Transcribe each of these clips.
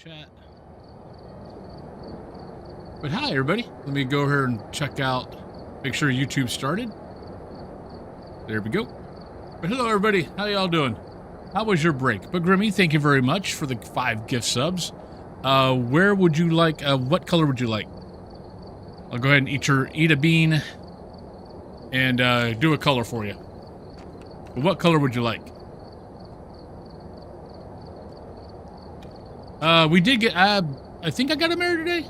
chat. But hi, everybody. Let me go here and check out, make sure YouTube started. There we go. But hello, everybody. How y'all doing? How was your break? But Grimmy, thank you very much for the 5 gift subs. Where would you like, what color would you like? I'll go ahead and eat a bean and do a color for you. But what color would you like? We did get, I think I got a mare today.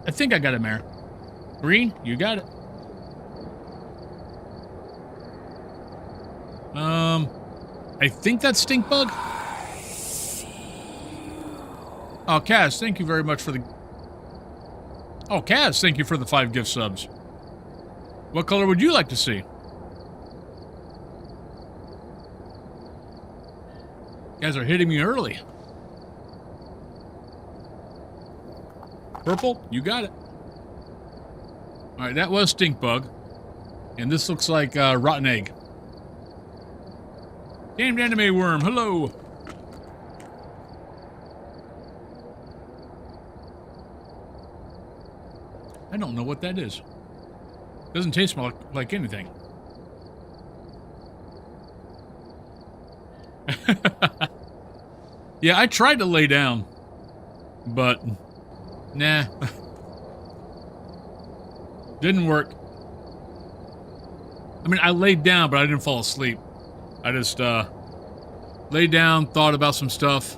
I think I got a mare. Green, you got it. I think that's Stink Bug. Oh, Kaz, thank you very much for the... Oh, Kaz, thank you for the 5 gift subs. What color would you like to see? You guys are hitting me early. Purple, you got it. Alright, that was Stink Bug. And this looks like Rotten Egg. Damned Anime Worm, hello! I don't know what that is. Doesn't taste like anything. Yeah, I tried to lay down, but nah. Didn't work. I mean, I laid down, but I didn't fall asleep. I just laid down, thought about some stuff.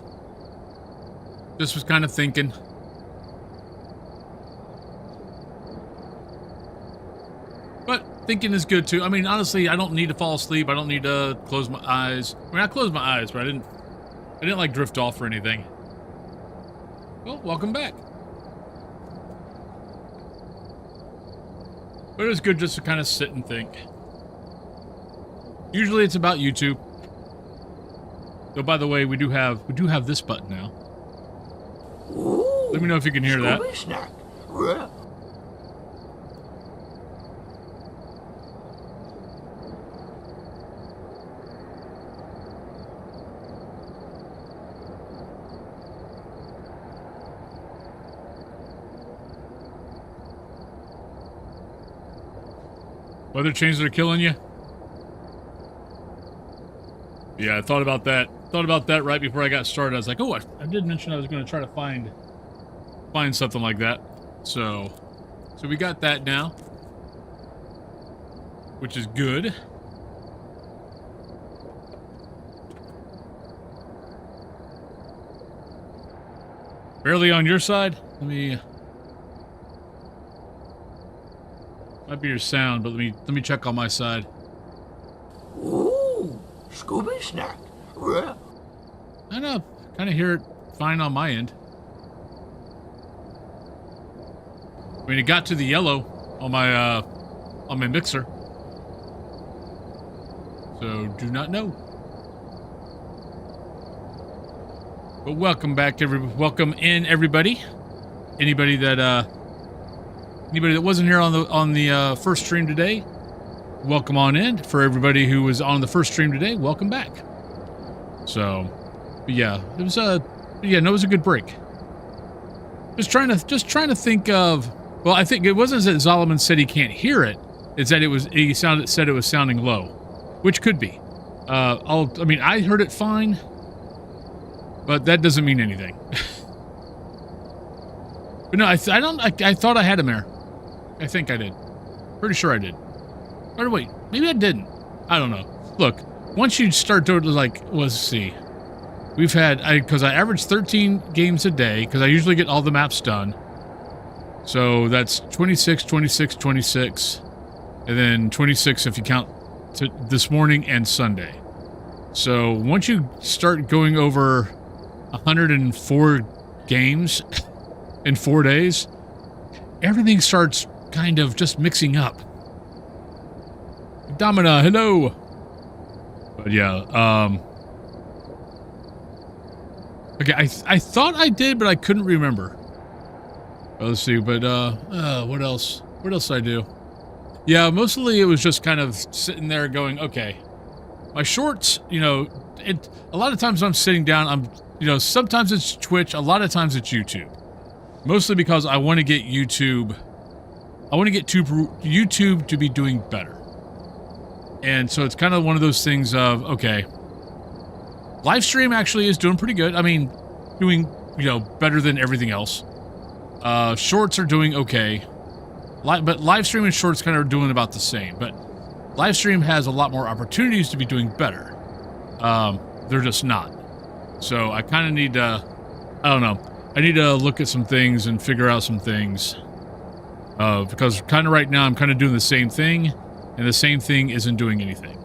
Just was kind of thinking. But thinking is good too. I mean, honestly, I don't need to fall asleep. I don't need to close my eyes. I mean, I closed my eyes, but I didn't like drift off or anything. Well, welcome back. But it was good just to kind of sit and think. Usually it's about YouTube. Though, by the way, we do have this button now. Ooh, let me know if you can hear that. Snack. Weather changes are killing you? Yeah, I thought about that. Thought about that right before I got started. I was like, oh, I did mention I was going to try to find something like that. So we got that now, which is good. Barely on your side? Let me... Might be your sound, but let me check on my side. Ooh, Scooby Snack. I know, kind of hear it fine on my end. I mean, it got to the yellow on my mixer. So do not know. But welcome back, welcome in everybody. Anybody that wasn't here on the first stream today, welcome on in. For everybody who was on the first stream today, welcome back. So, but yeah, it was no, it was a good break. Just trying to think of. Well, I think it wasn't that Zolomon said he can't hear it. It's that he said it was sounding low, which could be. I mean, I heard it fine, but that doesn't mean anything. But no, I thought I had a mare. I think I did. Pretty sure I did. Or wait, maybe I didn't. I don't know. Look, once you start to let's see. We've had, because I average 13 games a day, because I usually get all the maps done. So that's 26, 26, 26, and then 26 if you count this morning and Sunday. So once you start going over 104 games in 4 days, everything starts kind of just mixing up. Domina, hello. But yeah, okay, I thought I did, but I couldn't remember. Let's see, but what else? What else did I do? Yeah, mostly it was just kind of sitting there going, okay, my shorts, a lot of times when I'm sitting down, I'm you know, sometimes it's Twitch, a lot of times it's YouTube. Mostly because I want to get YouTube, YouTube to be doing better. And so it's kind of one of those things of, okay, live stream actually is doing pretty good. I mean, doing, you know, better than everything else. Shorts are doing okay. But live stream and shorts kind of are doing about the same. But live stream has a lot more opportunities to be doing better. They're just not. So I kind of need to, I don't know. I need to look at some things and figure out some things. Because kind of right now I'm kind of doing the same thing. And the same thing isn't doing anything.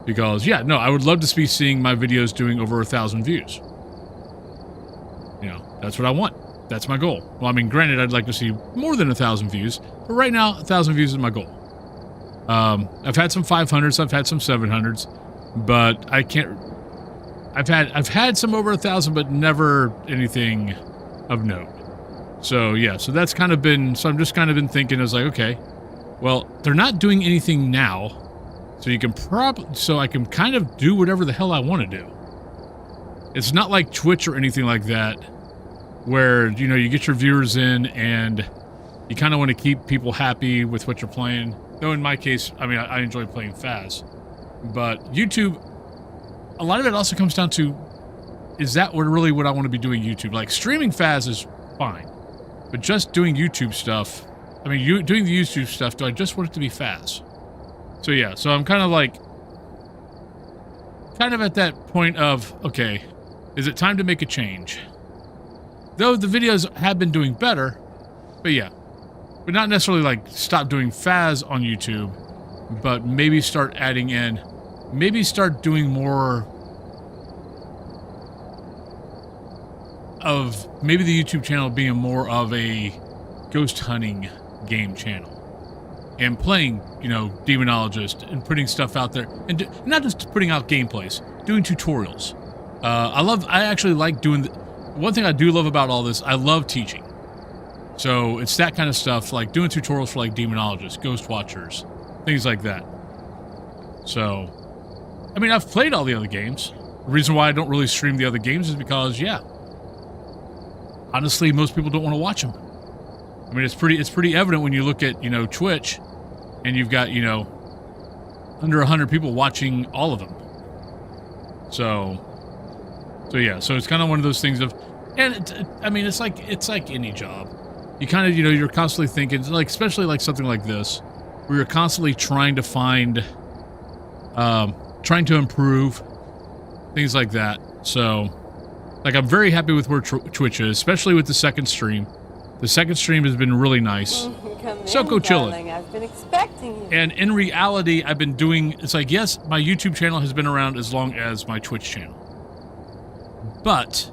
Because, yeah, no, I would love to be seeing my videos doing over 1,000 views. You know, that's what I want. That's my goal. Well, I mean, granted, I'd like to see more than 1,000 views, but right now, 1,000 views is my goal. I've had some 500s, I've had some 700s, but I can't. I've had some over 1,000, but never anything of note. So yeah, so that's kind of been. So I'm just kind of been thinking, I was like, okay, well, they're not doing anything now, so you can so I can kind of do whatever the hell I want to do. It's not like Twitch or anything like that, where, you know, you get your viewers in and you kind of want to keep people happy with what you're playing. Though in my case, I mean, I enjoy playing Faz. But YouTube, a lot of it also comes down to, is that really what I want to be doing YouTube? Like, streaming Faz is fine. But just doing YouTube stuff, I mean, doing the YouTube stuff, do I just want it to be Faz? So yeah, so I'm kind of like, kind of at that point of, okay, is it time to make a change? Though the videos have been doing better, but yeah. But not necessarily like stop doing Faz on YouTube, but maybe start adding in, maybe start doing more of, maybe the YouTube channel being more of a ghost hunting game channel. And playing, you know, Demonologist and putting stuff out there. And not just putting out gameplays, doing tutorials. I actually like doing, one thing I do love about all this, I love teaching. So it's that kind of stuff, like doing tutorials for like Demonologists, Ghost Watchers, things like that. So, I mean, I've played all the other games. The reason why I don't really stream the other games is because, yeah, honestly, most people don't want to watch them. I mean, it's pretty evident when you look at, you know, Twitch, and you've got, you know, under 100 people watching all of them. So yeah, so it's kind of one of those things of, and I mean, it's like any job. You kind of, you know, you're constantly thinking, like, especially like something like this, where you're constantly trying to find, trying to improve, things like that. So, like, I'm very happy with where Twitch is, especially with the second stream. The second stream has been really nice. So go chillin'. I've been expecting you. And in reality, I've been doing, it's like, yes, my YouTube channel has been around as long as my Twitch channel. But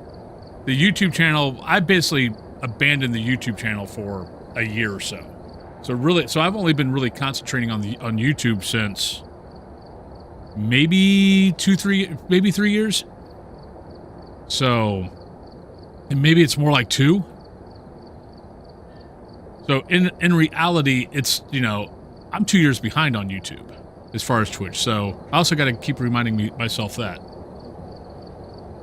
the YouTube channel, I basically abandoned the YouTube channel for a year or so. So I've only been really concentrating on YouTube since maybe 3 years. So, and maybe it's more like 2. So in reality, it's, you know, I'm 2 years behind on YouTube as far as Twitch. So I also got to keep reminding myself that.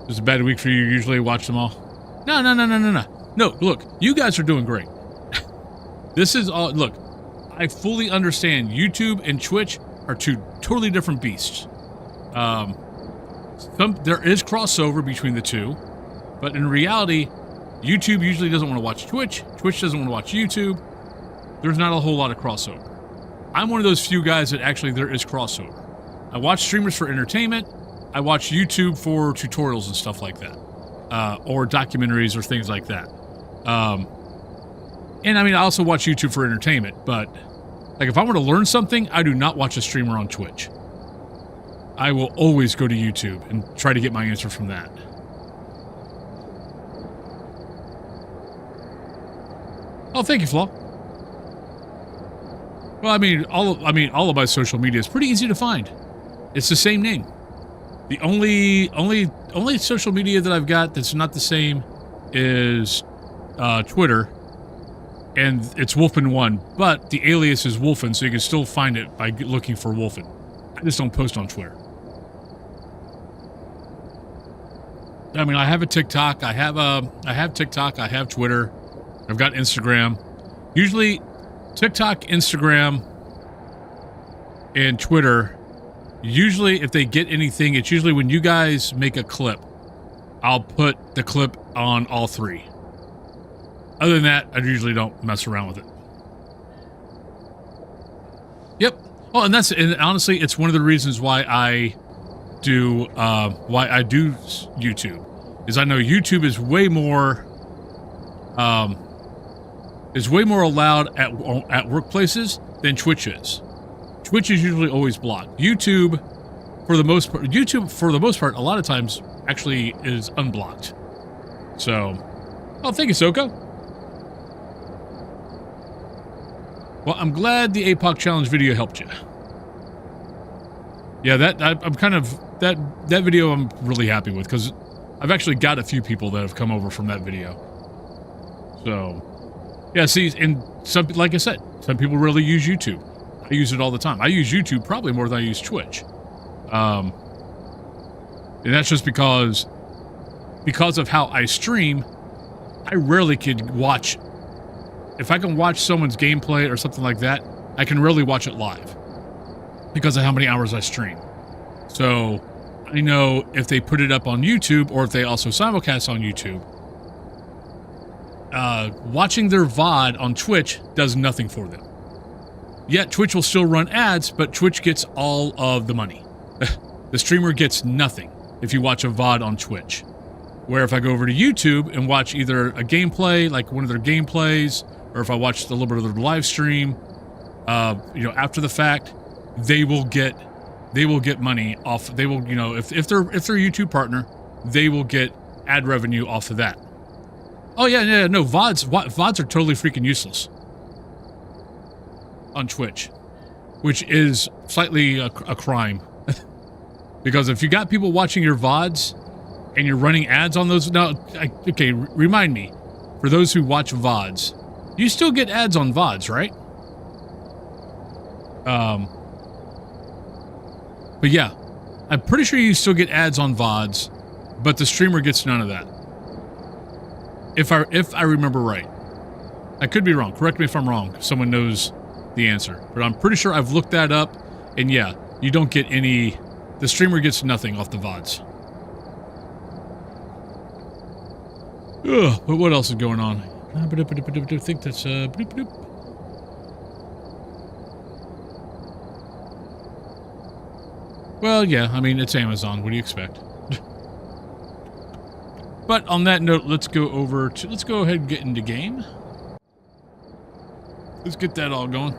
It's a bad week for you. Usually watch them all. No. No, look, you guys are doing great. This is all, look, I fully understand YouTube and Twitch are two totally different beasts. There is crossover between the two, but in reality, YouTube usually doesn't want to watch Twitch. Twitch doesn't want to watch YouTube. There's not a whole lot of crossover. I'm one of those few guys that actually there is crossover. I watch streamers for entertainment. I watch YouTube for tutorials and stuff like that. Or documentaries or things like that. And I mean, I also watch YouTube for entertainment, but like if I want to learn something, I do not watch a streamer on Twitch. I will always go to YouTube and try to get my answer from that. Oh, thank you, Flaw. Well, I mean, all of my social media is pretty easy to find. It's the same name. The only social media that I've got that's not the same is Twitter, and it's Wolfen1, but the alias is Wolfen, so you can still find it by looking for Wolfen. I just don't post on Twitter. I mean, I have a TikTok. I have TikTok. I have Twitter. I've got Instagram. Usually, TikTok, Instagram, and Twitter. Usually, if they get anything, it's usually when you guys make a clip. I'll put the clip on all three. Other than that, I usually don't mess around with it. Yep. Oh, and honestly, it's one of the reasons why I do YouTube. Is I know YouTube is way more allowed at workplaces than Twitch is. Twitch is usually always blocked. YouTube, for the most part, a lot of times actually is unblocked. So, oh, thank you, Soko. Well, I'm glad the APOC challenge video helped you. Yeah, that video I'm really happy with because I've actually got a few people that have come over from that video. So, yeah, see, and like I said, some people really use YouTube. I use it all the time. I use YouTube probably more than I use Twitch. And that's just because of how I stream, I rarely could watch. If I can watch someone's gameplay or something like that, I can rarely watch it live because of how many hours I stream. So I know if they put it up on YouTube or if they also simulcast on YouTube, watching their VOD on Twitch does nothing for them. Yet Twitch will still run ads, but Twitch gets all of the money. The streamer gets nothing if you watch a VOD on Twitch. Where if I go over to YouTube and watch either a gameplay, like one of their gameplays, or if I watch a little bit of their live stream, after the fact, they will get money off. They will, if they're a YouTube partner, they will get ad revenue off of that. Oh yeah, no, VODs are totally freaking useless on Twitch, which is slightly a crime. Because if you got people watching your VODs and you're running ads on those, remind me, for those who watch VODs, you still get ads on VODs, right? But yeah, I'm pretty sure you still get ads on VODs, but the streamer gets none of that. If I remember right. I could be wrong. Correct me if I'm wrong. If someone knows the answer. But I'm pretty sure I've looked that up, and yeah, you don't get any. The streamer gets nothing off the VODs. Ugh, but what else is going on? I think that's Well, yeah, I mean, it's Amazon. What do you expect? But on that note, let's go ahead and get into game. Let's get that all going.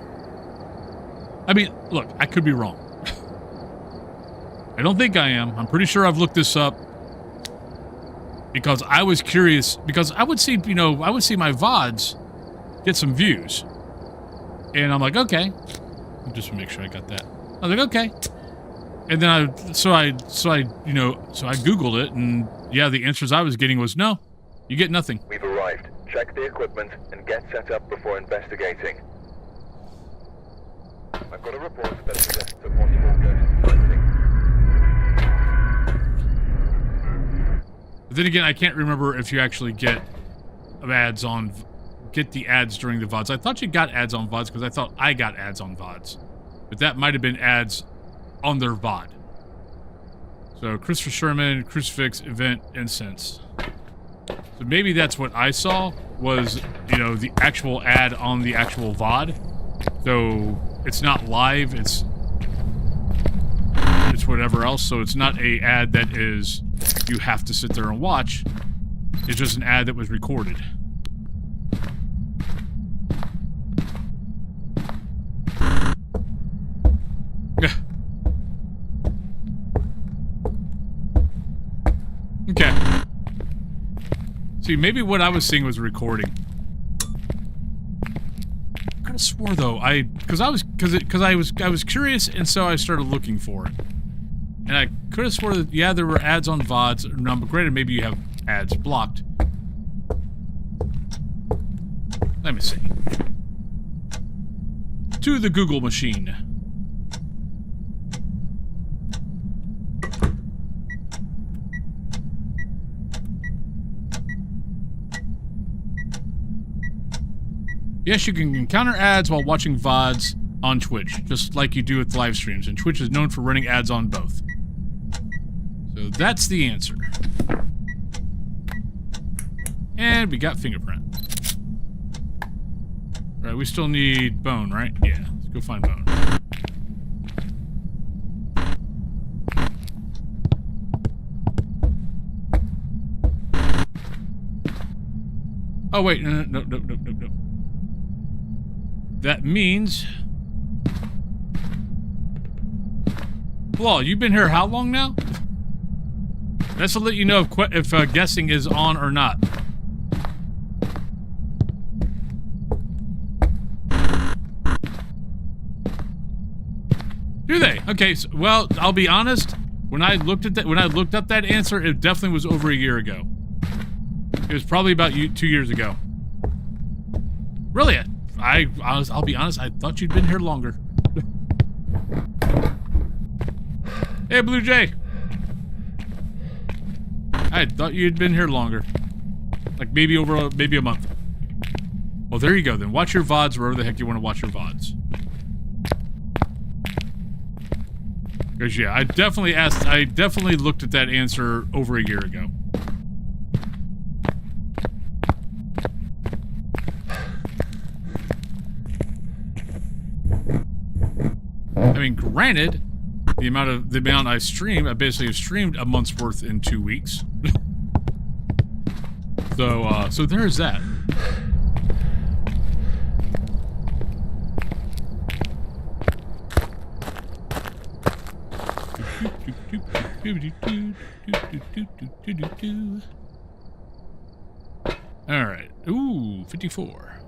I mean, look, I could be wrong. I don't think I am. I'm pretty sure I've looked this up because I was curious, because I would see my VODs get some views. And I'm like, okay. Just to make sure I got that. I was like, okay. And then I Googled it, and yeah, the answers I was getting was no, you get nothing. We've arrived. Check the equipment and get set up before investigating. I've got a report that suggests a possible ghost sighting. But then again, I can't remember if you actually get the ads during the VODs. I thought you got ads on VODs because I thought I got ads on VODs. But that might have been ads on their VOD. So, Christopher Sherman, Crucifix, Event, Incense. So maybe that's what I saw, was, the actual ad on the actual VOD. So, it's not live, it's whatever else. So it's not a ad that is, you have to sit there and watch. It's just an ad that was recorded. Okay. See, maybe what I was seeing was a recording. I could have swore though, because I was curious, and so I started looking for it. And I could have swore that, yeah, there were ads on VODs. No, but granted, maybe you have ads blocked. Let me see. To the Google machine. Yes, you can encounter ads while watching VODs on Twitch, just like you do with live streams, and Twitch is known for running ads on both. So that's the answer. And we got fingerprint. Right, we still need bone, right? Yeah, let's go find bone. Oh, wait, no. That means... Flaw, you've been here how long now? That's to let you know if guessing is on or not. Do they? Okay, so, well, I'll be honest. When I looked up that answer, it definitely was over a year ago. It was probably about 2 years ago. Really? I'll be honest, I thought you'd been here longer. Hey, Blue Jay. I thought you'd been here longer. Like maybe a month. Well, there you go then. Watch your VODs wherever the heck you want to watch your VODs. Because yeah, I definitely looked at that answer over a year ago. I mean, granted, the amount I stream, I basically have streamed a month's worth in 2 weeks. So there's that. All right. Ooh, 54.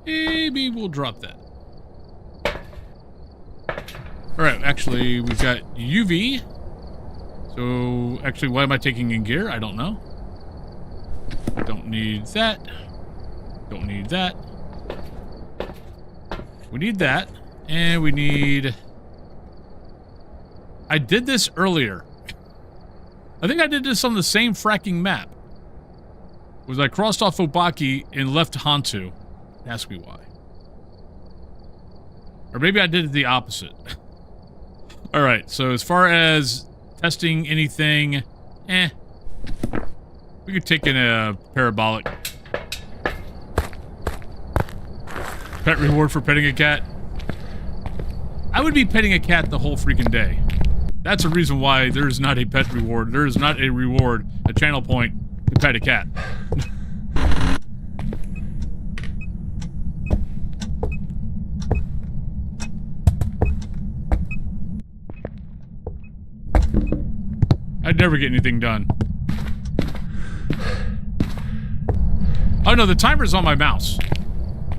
Maybe we'll drop that. All right, actually, we've got UV. So, actually, why am I taking in gear? I don't know. Don't need that. Don't need that. We need that. And we need... I did this earlier. I think I did this on the same fracking map. Was I crossed off Obaki and left Hantu? Ask me why. Or maybe I did it the opposite. Alright, so as far as testing anything, we could take in a parabolic. Pet reward for petting a cat. I would be petting a cat the whole freaking day. That's a reason why there is not a pet reward. There is not a reward, a channel point, to pet a cat. I'd never get anything done. Oh no, the timer's on my mouse.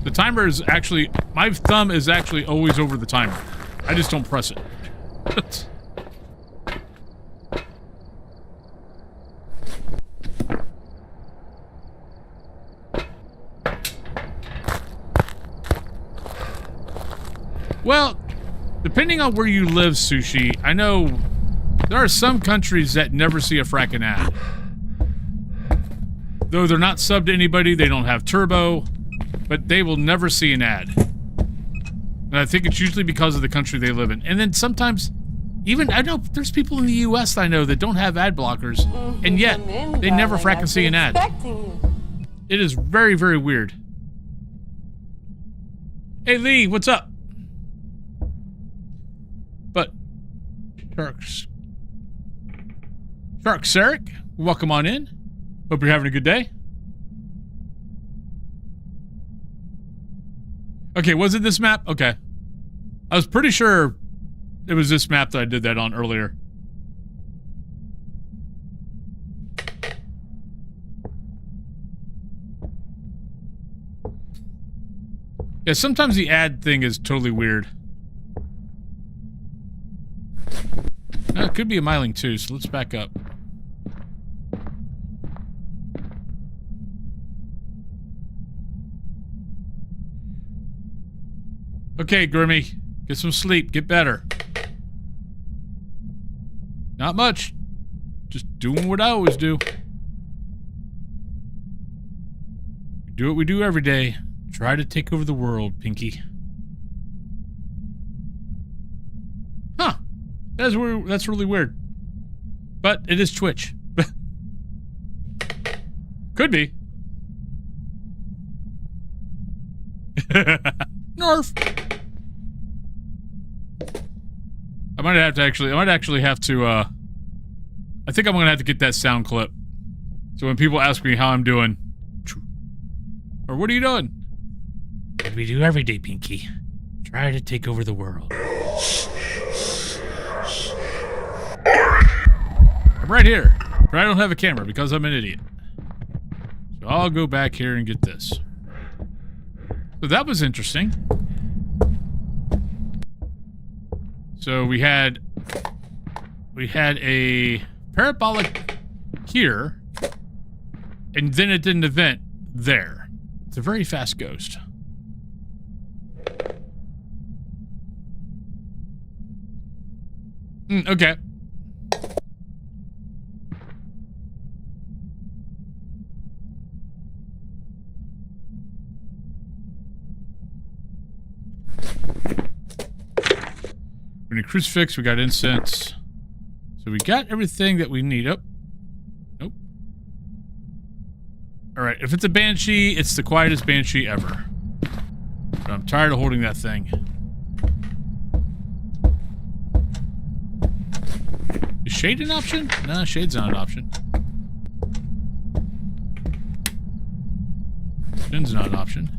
The timer is actually... My thumb is actually always over the timer. I just don't press it. Well, depending on where you live, Sushi, I know there are some countries that never see a fracking ad. Though they're not subbed to anybody, they don't have turbo, but they will never see an ad. And I think it's usually because of the country they live in. And then sometimes, even, I know there's people in the US I know that don't have ad blockers, and yet they never fracking see an ad. It is very, very weird. Hey Lee, what's up? But, Shark Sarek, welcome on in. Hope you're having a good day. Okay, was it this map? Okay. I was pretty sure it was this map that I did that on earlier. Yeah, sometimes the ad thing is totally weird. It could be a Myling too, so let's back up. Okay, Grimmy. Get some sleep. Get better. Not much. Just doing what I always do. We do what we do every day. Try to take over the world, Pinky. Huh. That's weird. That's really weird. But it is Twitch. Could be. Nerf. I might actually have to, I think I'm gonna have to get that sound clip. So when people ask me how I'm doing, or what are you doing? What we do every day, Pinky. Try to take over the world. I'm right here, but I don't have a camera because I'm an idiot. So I'll go back here and get this. So that was interesting. So we had a parabolic here, and then it did an event there. It's a very fast ghost. Okay. We need a crucifix, we got incense. So we got everything that we need. Oh. Nope. Alright, if it's a banshee, it's the quietest banshee ever. But I'm tired of holding that thing. Is shade an option? Nah, shade's not an option. Shin's not an option.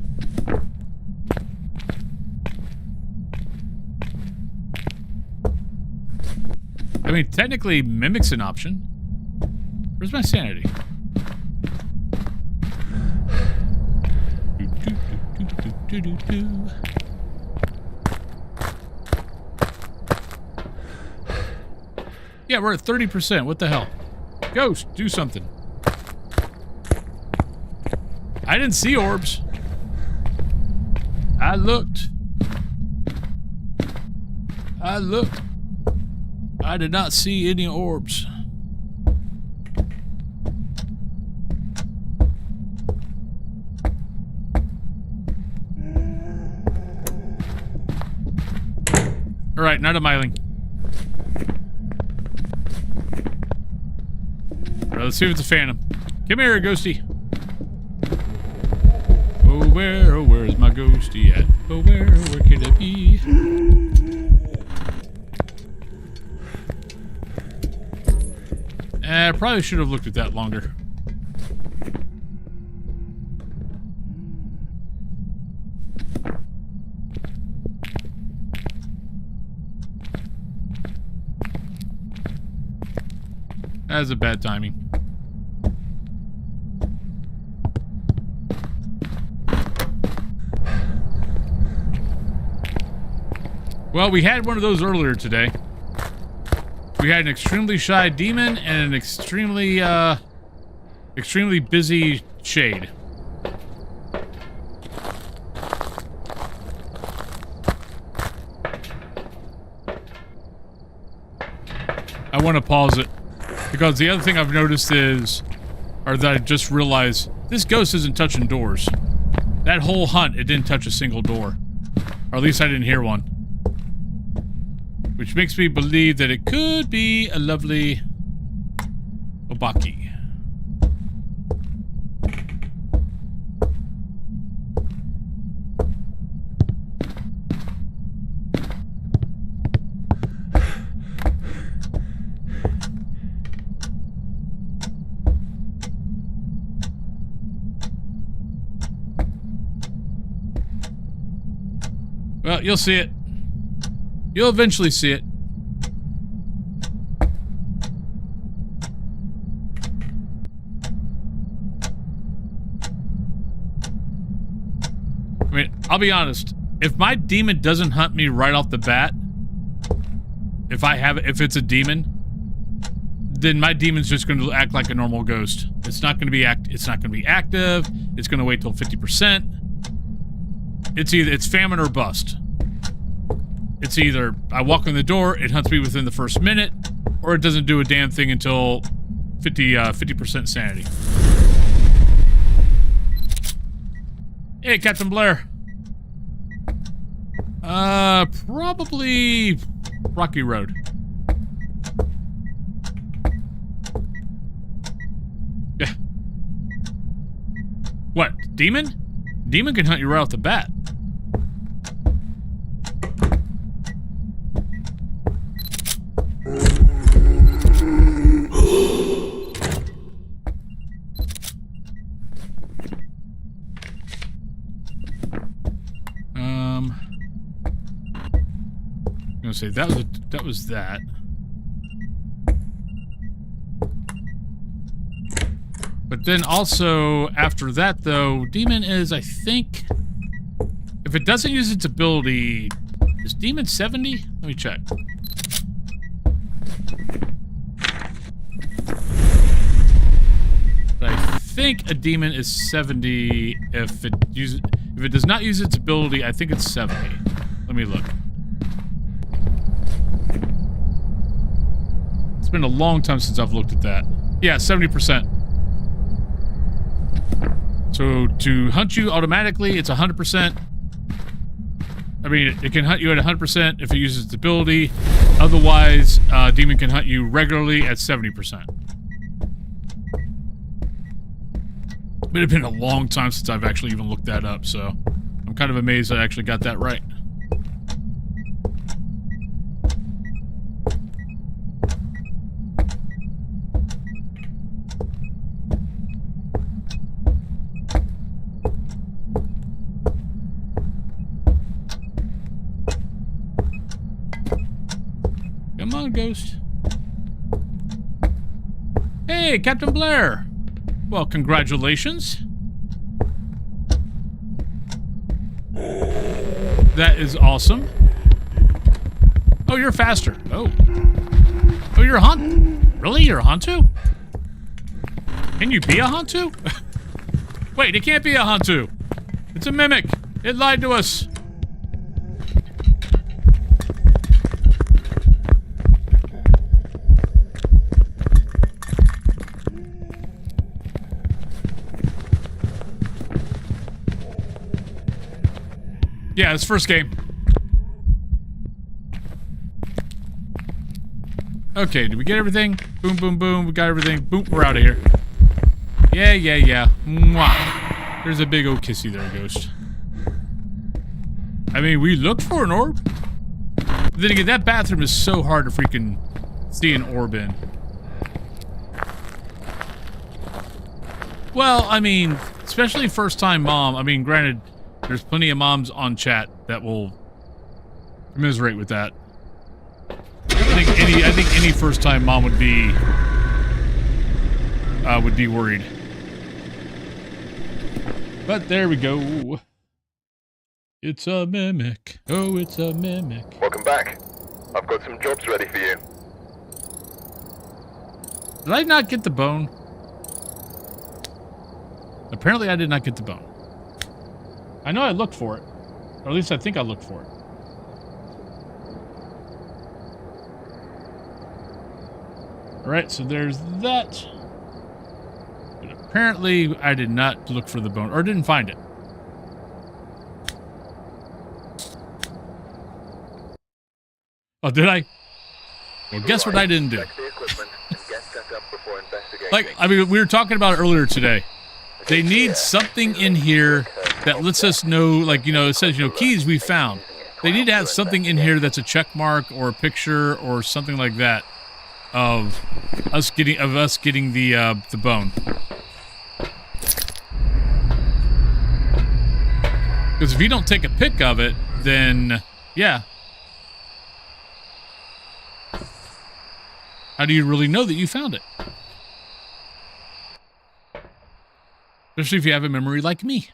I mean, technically, Mimic's an option. Where's my sanity? Yeah, we're at 30%. What the hell? Ghost, do something. I didn't see orbs. I looked. I did not see any orbs. All right, not a myling. All right, let's see if it's a phantom. Come here, ghosty. Oh, where is my ghosty at? Oh, where can it be? I probably should have looked at that longer. That was a bad timing. Well, we had one of those earlier today. We had an extremely shy demon and an extremely busy shade. I want to pause it because the other thing I've noticed is, or that I just realized, this ghost isn't touching doors. That whole hunt, it didn't touch a single door. Or at least I didn't hear one. Which makes me believe that it could be a lovely Obaki. Well, you'll see it. You'll eventually see it. I mean, I'll be honest. If my demon doesn't hunt me right off the bat, if it's a demon, then my demon's just going to act like a normal ghost. It's not going to be active. It's going to wait till 50%. It's famine or bust. It's either I walk in the door, it hunts me within the first minute, or it doesn't do a damn thing until 50% sanity. Hey, Captain Blair. Probably Rocky Road. Yeah. What? Demon? Demon can hunt you right off the bat. I'm gonna say that was that. But then also after that though, Demon is, I think, if it doesn't use its ability, is Demon 70? Let me check. But I think a Demon is 70 if it does not use its ability. I think it's 70. Let me look. It's been a long time since I've looked at that. Yeah, 70%. So to hunt you automatically, it's 100%. I mean, it can hunt you at 100% if it uses its ability. Otherwise, Demon can hunt you regularly at 70%. But it's been a long time since I've actually even looked that up, so I'm kind of amazed I actually got that right. Come on, Ghost. Hey, Captain Blair. Well, congratulations. That is awesome. Oh, you're faster. Oh. Oh, you're a hunt. Really? You're a Hantu? Can you be a Hantu? Wait, it can't be a Hantu. It's a mimic. It lied to us. Yeah, it's first game. Okay, did we get everything? Boom, boom, boom. We got everything. Boom, we're out of here. Yeah, yeah, yeah. Mwah. There's a big old kissy there, Ghost. I mean, we looked for an orb. But then again, that bathroom is so hard to freaking see an orb in. Well, I mean, especially first-time mom. I mean, granted, there's plenty of moms on chat that will commiserate with that. I think any first-time mom would be worried. But there we go. It's a mimic. Oh, it's a mimic. Welcome back. I've got some jobs ready for you. Did I not get the bone? Apparently I did not get the bone. I know I looked for it. Or at least I think I looked for it. Alright, so there's that. But apparently I did not look for the bone. Or didn't find it. Oh, did I? Well, guess what I didn't do? Check the equipment and get set up before investigating. Like, I mean, we were talking about it earlier today. They need something in here that lets us know, like, you know, it says, you know, keys we found. They need to have something in here that's a check mark or a picture or something like that of us getting the bone. Because if you don't take a pic of it, then yeah. How do you really know that you found it? Especially if you have a memory like me.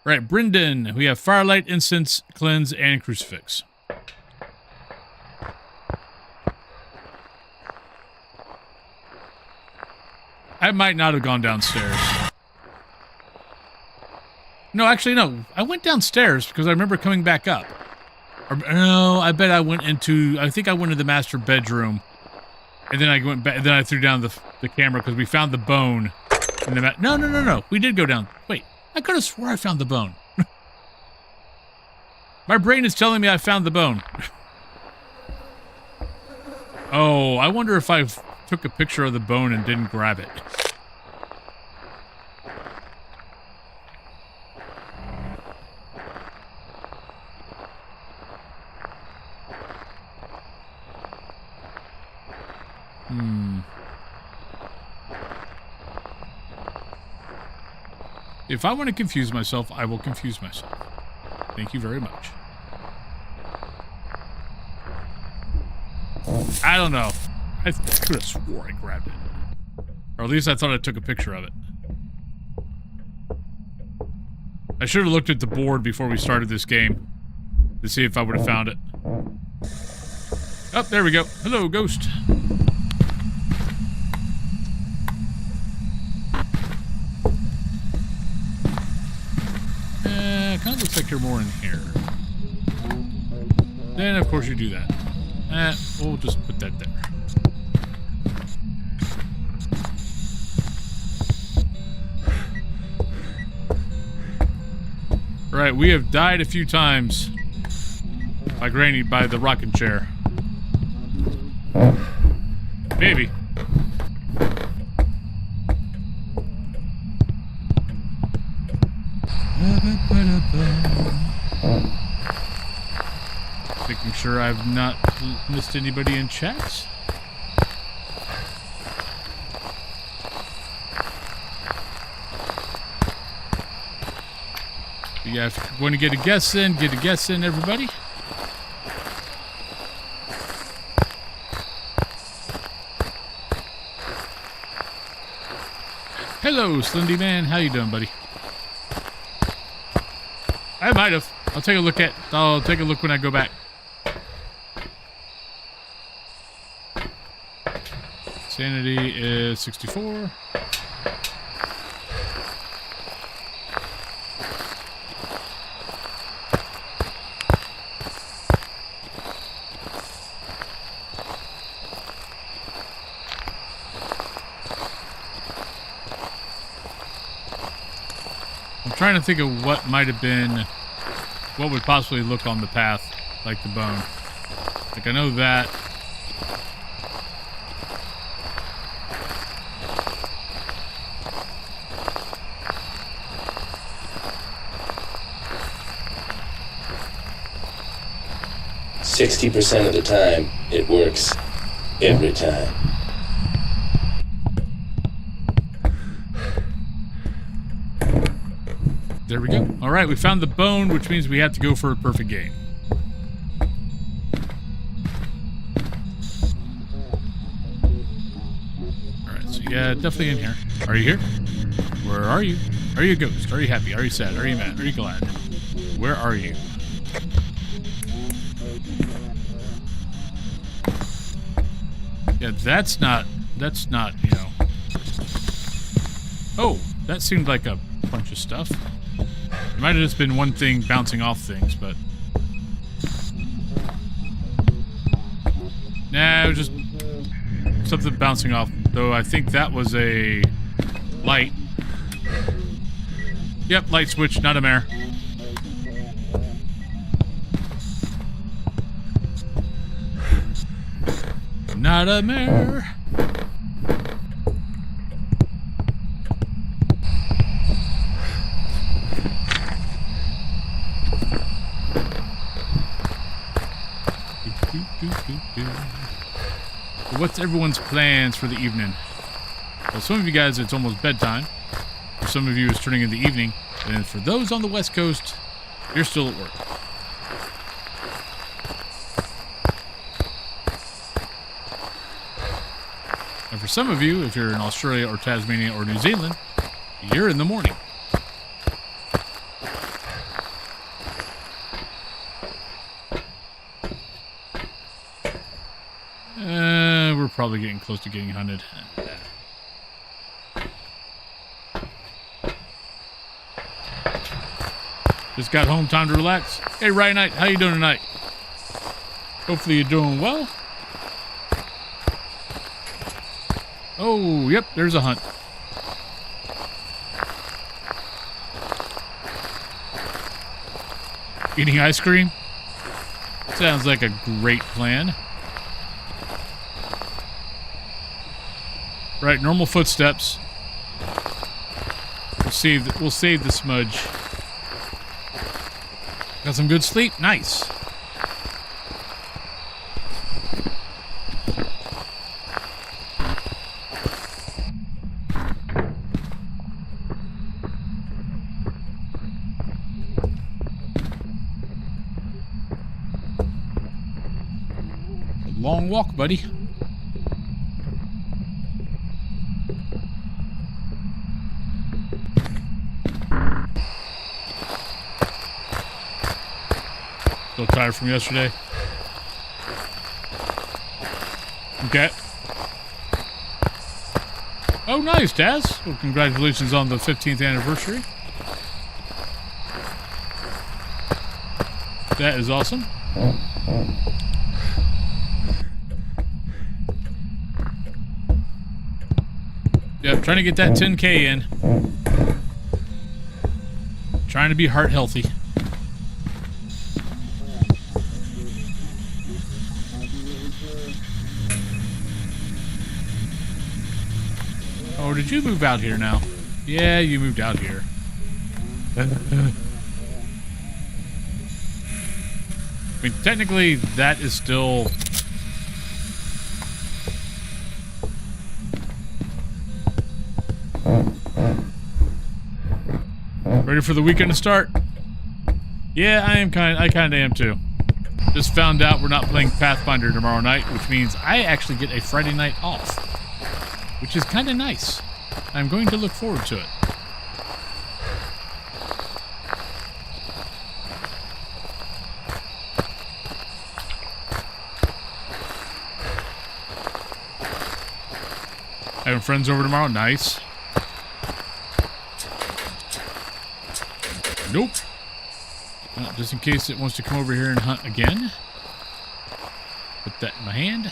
All right, Brendan, we have Firelight, Incense, Cleanse, and Crucifix. I might not have gone downstairs. No, actually, no. I went downstairs because I remember coming back up. Or, no, I bet I went into... I think I went into the master bedroom. And then I went back... Then I threw down the camera because we found the bone. In the no. We did go down. Wait, I could have swore I found the bone. My brain is telling me I found the bone. Oh, I wonder if I took a picture of the bone and didn't grab it. If I want to confuse myself, I will confuse myself. Thank you very much. I don't know. I could have swore I grabbed it. Or at least I thought I took a picture of it. I should have looked at the board before we started this game to see if I would have found it. Oh, there we go. Hello, ghost. Kind of looks like you're more in here. Then, of course, you do that. We'll just put that there. Right, we have died a few times by Granny by the rocking chair. Maybe. Making sure I've not missed anybody in chat. Yeah, if you want to get a guess in, everybody. Hello, Slendy Man. How you doing, buddy? I might have. I'll take a look when I go back. Sanity is 64. I'm trying to think of what might have been, what would possibly look on the path like the bone. Like, I know that. %60 of the time, it works. Every time. There we go. All right, we found the bone, which means we have to go for a perfect game. All right, so yeah, definitely in here. Are you here? Where are you? Are you a ghost? Are you happy? Are you sad? Are you mad? Are you glad? Where are you? Yeah, that's not, you know. Oh, that seemed like a bunch of stuff. It might have just been one thing bouncing off things, but... Nah, it was just something bouncing off. Though I think that was a light. Yep, light switch, not a mare. Not a mare. What's everyone's plans for the evening? Well, some of you guys, it's almost bedtime. For some of you, it's turning in the evening. And for those on the West Coast, you're still at work. And for some of you, if you're in Australia or Tasmania or New Zealand, you're in the morning. We're probably getting close to getting hunted. Just got home, time to relax. Hey, Ryan Knight, how you doing tonight? Hopefully you're doing well. Oh, yep, there's a hunt. Eating ice cream? Sounds like a great plan. Right, normal footsteps. We'll save the smudge. Got some good sleep? Nice. Long walk, buddy. Still tired from yesterday? Okay. Oh, nice, Daz. Well, congratulations on the 15th anniversary. That is awesome. Yeah, trying to get that 10K in. Trying to be heart healthy. Oh, did you move out here now? Yeah, you moved out here. I mean, technically, that is still... Ready for the weekend to start? Yeah, I kind of am too. Just found out we're not playing Pathfinder tomorrow night, which means I actually get a Friday night off, which is kind of nice. I'm going to look forward to it. Having friends over tomorrow? Nice. Nope. Just in case it wants to come over here and hunt again. Put that in my hand.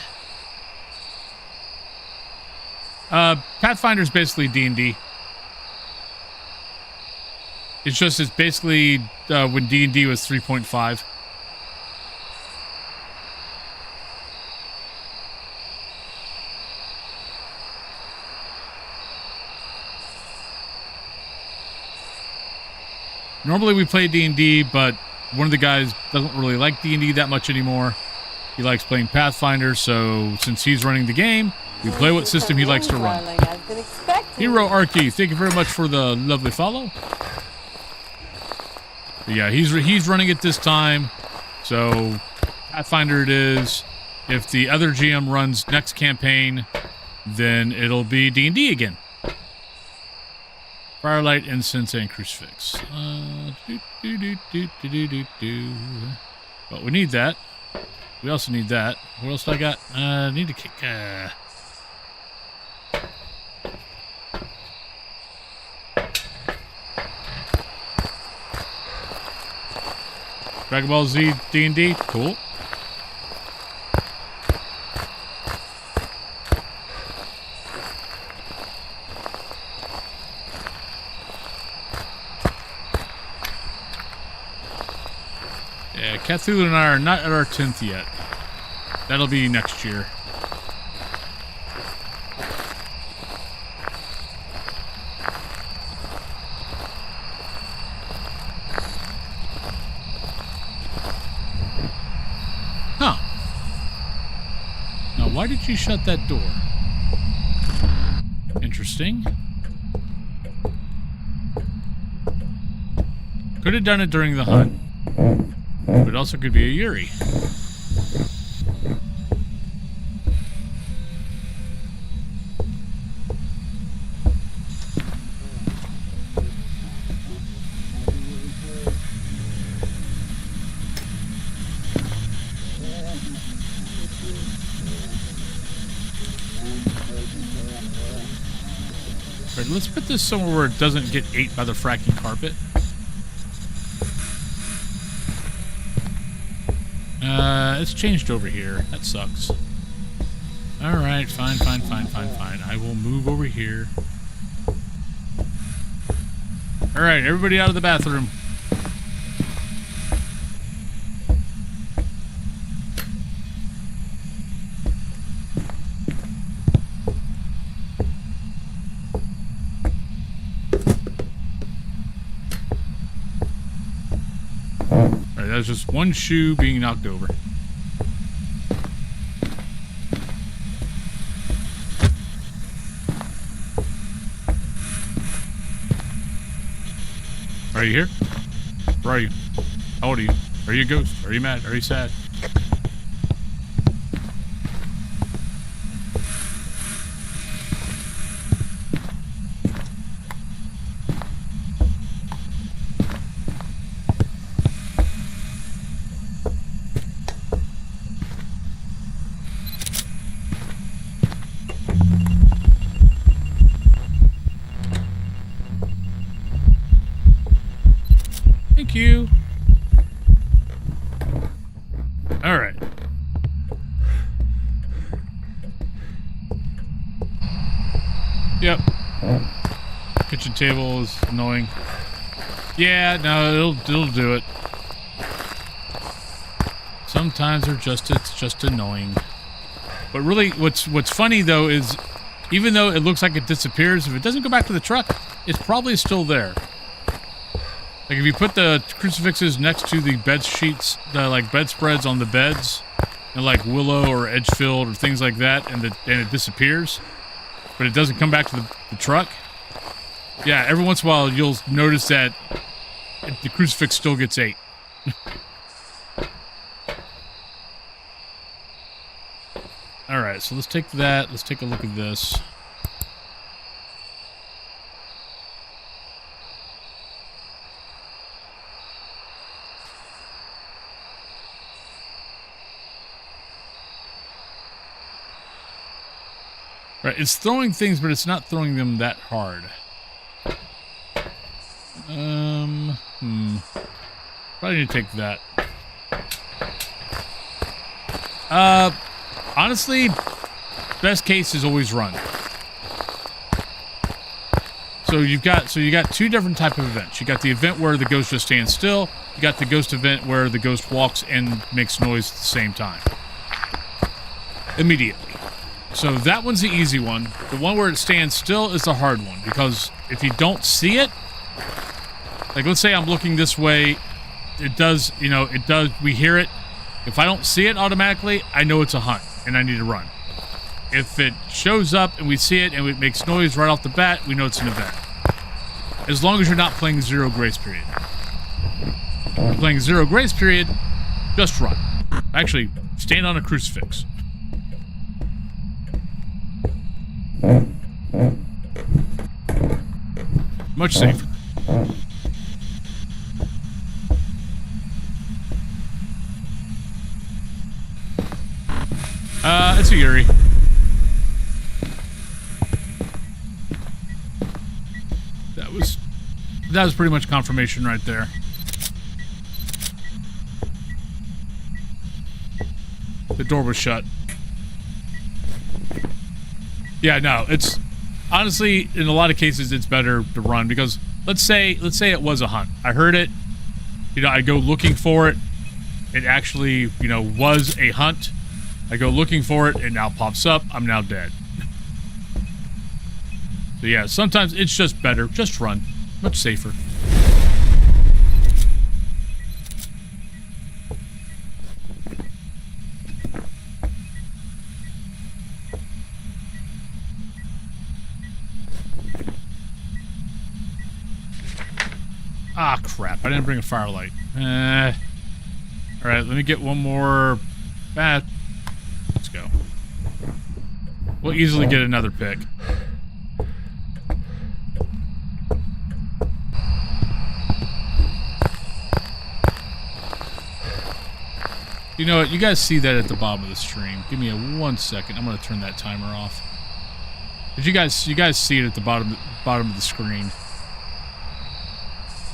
Pathfinder's basically D&D. It's basically when D&D was 3.5. Normally we play D&D, but one of the guys doesn't really like D&D that much anymore. He likes playing Pathfinder, so since he's running the game, we play what system he likes to run. Hero Arky, thank you very much for the lovely follow. But yeah, he's running it this time, so Pathfinder it is. If the other GM runs next campaign, then it'll be D&D again. Firelight, incense, and crucifix. But we need that. We also need that. What else do I got? I need to kick. Dragon Ball Z D&D. Cool. Yeah, Cthulhu and I are not at our 10th yet. That'll be next year. Huh. Now, why did you shut that door? Interesting. Could have done it during the hunt. But it also could be a Yuri. Alright, let's put this somewhere where it doesn't get ate by the fracking carpet. It's changed over here. That sucks. Alright, fine. I will move over here. Alright, everybody out of the bathroom. that was just one shoe being knocked over. Are you here? Where are you? How old are you? Are you a ghost? Are you mad? Are you sad? Thank you. All right. Yep. Kitchen table is annoying. Yeah, no, it'll do it. Sometimes it's just annoying. But really, what's funny though is, even though it looks like it disappears, if it doesn't go back to the truck, it's probably still there. Like if you put the crucifixes next to the bed sheets, the like bedspreads on the beds, and like willow or Edgefield or things like that, and it disappears, but it doesn't come back to the truck. Yeah, every once in a while you'll notice that the crucifix still gets ate. All right, so let's take that. Let's take a look at this. Right, it's throwing things, but it's not throwing them that hard. Probably need to take that. Honestly, best case is always run. So you got two different type of events. You got the event where the ghost just stands still. You got the ghost event where the ghost walks and makes noise at the same time. Immediately. So that one's the easy one. The one where it stands still is the hard one, because if you don't see it, like let's say I'm looking this way, it does, we hear it. If I don't see it automatically, I know it's a hunt and I need to run. If it shows up and we see it and it makes noise right off the bat, we know it's an event. As long as you're not playing Zero Grace Period. If you're playing Zero Grace Period, just run. Actually, stand on a crucifix. Much safer. It's a Yuri. That was pretty much confirmation right there. The door was shut. Yeah, no, it's honestly, in a lot of cases, it's better to run, because let's say it was a hunt. I heard it, I go looking for it. It actually, was a hunt. I go looking for it, it now pops up. I'm now dead. So yeah, sometimes it's just better. Just run. Much safer. Ah, crap. I didn't bring a firelight. Alright, let me get one more. Let's go. We'll easily get another pick. You know what? You guys see that at the bottom of the stream. Give me 1 second. I'm going to turn that timer off. Did you guys see it at the bottom of the screen?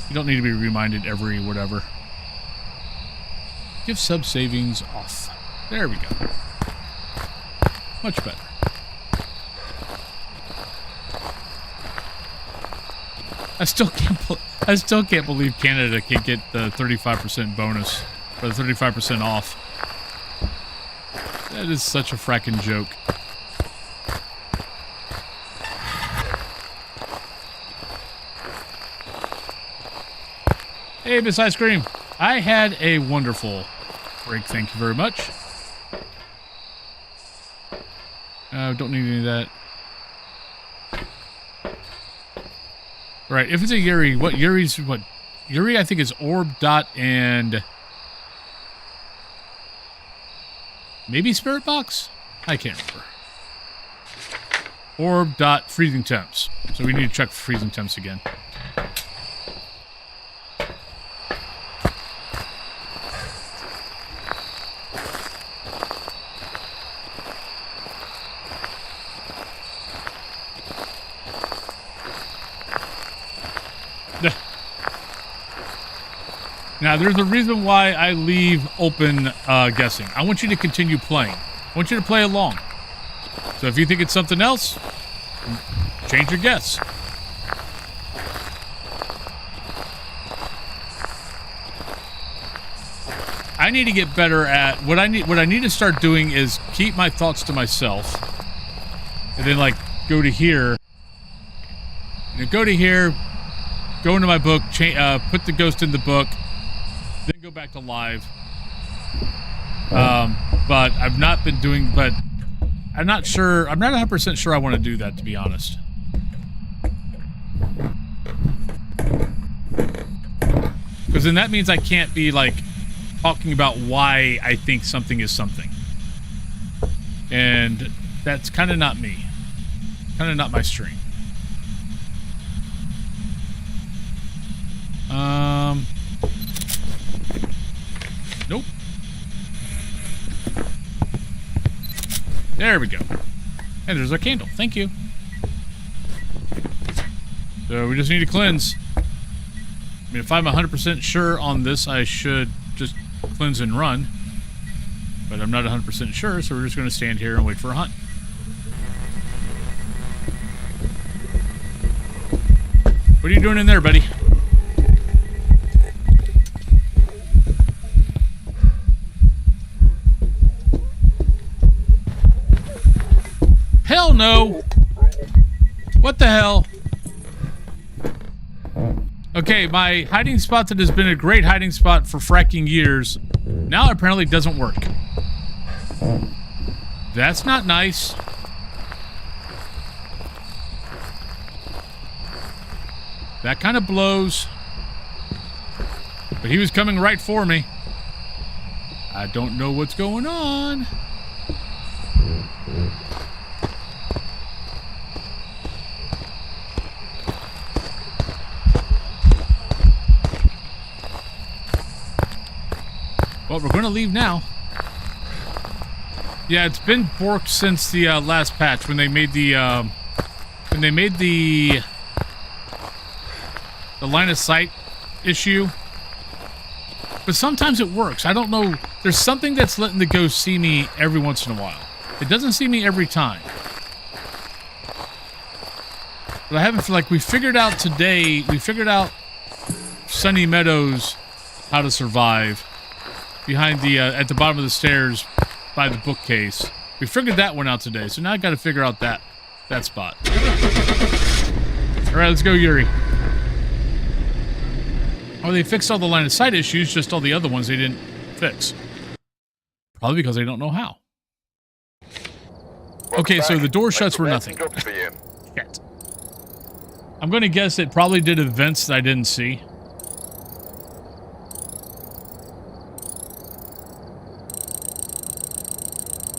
You don't need to be reminded every whatever. Give sub savings off. There we go. Much better. I still can't believe Canada can get the 35% bonus or the 35% off. That is such a frackin' joke. Hey, Miss Ice Cream. I had a wonderful break. Thank you very much. Don't need any of that. Right, if it's a Yuri, Yuri, I think, is orb, dot, and maybe spirit box? I can't remember. Orb, dot, freezing temps. So we need to check for freezing temps again. Now, there's a reason why I leave open guessing. I want you to continue playing. I want you to play along. So if you think it's something else, change your guess. I need to get better at what I need to start doing is keep my thoughts to myself. And then like go to here. And go to here, go into my book, put the ghost in the book. Then go back to live. But I've not been doing, but I'm not sure, I'm not 100% sure I want to do that, to be honest. Because then that means I can't be, like, talking about why I think something is something. And that's kind of not me. Kind of not my stream. Nope. There we go. And there's our candle. Thank you. So we just need to cleanse. I mean, if I'm 100% sure on this, I should just cleanse and run. But I'm not 100% sure, so we're just going to stand here and wait for a hunt. What are you doing in there, buddy? Hell no! What the hell? Okay, my hiding spot that has been a great hiding spot for fracking years now apparently doesn't work. That's not nice. That kind of blows. But he was coming right for me. I don't know what's going on. Well, we're going to leave now. Yeah, it's been borked since the last patch when they made the line of sight issue. But sometimes it works. I don't know. There's something that's letting the ghost see me every once in a while. It doesn't see me every time. But I haven't, like, we figured out today, we figured out Sunny Meadows how to survive behind the, at the bottom of the stairs by the bookcase. We figured that one out today, so now I gotta figure out that spot. Alright, let's go, Yuri. Oh, they fixed all the line of sight issues, just all the other ones they didn't fix. Probably because they don't know how. Okay, so the door shuts were nothing. Shit. I'm gonna guess it probably did events that I didn't see.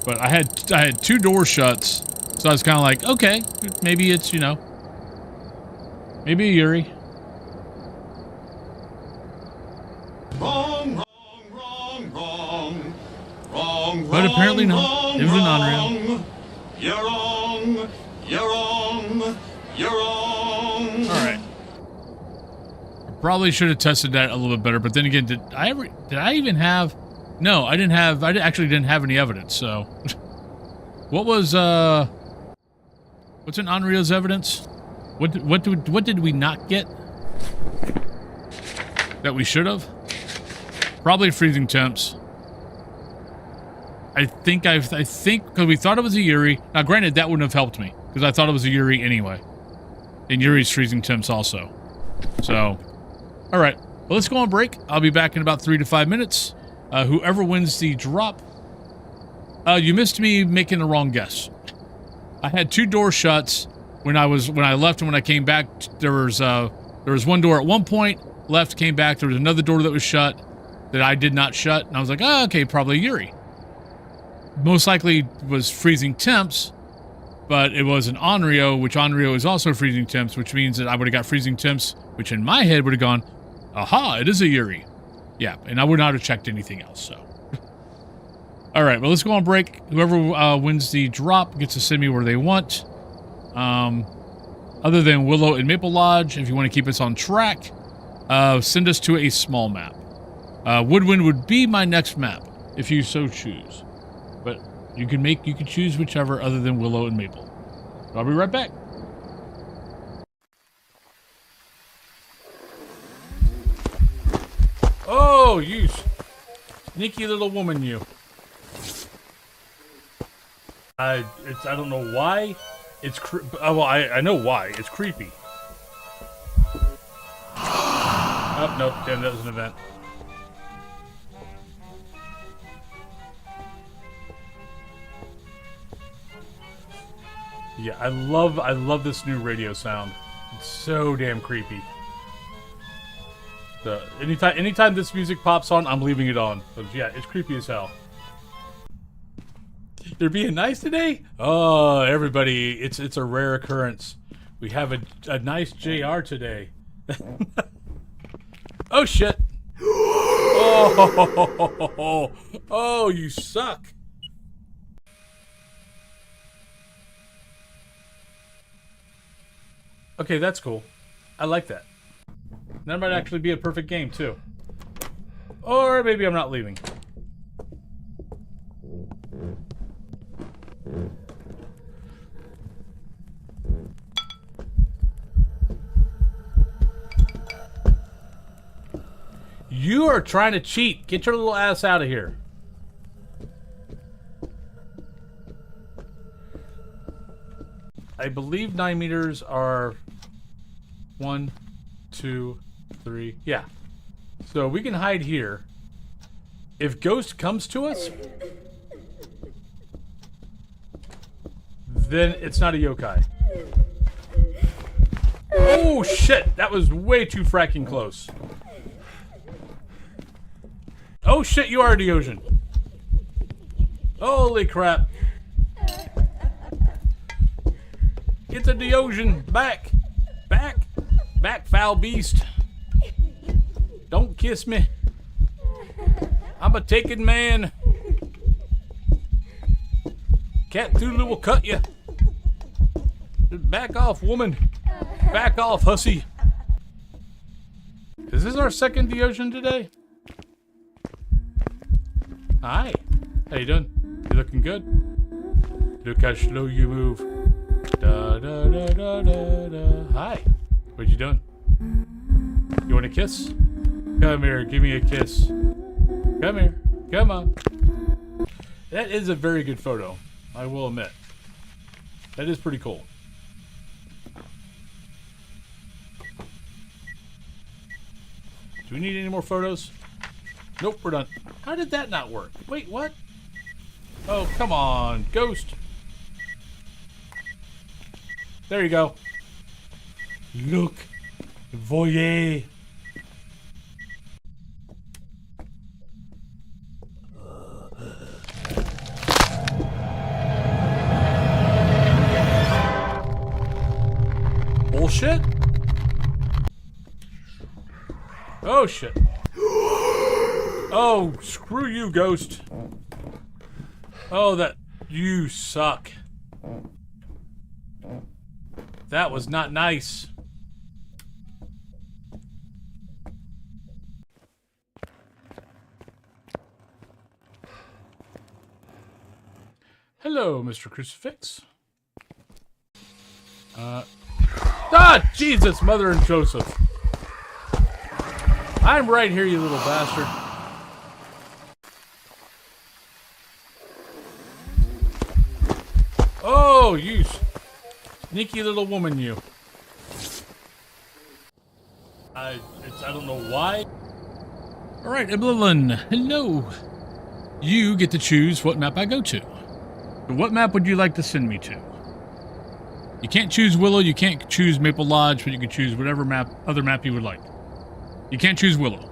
But I had two door shuts, so I was kind of like, okay, maybe it's, you know, maybe a Yuri. Wrong. But apparently not. It was an Unreal. You're wrong. Alright. I probably should have tested that a little bit better, but then again, did I even have... No, I actually didn't have any evidence, so... What was, what's an Unreal's evidence? What did we not get? That we should have? Probably freezing temps. I think, because we thought it was a Yuri. Now, granted, that wouldn't have helped me, because I thought it was a Yuri anyway. And Yuri's freezing temps also. So, alright. Well, let's go on break. I'll be back in about 3 to 5 minutes. Whoever wins the drop. You missed me making the wrong guess. I had 2 door shuts when I left and when I came back. There was one door at one point. Left, came back. There was another door that was shut that I did not shut, and I was like, oh, okay, probably Yuri. Most likely was freezing temps, but it was an Onryo, which Onryo is also freezing temps, which means that I would have got freezing temps, which in my head would have gone, aha, it is a Yuri. Yeah, and I would not have checked anything else, so. All right, well, let's go on break. Whoever wins the drop gets to send me where they want. Other than Willow and Maple Lodge, if you want to keep us on track, send us to a small map. Woodwind would be my next map, if you so choose. But you can choose whichever other than Willow and Maple. I'll be right back. Oh, you sneaky little woman, you. I don't know why. Well, I know why. It's creepy. Oh, nope. Damn, that was an event. Yeah, I love this new radio sound. It's so damn creepy. Anytime this music pops on, I'm leaving it on. But yeah, it's creepy as hell. They're being nice today? Oh, everybody, it's a rare occurrence. We have a nice JR today. Oh shit. Oh, you suck. Okay, that's cool. I like that. That might actually be a perfect game, too. Or maybe I'm not leaving. You are trying to cheat. Get your little ass out of here. I believe 9 meters are 1, 2, 3. Yeah. So we can hide here. If Ghost comes to us, then it's not a yokai. Oh shit! That was way too fracking close. Oh shit, you are the ocean. Holy crap. It's a Deogen. Back. Back, foul beast. Don't kiss me. I'm a taken man. Cat Thulu will cut you. Back off, woman. Back off, hussy. Is this our second Deogen today? Hi. How you doing? You looking good? Look how slow you move. Da da da da da da. Hi. What you doing? You want a kiss? Come here, give me a kiss. Come here. Come on. That is a very good photo, I will admit. That is pretty cool. Do we need any more photos? Nope, we're done. How did that not work? Wait, what? Oh, come on, Ghost. There you go. Look. Voyez. Bullshit? Oh, shit. Oh, screw you, Ghost. Oh, that... You suck. That was not nice. Hello, Mr. Crucifix. Ah, Jesus, Mother and Joseph. I'm right here, you little bastard. Oh, you sneaky little woman, you. I don't know why. All right, Evelyn, hello. You get to choose what map I go to. So what map would you like to send me to? You can't choose Willow, you can't choose Maple Lodge, but you can choose whatever other map you would like. You can't choose Willow.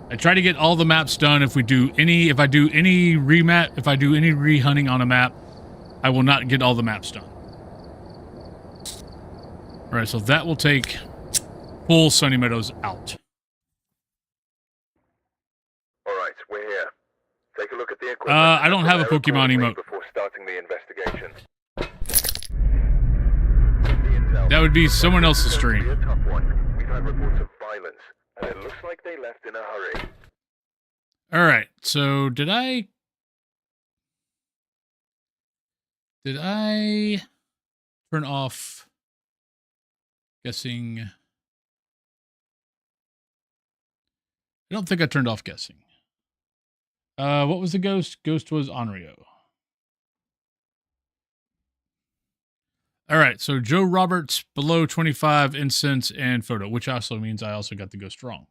I try to get all the maps done. If I do any re-hunting on a map, I will not get all the maps done. All right, so that will take full Sunny Meadows out. All right, we're here. Take a look at the equipment. I don't have a Prepare Pokemon accordingly emote. before starting the investigation. That would be someone else's stream. It's gonna be a tough one. We've had reports of violence, and it looks like they left in a hurry. All right, so did I turn off guessing? I don't think I turned off guessing. What was the ghost? Ghost was Onryo. All right, so Joe Roberts below 25 incense and photo, which also means I also got the ghost wrong.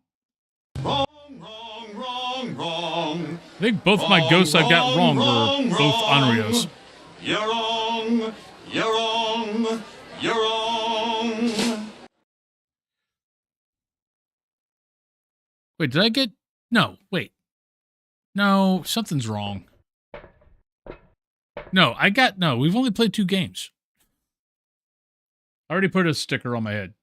Wrong, wrong, wrong, wrong. I think both my ghosts I got wrong Wrong, were both Onryos. You're wrong. You're wrong. You're wrong. Wait, did I get... No, wait. No, something's wrong. No, we've only played 2 games. I already put a sticker on my head.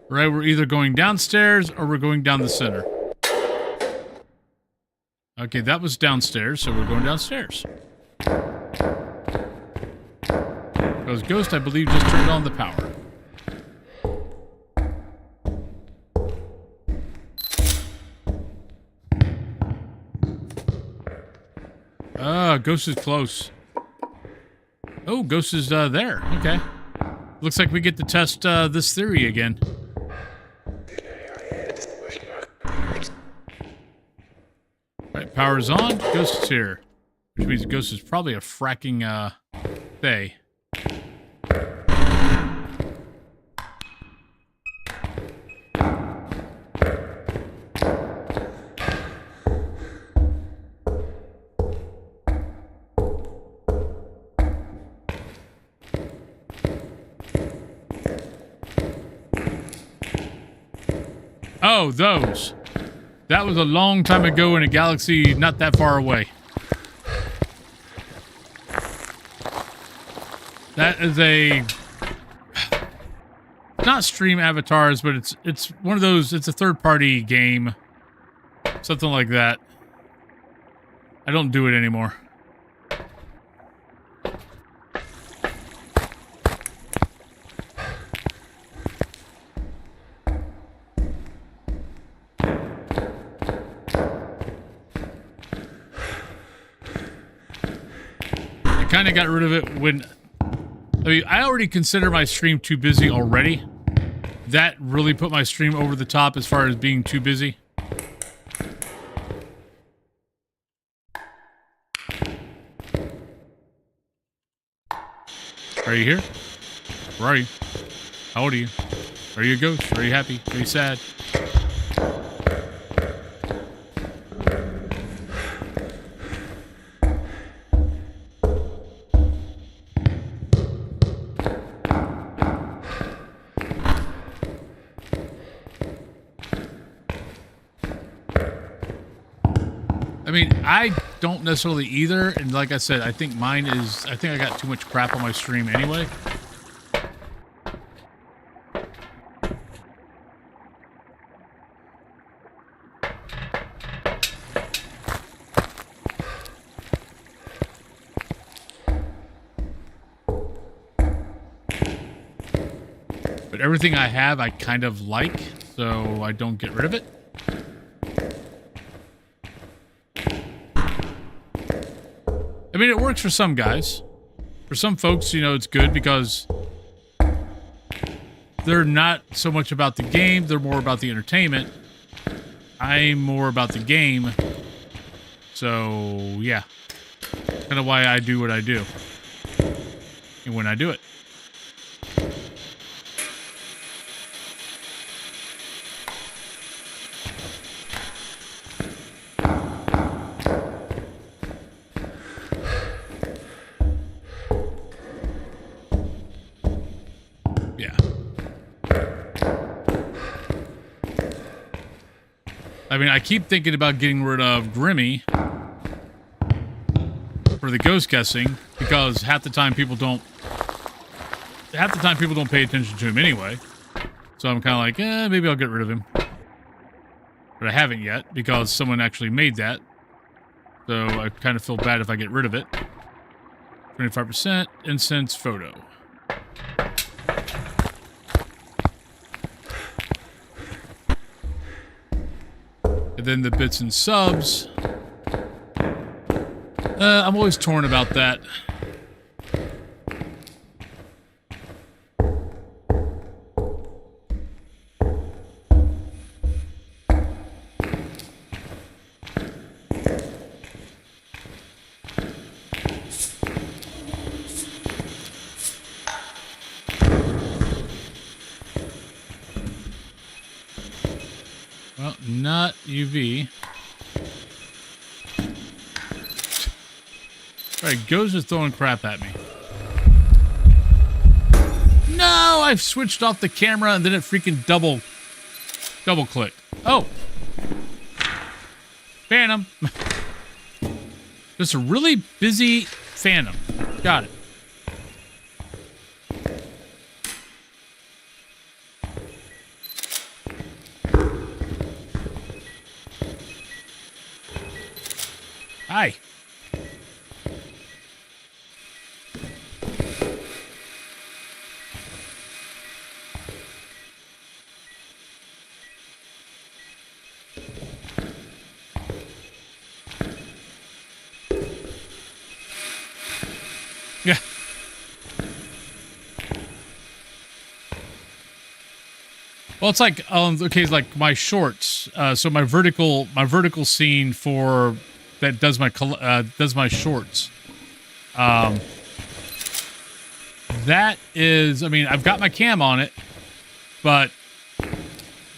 Right, we're either going downstairs or we're going down the center. Okay, that was downstairs, so we're going downstairs. Because Ghost, I believe, just turned on the power. Ghost is close. Oh, Ghost is there. Okay. Looks like we get to test this theory again. Right, power's on. Ghost is here. Which means Ghost is probably a fracking Fae. Oh, those. That was a long time ago in a galaxy not that far away. That is a... Not stream avatars, but it's one of those... It's a third-party game. Something like that. I don't do it anymore. Kind of got rid of it when... I mean, I already consider my stream too busy already. That really put my stream over the top as far as being too busy. Are you here? Where are you? How old are you? Are you a ghost? Are you happy? Are you sad? I mean, I don't necessarily either, and like I said, I think mine is... I think I got too much crap on my stream anyway. But everything I have, I kind of like, so I don't get rid of it. I mean, it works for some guys. For some folks, you know, it's good because they're not so much about the game, they're more about the entertainment. I'm more about the game. So, yeah. Kind of why I do what I do. And when I do it. Yeah. I mean, I keep thinking about getting rid of Grimmy for the ghost guessing because half the time people don't pay attention to him anyway. So I'm kind of like, maybe I'll get rid of him. But I haven't yet because someone actually made that. So I kind of feel bad if I get rid of it. 25% incense photo. And then the bits and subs. I'm always torn about that. Well, not UV. Alright, Ghost is throwing crap at me. No! I've switched off the camera and then it freaking double clicked. Oh! Phantom. Just a really busy Phantom. Got it. Hi. Yeah. Well, it's like okay, it's like my shorts. So my vertical scene for that does my shorts. That is, I mean, I've got my cam on it, but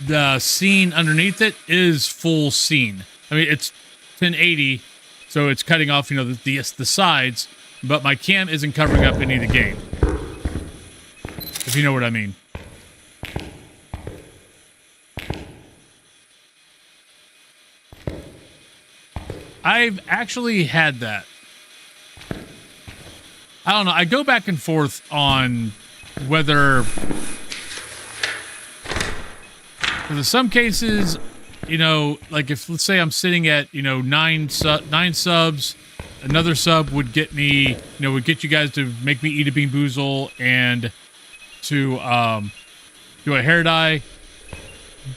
the scene underneath it is full scene. I mean, it's 1080, so it's cutting off, you know, the sides, but my cam isn't covering up any of the game. If you know what I mean. I've actually had that. I don't know. I go back and forth on whether, because in some cases, you know, like if let's say I'm sitting at, you know, 9 subs, another sub would get me, you know, would get you guys to make me eat a Bean Boozle and to do a hair dye.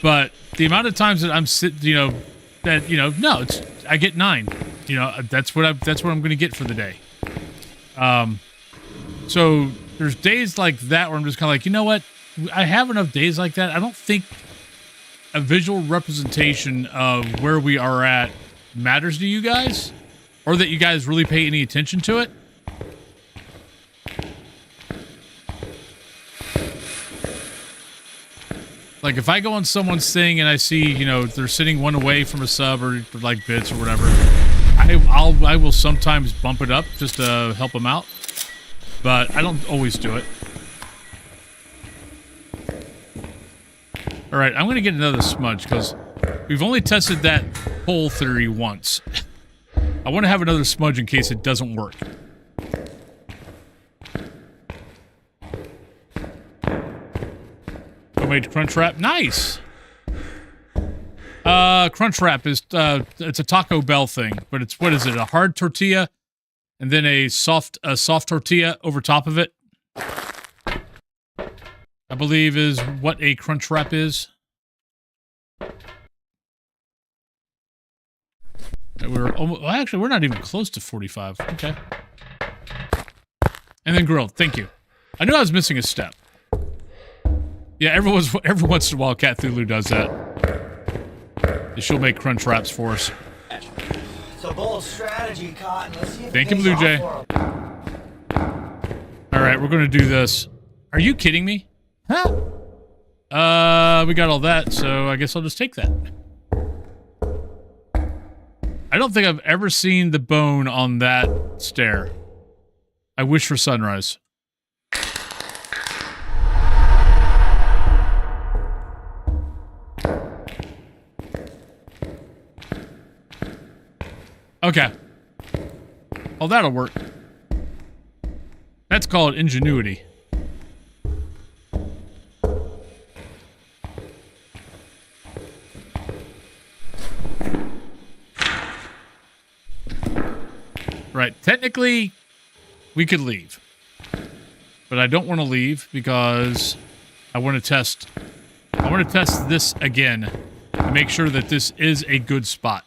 But the amount of times that I'm sitting, you know, that, you know, no, it's, I get 9. You know, that's what I'm going to get for the day. So there's days like that where I'm just kind of like, you know what? I have enough days like that. I don't think a visual representation of where we are at matters to you guys, or that you guys really pay any attention to it. Like if I go on someone's thing and I see, you know, they're sitting one away from a sub or like bits or whatever, I will sometimes bump it up just to help them out, but I don't always do it. All right, I'm going to get another smudge because we've only tested that whole theory once. I want to have another smudge in case it doesn't work. Made Crunchwrap. Nice. Crunchwrap is it's a Taco Bell thing, but it's, what is it? A hard tortilla and then a soft tortilla over top of it. I believe is what a Crunchwrap is. We're almost, well, actually we're not even close to 45. Okay. And then grilled. Thank you. I knew I was missing a step. Yeah, every once in a while, Cat Thulu does that. She'll make crunch wraps for us. It's a bold strategy, Cotton. Let's see if Thank it you, pays Blue off Jay. for 'em. All right, we're going to do this. Are you kidding me? Huh? We got all that, so I guess I'll just take that. I don't think I've ever seen the bone on that stair. I wish for sunrise. Okay. Oh, that'll work. That's called ingenuity. Right. Technically, we could leave. But I don't want to leave because I want to test this again to make sure that this is a good spot.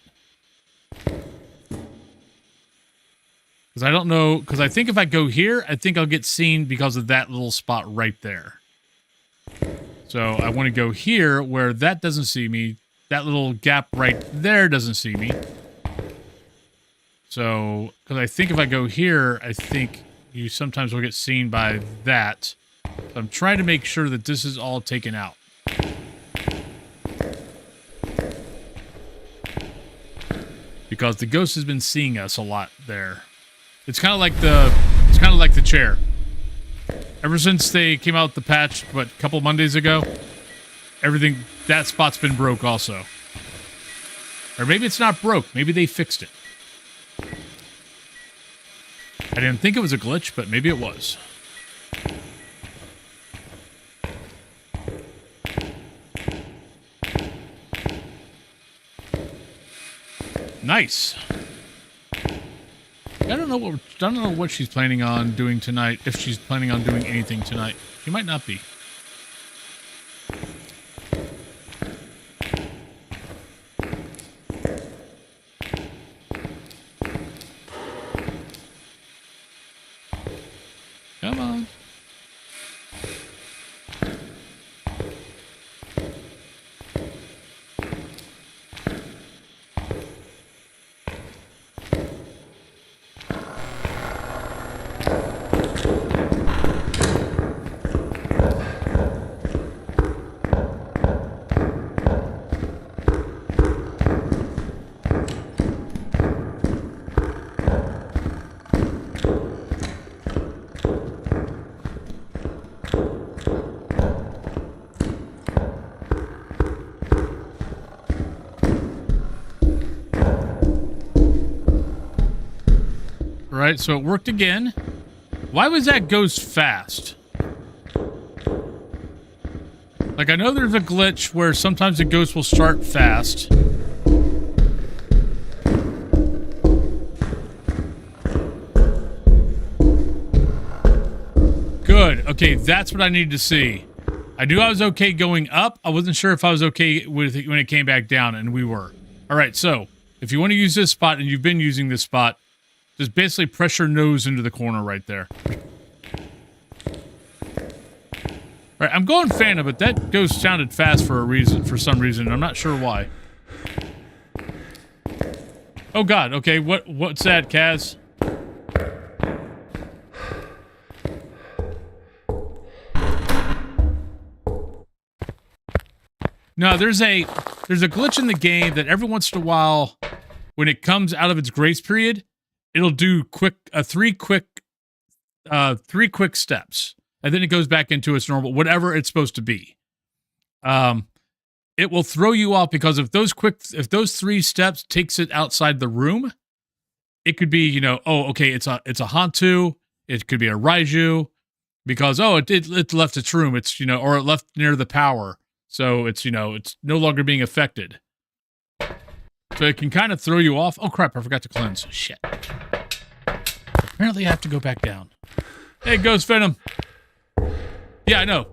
Because I don't know, because I think if I go here, I think I'll get seen because of that little spot right there. So I want to go here where that doesn't see me. That little gap right there doesn't see me. So, because I think if I go here, I think you sometimes will get seen by that. So I'm trying to make sure that this is all taken out. Because the ghost has been seeing us a lot there. It's kind of like the chair. Ever since they came out with the patch, what, a couple Mondays ago, everything, that spot's been broke also. Or maybe it's not broke. Maybe they fixed it. I didn't think it was a glitch, but maybe it was. Nice. I don't know what she's planning on doing tonight. If she's planning on doing anything tonight, she might not be. Come on. Right, so it worked again. Why was that ghost fast? Like, I know there's a glitch where sometimes the ghost will start fast. Good. Okay, that's what I needed to see. I knew I was okay going up. I wasn't sure if I was okay with it when it came back down, and we were. All right, so if you want to use this spot, and you've been using this spot, just basically press your nose into the corner right there. All right, I'm going Phantom, but that ghost sounded fast for a reason, for some reason. I'm not sure why. Oh God, okay, what's that, Kaz? No, there's a glitch in the game that every once in a while, when it comes out of its grace period, it'll do three quick steps, and then it goes back into its normal, whatever it's supposed to be. It will throw you off because if those 3 steps takes it outside the room, it could be, you know, oh, okay, it's a Hantu, it could be a Raiju, because it left its room, it's, you know, or it left near the power, so it's, you know, it's no longer being affected. So it can kind of throw you off. Oh crap, I forgot to cleanse. Shit. Apparently I have to go back down. Hey, Ghost Venom. Yeah, I know.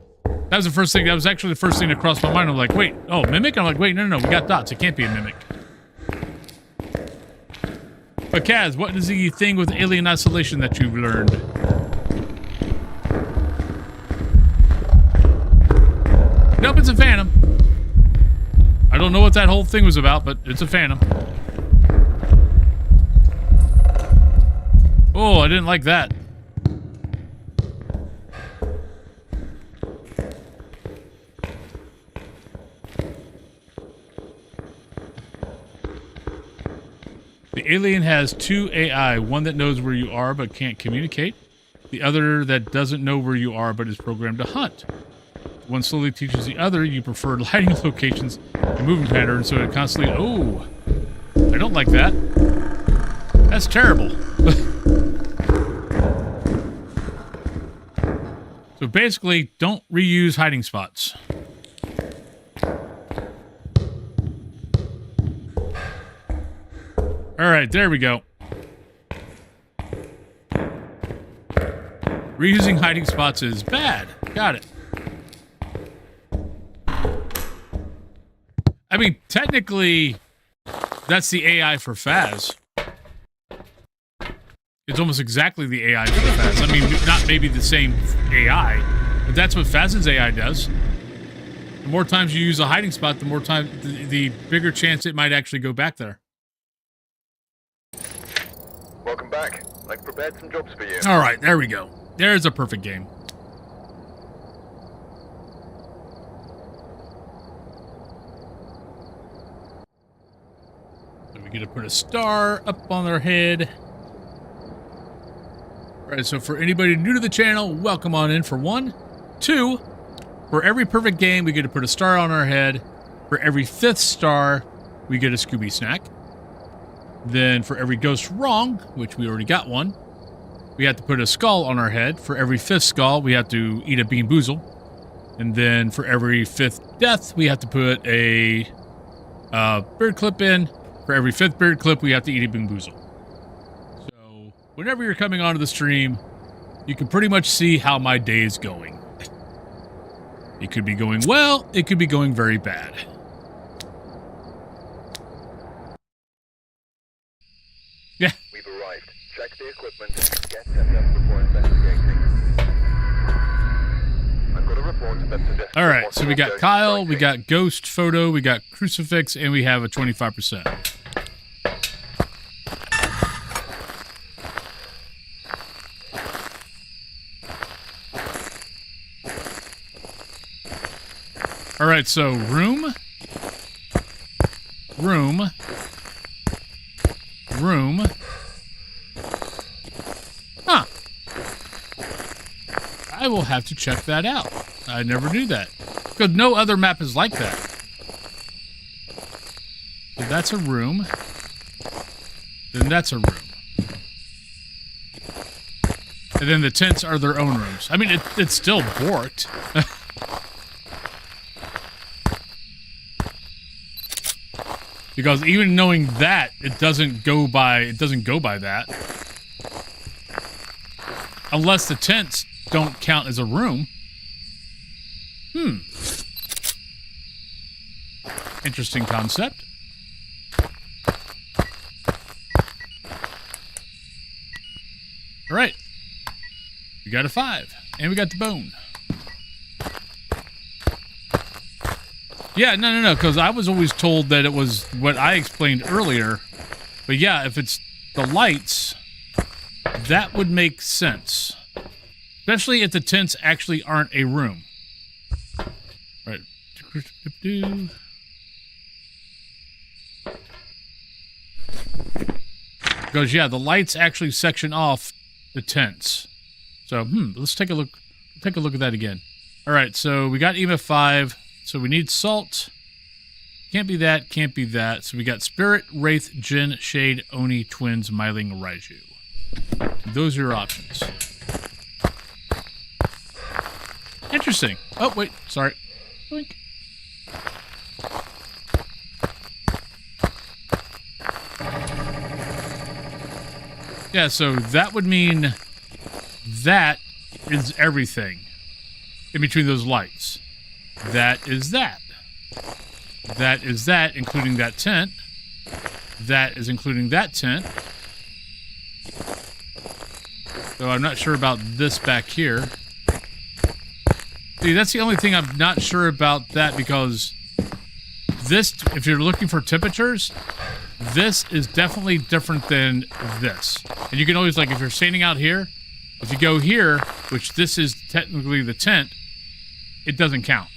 That was the first thing. That was actually the first thing that crossed my mind. I'm like, wait, oh, Mimic? I'm like, wait, no, we got dots. It can't be a Mimic. But Kaz, what is the thing with Alien Isolation that you've learned? Nope, it's a Phantom. I don't know what that whole thing was about, but it's a Phantom. Oh, I didn't like that. The alien has two AI, one that knows where you are but can't communicate, the other that doesn't know where you are but is programmed to hunt. One slowly teaches the other you prefer hiding locations and moving patterns, so it constantly... Oh, I don't like that. That's terrible. So basically, don't reuse hiding spots. All right, there we go. Reusing hiding spots is bad. Got it. I mean, technically, that's the AI for Faz. It's almost exactly the AI for Faz. I mean, not maybe the same AI, but that's what Faz's AI does. The more times you use a hiding spot, the more time, the bigger chance it might actually go back there. Welcome back. I've prepared some jobs for you. All right, there we go. There's a perfect game. So we get to put a star up on their head. All right, so for anybody new to the channel, welcome on in for 1. 2, for every perfect game, we get to put a star on our head. For every 5th star, we get a Scooby snack. Then for every ghost wrong, which we already got one, we have to put a skull on our head. For every 5th skull, we have to eat a Bean Boozle. And then for every 5th death, we have to put a beard clip in. For every 5th beard clip, we have to eat a Bean Boozle. So whenever you're coming onto the stream, you can pretty much see how my day is going. It could be going well, it could be going very bad. Yeah. We've arrived. Check the equipment. Get set up before investigating. I've got a report that suggests... All right, so we got Kyle, we got Ghost Photo, we got Crucifix, and we have a 25%. All right, so room. Huh. I will have to check that out. I never knew that. Because no other map is like that. So that's a room. Then that's a room. And then the tents are their own rooms. I mean, it's still borked. Because even knowing that, it doesn't go by that. Unless the tents don't count as a room. Interesting concept. All right. We got a 5. And we got the bone. Yeah, no, because I was always told that it was what I explained earlier. But yeah, if it's the lights, that would make sense. Especially if the tents actually aren't a room. Right. Because, yeah, the lights actually section off the tents. So, let's take a look. Take a look at that again. All right, so we got EMF 5. So we need salt. Can't be that, can't be that. So we got Spirit, Wraith, Jinn, Shade, Oni, Twins, Myling, Raiju. Those are your options. Interesting. Oh, wait, sorry. Blink. Yeah, so that would mean that is everything in between those lights. That is that. That is that, including that tent. That is including that tent. So I'm not sure about this back here. See, that's the only thing I'm not sure about that, because this, if you're looking for temperatures, this is definitely different than this. And you can always, like, if you're standing out here, if you go here, which this is technically the tent, it doesn't count.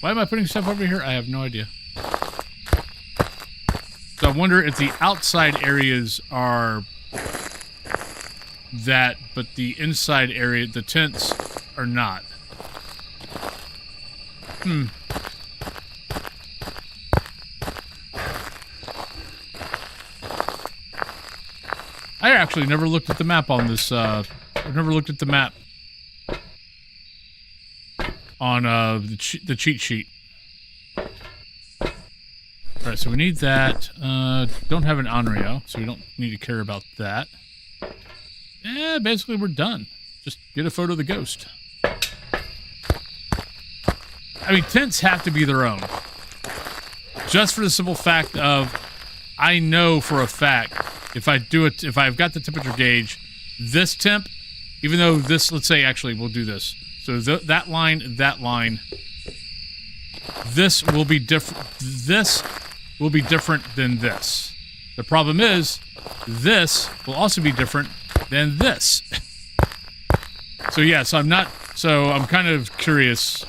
Why am I putting stuff over here? I have no idea. So I wonder if the outside areas are that, but the inside area, the tents, are not. I actually never looked at the map on this, I've never looked at the map on the cheat sheet. Alright, so we need that. Don't have an Onryo, so we don't need to care about that. Yeah, basically we're done. Just get a photo of the ghost. I mean, tents have to be their own. Just for the simple fact of, I know for a fact, if I do it, if I've got the temperature gauge, this temp, even though this, let's say, actually, we'll do this. So that line, this will be different. This will be different than this. The problem is, this will also be different than this. So yeah, so I'm kind of curious.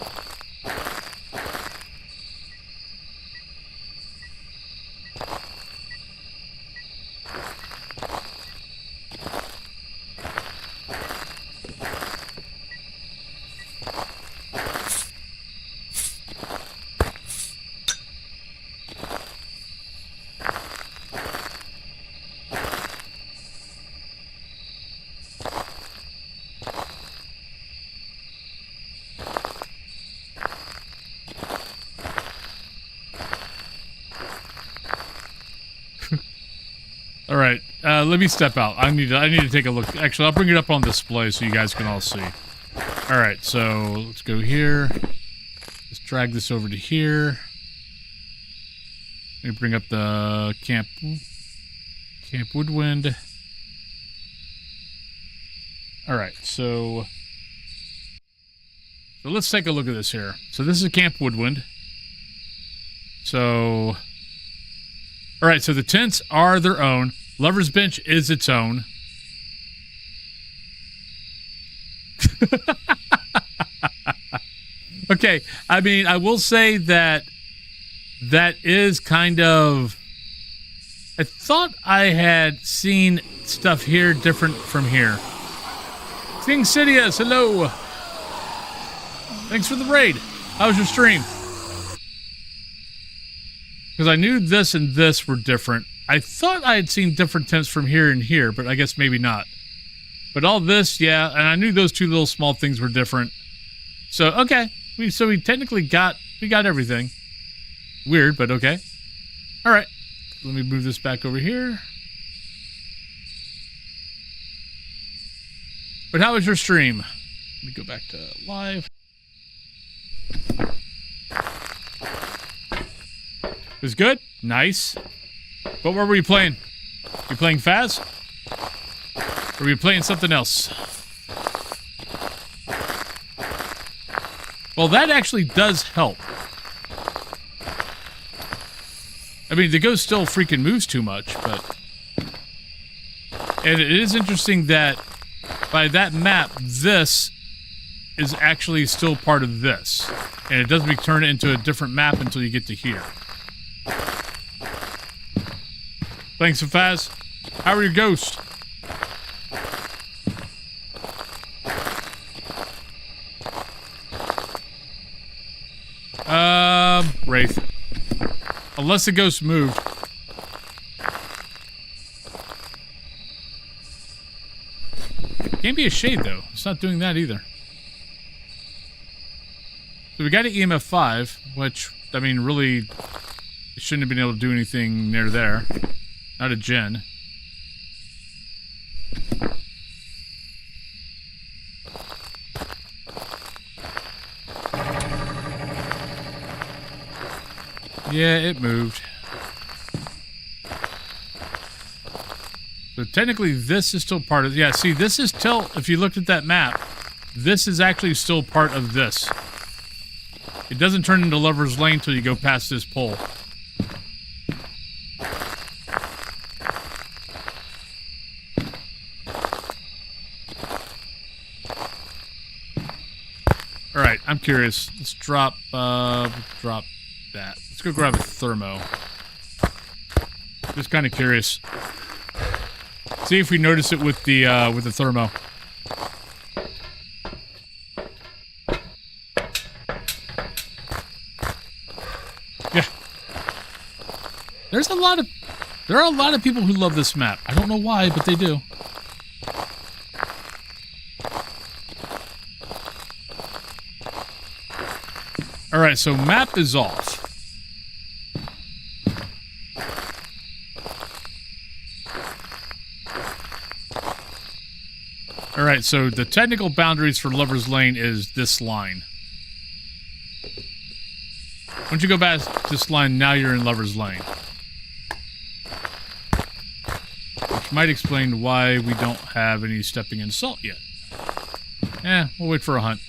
All right, let me step out. I need to take a look. Actually, I'll bring it up on display so you guys can all see. All right, so let's go here. Let's drag this over to here. Let me bring up the Camp Woodwind. All right, so let's take a look at this here. So this is Camp Woodwind. So, all right, so the tents are their own. Lover's Bench is its own. Okay, I mean, I will say that is kind of... I thought I had seen stuff here different from here. King Sidious, hello! Thanks for the raid. How was your stream? Because I knew this and this were different. I thought I had seen different tents from here and here, but I guess maybe not. But all this, yeah, and I knew those two little small things were different. So, okay. We technically got everything. Weird, but okay. All right. Let me move this back over here. But how was your stream? Let me go back to live. It was good? Nice. What were you playing? You playing Faz? Or were you playing something else? Well, that actually does help. I mean, the ghost still freaking moves too much, but... And it is interesting that by that map, this is actually still part of this. And it doesn't turn it into a different map until you get to here. Thanks, Faz. How are your ghosts? Wraith. Unless the ghost moved. Can't be a shade, though. It's not doing that either. So we got an EMF 5, which, I mean, really, it shouldn't have been able to do anything near there. Not a gen. Yeah, it moved. So technically this is still part of... Yeah, see, this is still... If you looked at that map, this is actually still part of this. It doesn't turn into Lover's Lane until you go past this pole. Alright, I'm curious. Let's drop that. Let's go grab a thermo. Just kind of curious. See if we notice it with the thermo. Yeah. There are a lot of people who love this map. I don't know why, but they do. Alright, so map is off. Alright, so the technical boundaries for Lover's Lane is this line. Once you go past this line, now you're in Lover's Lane. Which might explain why we don't have any stepping in salt yet. We'll wait for a hunt.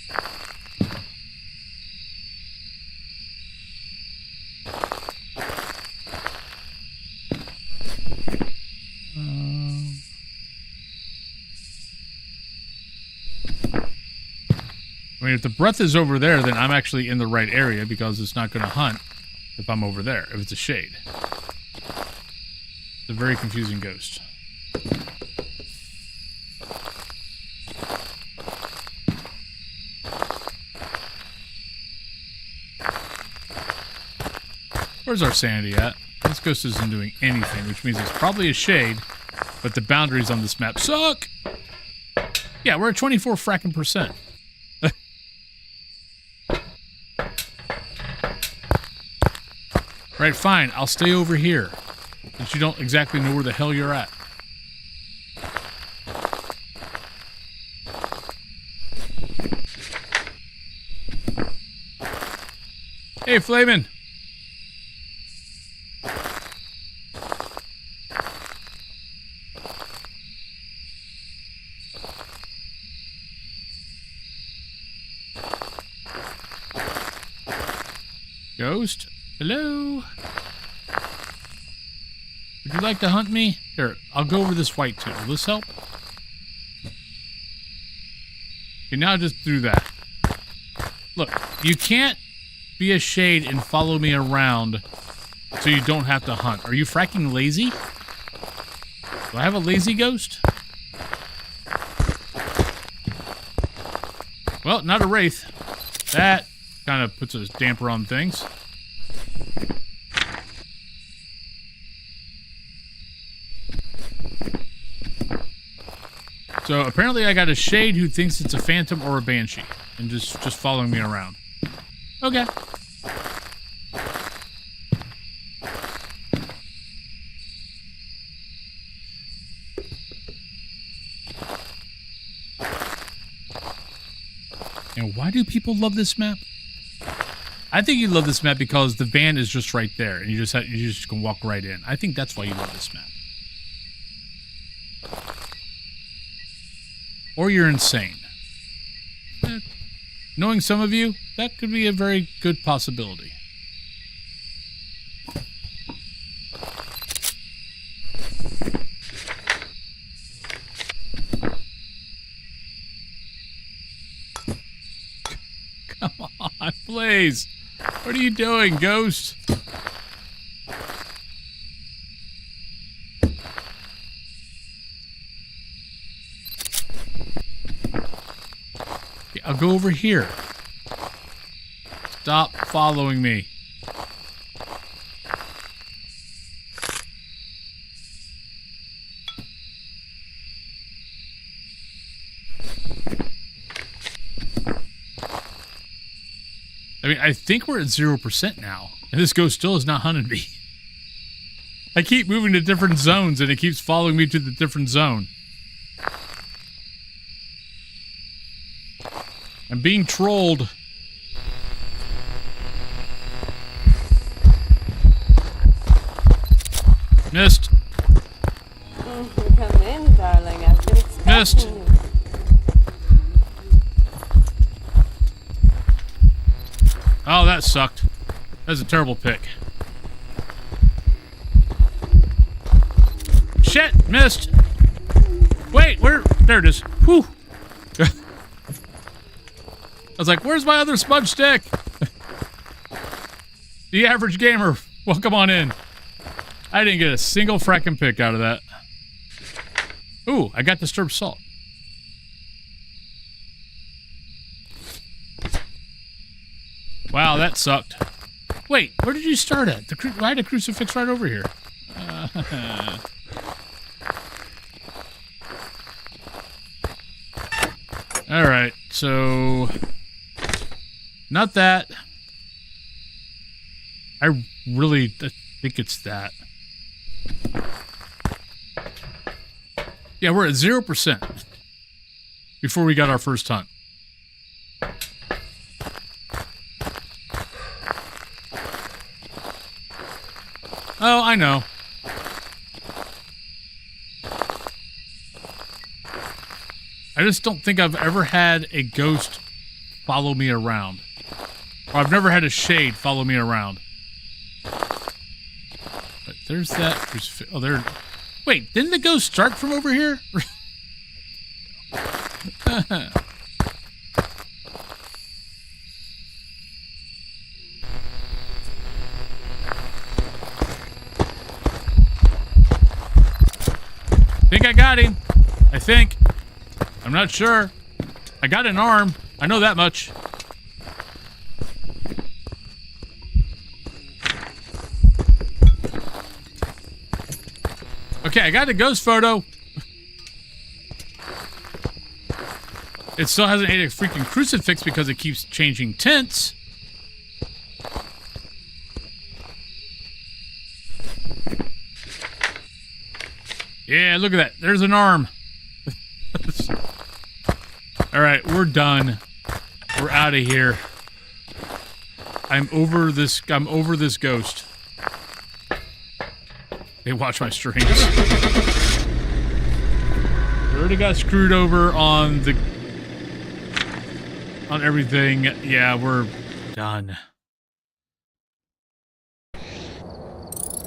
I mean, if the breath is over there, then I'm actually in the right area because it's not going to hunt if I'm over there, if it's a shade. It's a very confusing ghost. Where's our sanity at? This ghost isn't doing anything, which means it's probably a shade, but the boundaries on this map suck! Yeah, we're at 24 fracking %. Right, fine. I'll stay over here. Since you don't exactly know where the hell you're at. Hey, Flamin'. Ghost? Hello? Would you like to hunt me? Here, I'll go over this white too. Will this help? Okay, now just do that. Look, you can't be a shade and follow me around so you don't have to hunt. Are you fracking lazy? Do I have a lazy ghost? Well, not a wraith. That kind of puts a damper on things. So apparently I got a shade who thinks it's a phantom or a banshee and just following me around. Okay. And why do people love this map? I think you love this map because the van is just right there and you just can walk right in. I think that's why you love this map. Or you're insane. Knowing some of you, that could be a very good possibility. Come on, please. What are you doing, ghost? I'll go over here. Stop following me. I mean, I think we're at 0% now, and this ghost still has not hunted me. I keep moving to different zones, and it keeps following me to the different zone. I'm being trolled. Missed. Come in, darling. I've been expecting Missed. you. Oh, that that sucked. That was a terrible pick. Shit, missed. Wait, where? There it is. Whew. I was like, where's my other smudge stick? The average gamer, welcome on in. I didn't get a single fracking pick out of that. Ooh, I got disturbed salt. Wow, that sucked. Wait, where did you start at? I had a crucifix right over here. All right, so not that. I really think it's that. Yeah, we're at 0% before we got our first hunt. Oh, I know. I just don't think I've ever had a ghost follow me around. Or I've never had a shade follow me around. But there's that. Oh, there. Wait, didn't the ghost start from over here? Think I got him. I think. I'm not sure. I got an arm. I know that much. Okay, I got the ghost photo. It still hasn't ate a freaking crucifix because it keeps changing tints. Yeah, look at that. There's an arm. All right, we're done. We're out of here. I'm over this ghost. They watch my streams. We already got screwed over on everything. Yeah, we're done.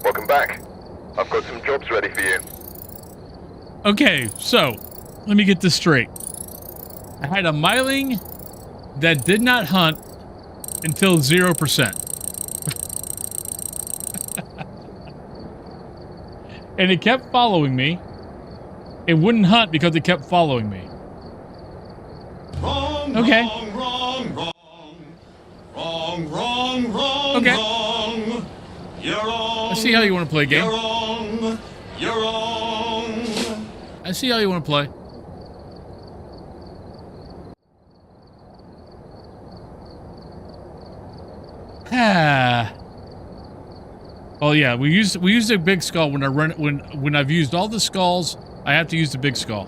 Welcome back. I've got some jobs ready for you. Okay, so let me get this straight. I had a myling that did not hunt until 0%. And it kept following me. It wouldn't hunt because it kept following me. Wrong, Okay. wrong, wrong, wrong. Wrong, wrong, wrong, Okay. wrong. You're wrong. I see how you want to play, game. You're wrong. You're wrong. I see how you want to play. Well, yeah, we use a big skull when I run it. When I've used all the skulls, I have to use the big skull.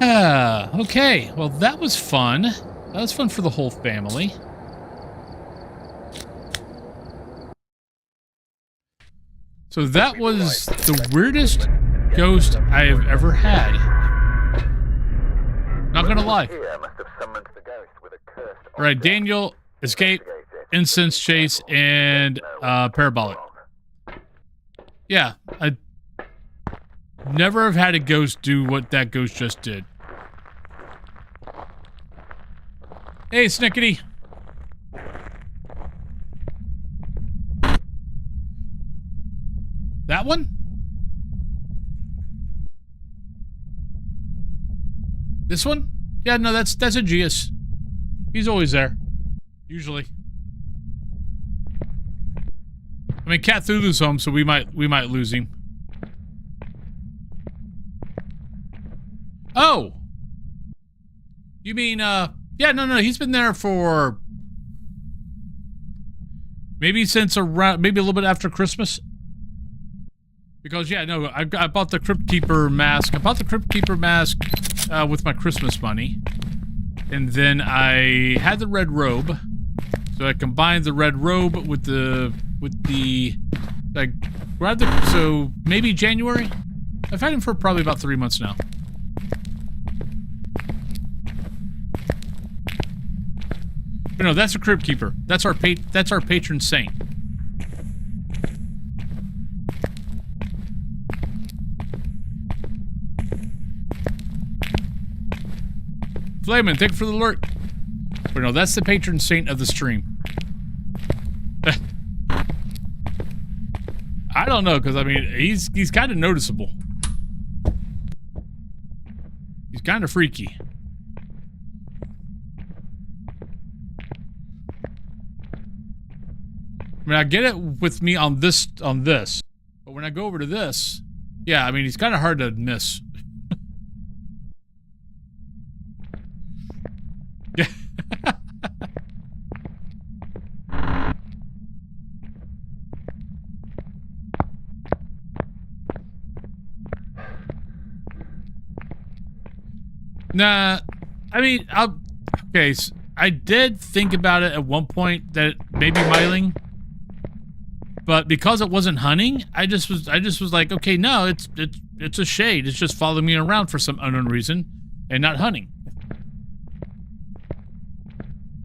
Okay. Well, that was fun. That was fun for the whole family. So that was the weirdest ghost I have ever had. Not gonna lie. All right, Daniel, escape, incense chase, and parabolic. Yeah, I never have had a ghost do what that ghost just did. Hey, Snickety. That one? This one? Yeah, no, that's Aegeus. He's always there. Usually. I mean, Cat Thulu's home, so we might lose him. Oh! You mean, yeah, no, he's been there for maybe since around, maybe a little bit after Christmas. Because, yeah, no, I bought the Crypt Keeper mask. I bought the Crypt Keeper mask with my Christmas money. And then I had the red robe. So I combined the red robe with the like, so maybe January? I've had him for probably about 3 months now. No, that's a Crypt Keeper. That's our patron saint. Flamin', thank you for the alert. But no, that's the patron saint of the stream. I don't know, because I mean, he's kind of noticeable. He's kind of freaky. I mean, I get it with me on this, but when I go over to this, yeah, I mean, he's kind of hard to miss. Yeah. Nah, I mean, okay, so I did think about it at one point that maybe Myling, but because it wasn't hunting, I just was like, okay, no, it's a shade. It's just following me around for some unknown reason and not hunting.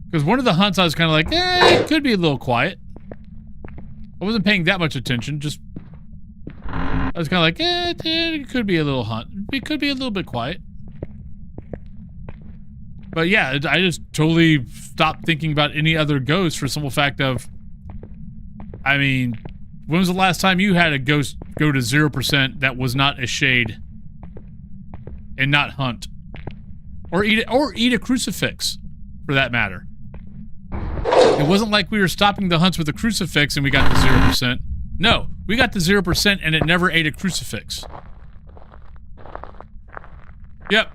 Because one of the hunts I was kind of like, it could be a little quiet. I wasn't paying that much attention, just I was kind of like, it could be a little hunt. It could be a little bit quiet. But yeah, I just totally stopped thinking about any other ghost for the simple fact of, I mean, when was the last time you had a ghost go to 0% that was not a shade and not hunt? Or eat a crucifix, for that matter. It wasn't like we were stopping the hunts with a crucifix and we got to 0%. No, we got to 0% and it never ate a crucifix. Yep.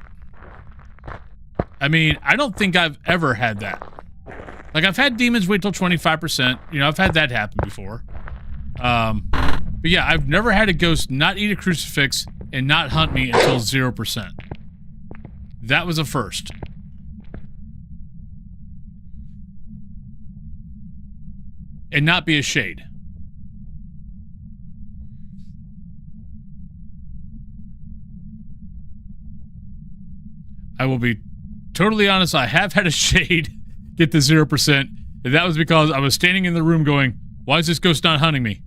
I mean, I don't think I've ever had that. Like, I've had demons wait till 25%. You know, I've had that happen before. But yeah, I've never had a ghost not eat a crucifix and not hunt me until 0%. That was a first. And not be a shade. I will be totally honest, I have had a shade get to 0%, and that was because I was standing in the room going, why is this ghost not hunting me?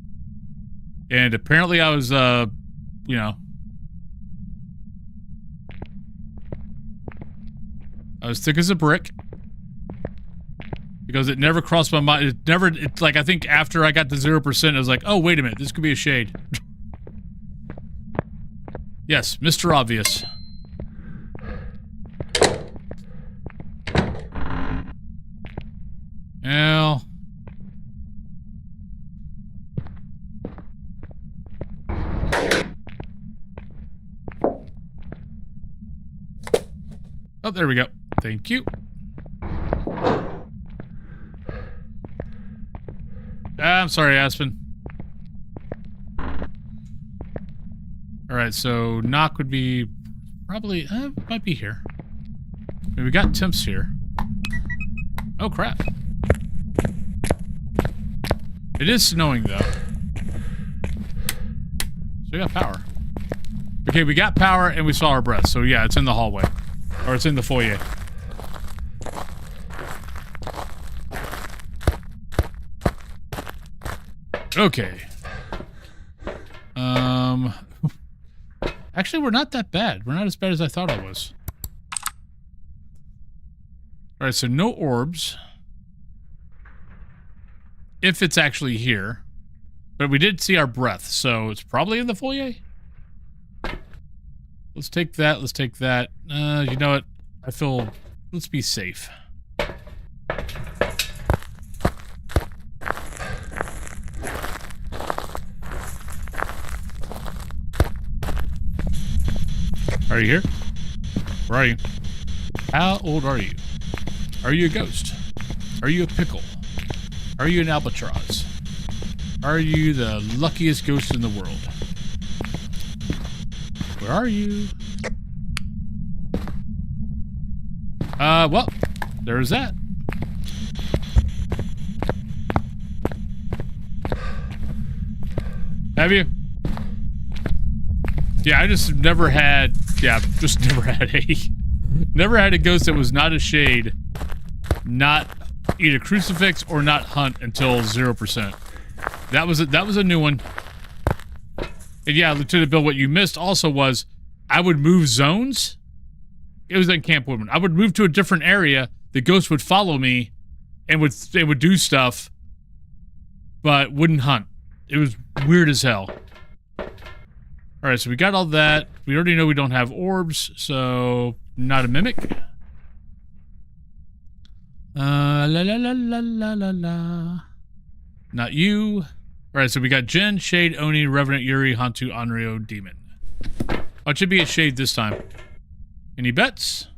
And apparently I was, you know, I was thick as a brick. Because it never crossed my mind. It's like, I think after I got to 0%, I was like, oh, wait a minute, this could be a shade. Yes, Mr. Obvious. Well. Oh, there we go. Thank you. I'm sorry, Aspen. Alright, so knock would be probably, might be here. I mean, we got temps here. Oh, crap. It is snowing, though. So we got power. Okay, we got power and we saw our breath. So yeah, it's in the hallway. Or it's in the foyer. Okay. Actually, we're not that bad. We're not as bad as I thought I was. Alright, so no orbs. If it's actually here. But we did see our breath, so it's probably in the foyer. Let's take that, let's take that. You know what? I feel... Let's be safe. Are you here? Where are you? How old are you? Are you a ghost? Are you a pickle? Are you an albatross? Are you the luckiest ghost in the world? Where are you? Well, there's that. Have you? Yeah, I just never had, never had a ghost that was not a shade, not either crucifix or not hunt until 0%. That was a new one. And yeah, Lieutenant Bill, what you missed also was I would move zones. It was in Camp Woodman. I would move to a different area. The ghost would follow me and would do stuff, but wouldn't hunt. It was weird as hell. All right, so we got all that. We already know we don't have orbs, so not a mimic. La la la la la la la. Not you. All right, so we got Jen, Shade, Oni, Revenant, Yuri, Hantu, Onryo, Demon. Oh, it should be a Shade this time. Any bets?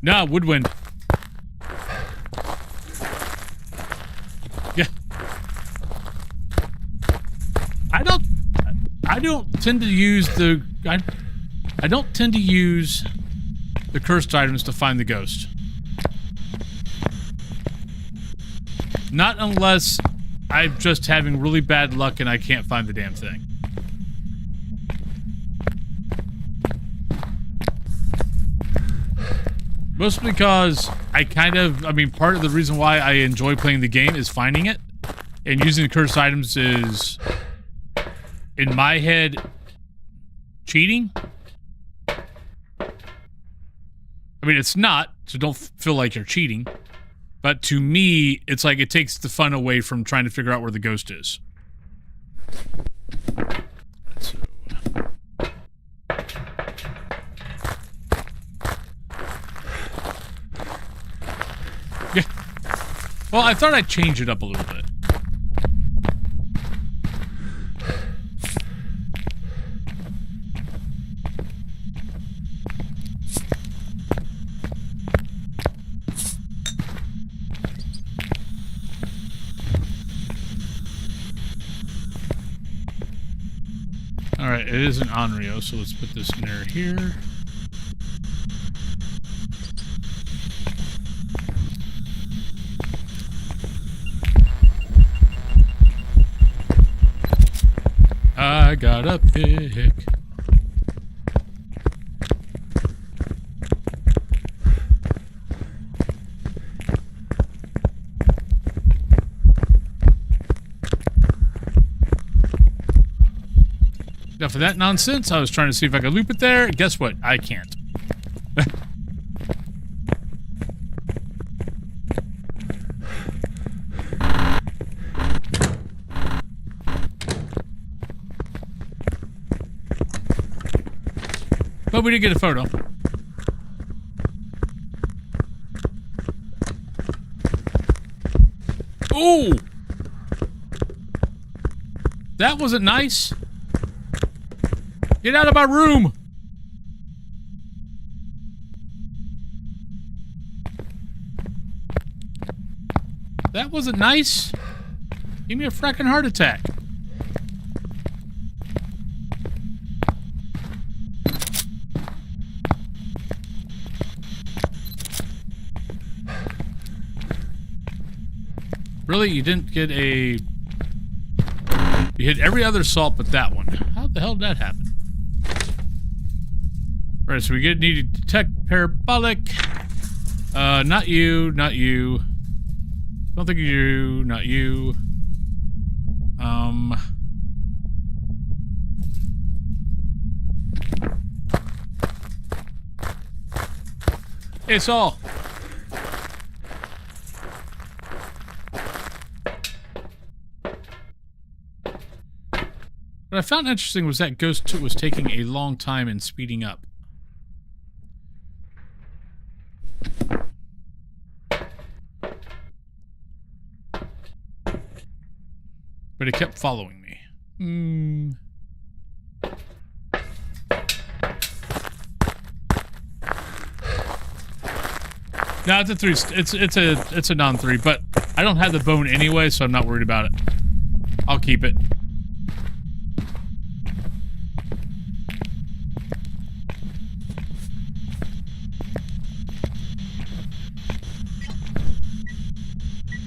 Nah, Woodwind. Yeah. I don't tend to use the I don't tend to use the cursed items to find the ghost. Not unless I'm just having really bad luck and I can't find the damn thing. Mostly because I mean, part of the reason why I enjoy playing the game is finding it. And using the cursed items is, in my head, cheating. I mean, it's not, so don't feel like you're cheating. But to me, it's like it takes the fun away from trying to figure out where the ghost is. So. Yeah. Well, I thought I'd change it up a little bit. Alright, it is an Onryo, so let's put this mirror here. I got a pick. Now for that nonsense, I was trying to see if I could loop it there. Guess what? I can't. But we did get a photo. Ooh! That wasn't nice. Get out of my room! That wasn't nice. Give me a frickin' heart attack. Really? You didn't get a... You hit every other assault but that one. How the hell did that happen? Alright, so we need to detect parabolic. Not you, not you. Don't think you, not you. Hey, Saul. What I found interesting was that Ghost was taking a long time and speeding up. But it kept following me. No, it's a 3. It's a non-3, but I don't have the bone anyway, so I'm not worried about it. I'll keep it.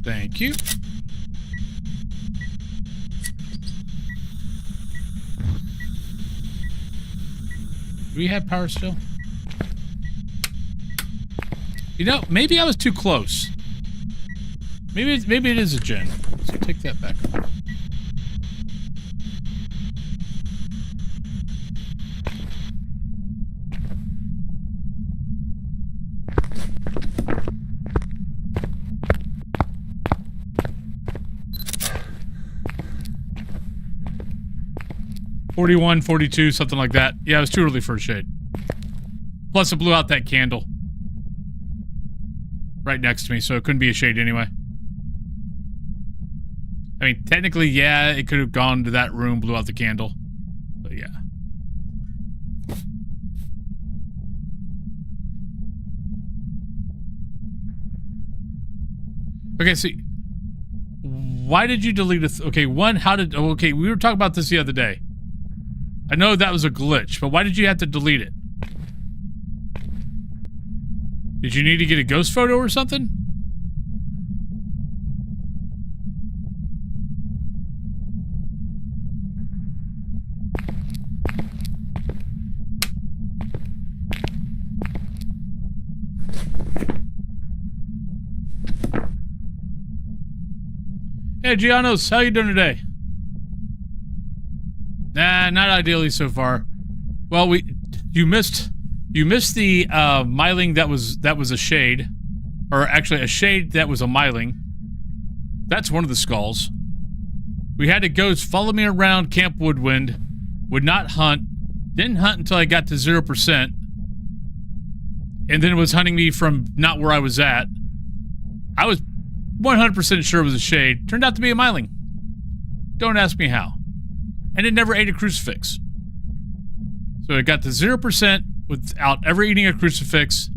Thank you. Do we have power still? You know, maybe I was too close. Maybe it is a gen. So take that back. $41, $42, something like that. Yeah, it was too early for a shade. Plus, it blew out that candle right next to me, so it couldn't be a shade anyway. I mean, technically, yeah, it could have gone to that room, blew out the candle. But yeah. Okay, see. Why did you delete it? Okay, one, how did... Okay, we were talking about this the other day. I know that was a glitch, but why did you have to delete it? Did you need to get a ghost photo or something? Hey, Giannos, how you doing today? Nah, not ideally so far. Well, you missed the myling that was a shade, or actually a shade that was a myling. That's one of the skulls. We had a ghost follow me around Camp Woodwind, would not hunt, didn't hunt until I got to 0%, and then was hunting me from not where I was at. I was 100% sure it was a shade. Turned out to be a myling. Don't ask me how. And it never ate a crucifix. So it got to 0% without ever eating a crucifix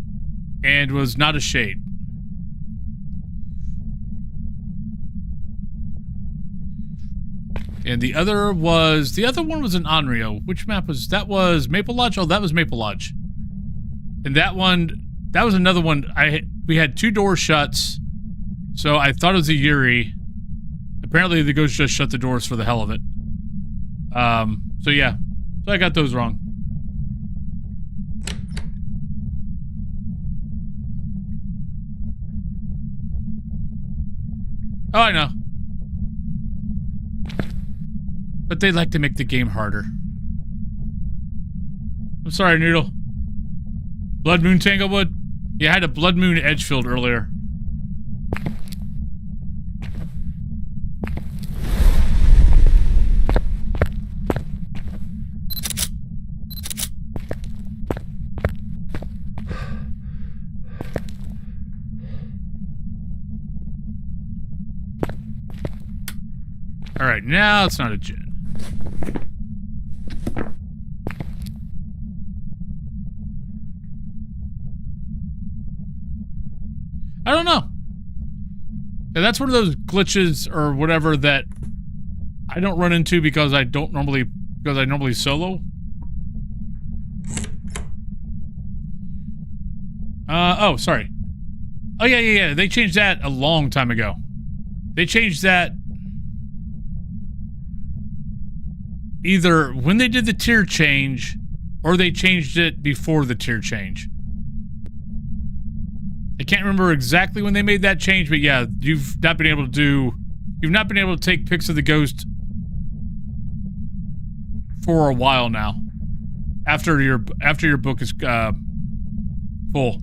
and was not a shade. And the other one was an Onryo. Which map was that? Was Maple Lodge? Oh, that was Maple Lodge. And that was another one. We had 2 door shuts, so I thought it was a Yuri. Apparently the ghost just shut the doors for the hell of it. So yeah. So I got those wrong. Oh, I know. But they like to make the game harder. I'm sorry, Noodle. Blood Moon Tanglewood? You had a Blood Moon Edgefield earlier. Alright, now it's not a gen. I don't know. Yeah, that's one of those glitches or whatever that I don't run into because I normally solo. Oh, sorry. Oh, yeah. They changed that a long time ago. They changed that either when they did the tier change or they changed it before the tier change. I can't remember exactly when they made that change, but yeah, you've not been able to take pics of the ghost for a while now. After your book is full.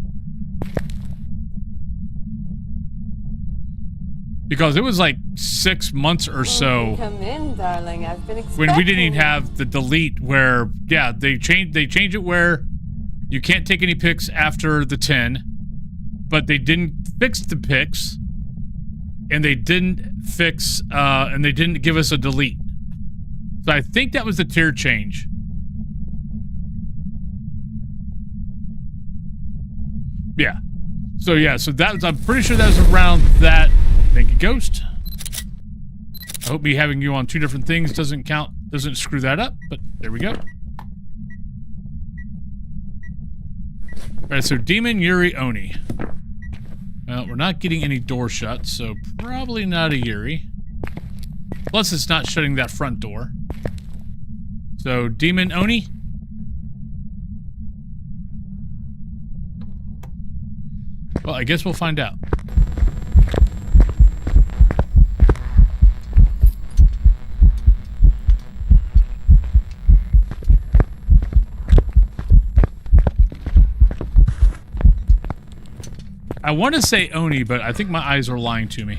Because it was like 6 months or so. Come in, darling. I've been expecting when we didn't even have the delete where, yeah, they changed it where you can't take any pics after the 10, but they didn't fix the pics, and they didn't fix, and they didn't give us a delete. So I think that was the tier change. Yeah. So yeah, so that was, I'm pretty sure that was around that. Thank you, Ghost. I hope me having you on 2 different things doesn't screw that up, but there we go. Alright, so Demon, Yuri, Oni. Well, we're not getting any door shuts, so probably not a Yuri. Plus, it's not shutting that front door. So, Demon, Oni. Well, I guess we'll find out. I want to say Oni, but I think my eyes are lying to me.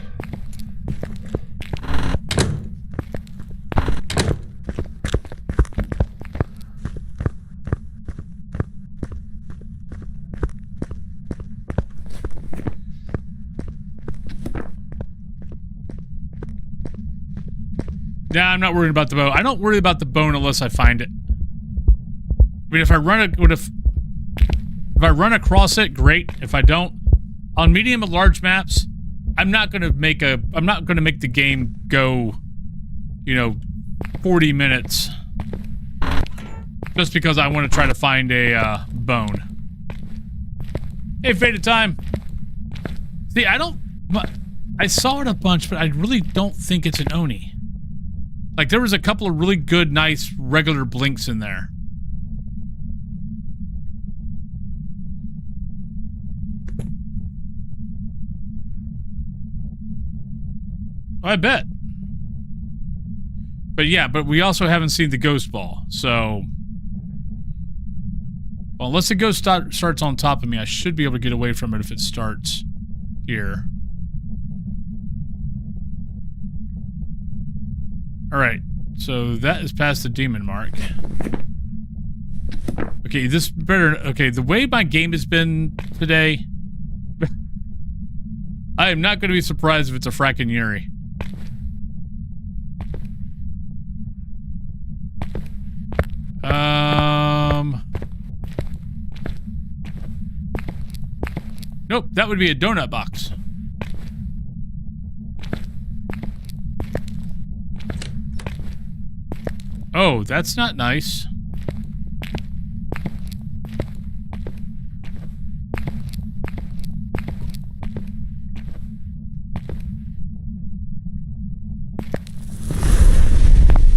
Yeah, I'm not worried about the bow. I don't worry about the bone unless I find it. I mean, if I run across it, great. If I don't, on medium and large maps, I'm not gonna make the game go, you know, 40 minutes just because I want to try to find a bone. Hey, Faded Time. See, I saw it a bunch, but I really don't think it's an Oni. Like, there was a couple of really good, nice, regular blinks in there. I bet. But yeah, but we also haven't seen the ghost ball, so... Well, unless the ghost starts on top of me, I should be able to get away from it if it starts here. Alright, so that is past the demon mark. Okay, this better... Okay, the way my game has been today... I am not going to be surprised if it's a frackin' Yuri. Nope, that would be a donut box. Oh, that's not nice.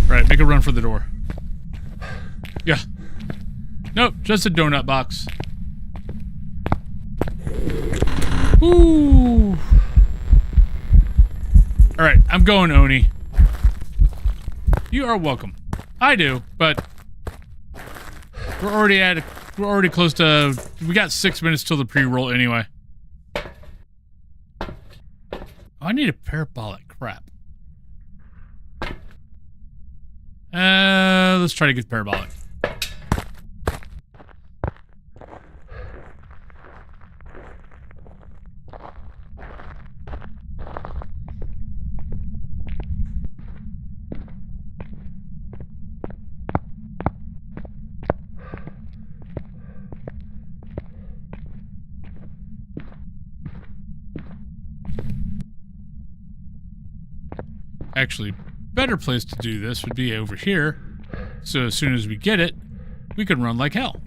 Right, make a run for the door. Yeah. Nope, just a donut box. Ooh. Alright, I'm going Oni. You are welcome. I do, but we're already close to... We got 6 minutes till the pre-roll anyway. Oh, I need a parabolic. Crap. Let's try to get parabolic. Actually, better place to do this would be over here. So as soon as we get it, we can run like hell.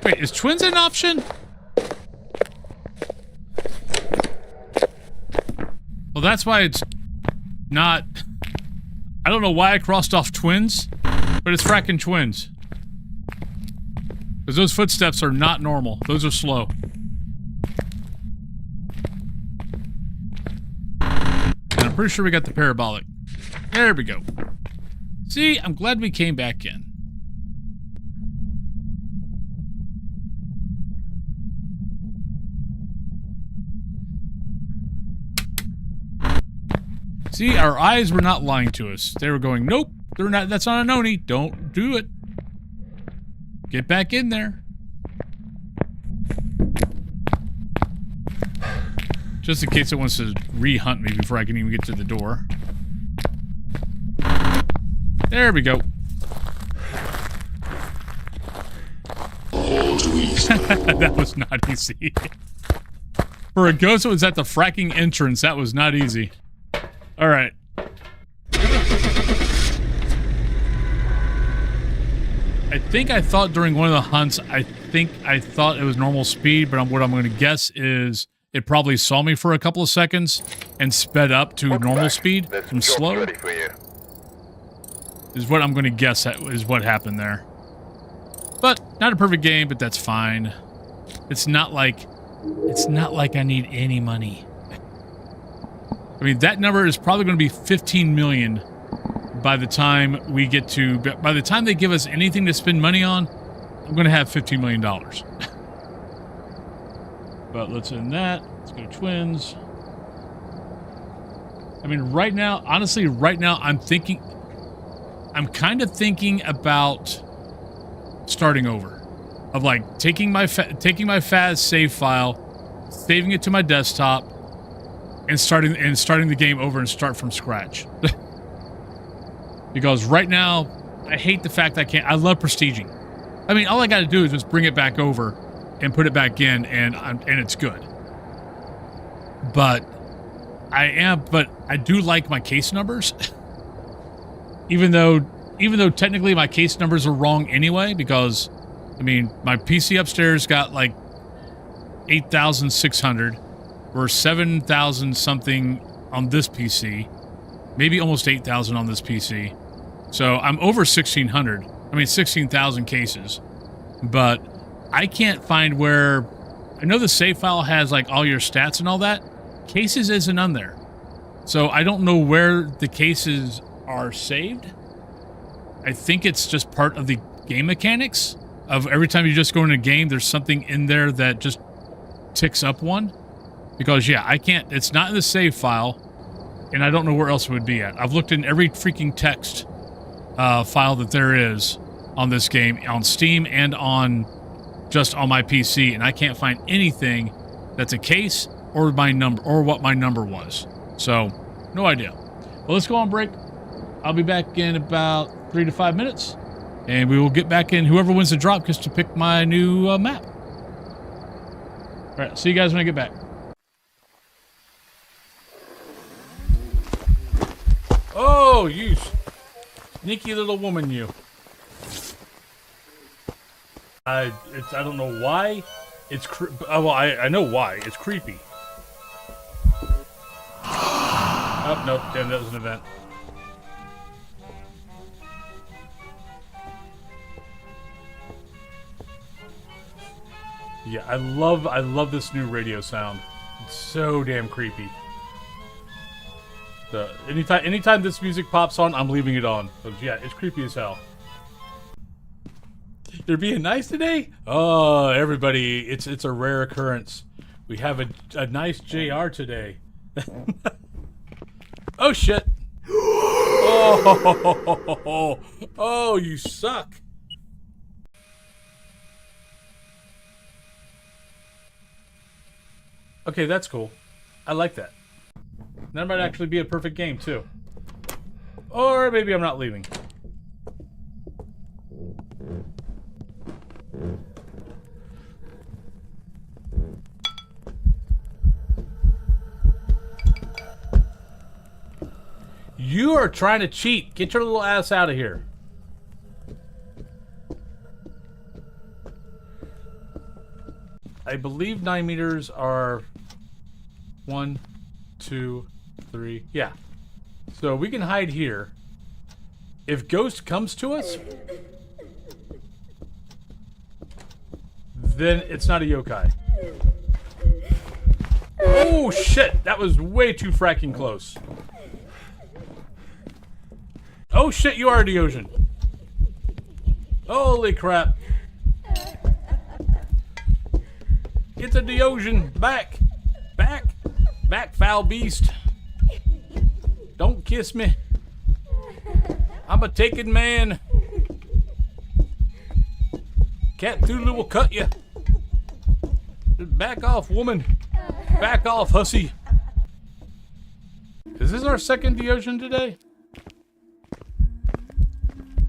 Wait, is twins an option? Well, that's why it's not... I don't know why I crossed off twins, but it's fracking twins. Because those footsteps are not normal. Those are slow. And I'm pretty sure we got the parabolic. There we go. See, I'm glad we came back in. See, our eyes were not lying to us. They were going, nope, they're not. That's not an Oni. Don't do it. Get back in there. Just in case it wants to re-hunt me before I can even get to the door. There we go. That was not easy. For a ghost that was at the fracking entrance, that was not easy. All right. I think I thought during one of the hunts, I thought it was normal speed, but what I'm going to guess is it probably saw me for a couple of seconds and sped up to normal speed from slow. Ready for you. Is what I'm going to guess is what happened there. But Not a perfect game, but that's fine. It's not like I need any money. I mean, that number is probably going to be 15 million by the time we get to, by the time they give us anything to spend money on, I'm going to have $15 million. But let's end that. Let's go to Twins. I mean, right now, honestly, right now, I'm kind of thinking about starting over. Of like taking my FAS save file, saving it to my desktop, and starting the game over and start from scratch. Because right now, I hate the fact that I love prestiging. I mean, all I got to do is just bring it back over and put it back in, and it's good. But I do like my case numbers. even though technically my case numbers are wrong anyway, because I mean, my PC upstairs got like 8,600 or 7,000 something on this PC, maybe almost 8,000 on this PC. So I'm over 1,600. I mean, 16,000 cases, but I can't find where. I know the save file has like all your stats and all that. Cases isn't on there, so I don't know where the cases are saved. I think it's just part of the game mechanics. Of every time you just go in a game, there's something in there that just ticks up one. Because, yeah, I can't... It's not in the save file, and I don't know where else it would be at. I've looked in every freaking text file that there is on this game, on Steam and on my PC, and I can't find anything that's a case or my number or what my number was. So, no idea. Well, let's go on break. I'll be back in about 3 to 5 minutes. And we will get back in. Whoever wins the drop gets to pick my new map. All right, see you guys when I get back. Oh, you sneaky little woman, you. I don't know why. Well, I know why. It's creepy. Oh, nope. Damn, that was an event. Yeah, I love this new radio sound. It's so damn creepy. Anytime this music pops on, I'm leaving it on. But yeah, it's creepy as hell. They're being nice today? Oh, everybody, it's a rare occurrence. We have a nice JR today. Oh shit. Oh, you suck. Okay, that's cool. I like that. That might actually be a perfect game, too. Or maybe I'm not leaving. You are trying to cheat. Get your little ass out of here. I believe 9 meters are 1, 2, 3. Yeah. So we can hide here. If Ghost comes to us, then it's not a yokai. Oh shit! That was way too fracking close. Oh shit, you are the ocean. Holy crap. It's a Deogen. Back. Back. Back, foul beast. Don't kiss me. I'm a taken man. Cat Thulu will cut you. Just back off, woman. Back off, hussy. Is this our second Deogen today?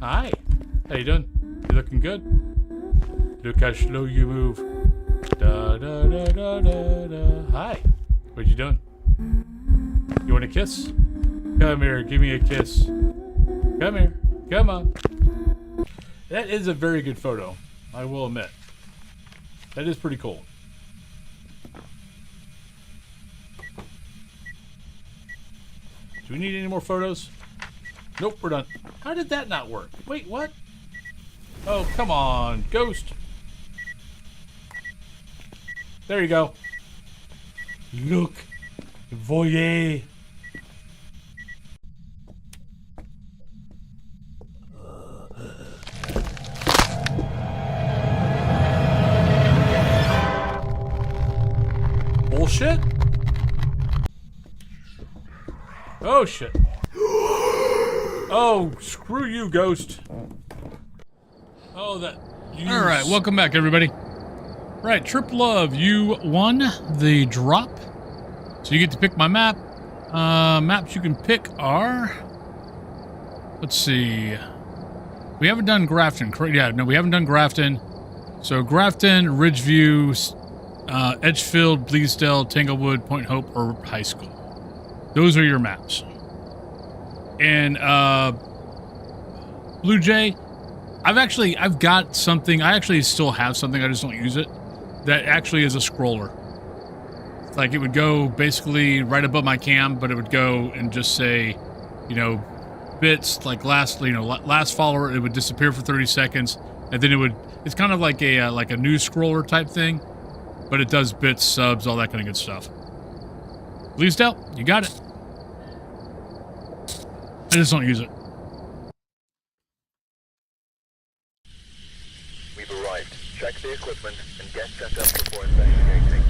Hi. How you doing? You looking good? Look how slow you move. Da da da da da da. Hi. What you doing? You want a kiss? Come here, give me a kiss. Come here. Come on. That is a very good photo, I will admit. That is pretty cool. Do we need any more photos? Nope, we're done. How did that not work? Wait, what? Oh, come on, Ghost. There you go. Look. Voyez. Bullshit? Oh, shit. Oh, screw you, ghost. Oh, that... All right, welcome back, everybody. Right, Trip Love, you won the drop. So you get to pick my map. Maps you can pick are... Let's see. We haven't done Grafton. Yeah, no, we haven't done Grafton. So Grafton, Ridgeview, Edgefield, Bleasdale, Tanglewood, Point Hope, or High School. Those are your maps. And Blue Jay, I've got something. I actually still have something. I just don't use it. That actually is a scroller. Like it would go basically right above my cam, but it would go and just say, you know, bits like last follower. It would disappear for 30 seconds, and then it would. It's kind of like a news scroller type thing, but it does bits, subs, all that kind of good stuff. Bleasdale, you got it. I just don't use it. We've arrived. Check the equipment and get set up before investigating.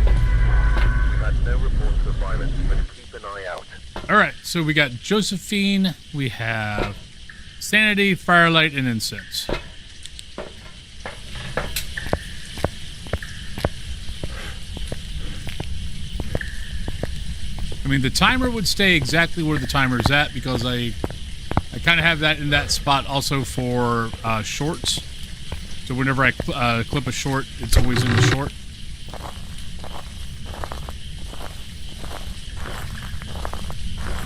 We've had no reports of violence, but keep an eye out. All right, so we got Josephine, we have Sanity, Firelight, and Incense. I mean, the timer would stay exactly where the timer's at because I kind of have that in that spot also for shorts. So whenever I clip a short, it's always in the short.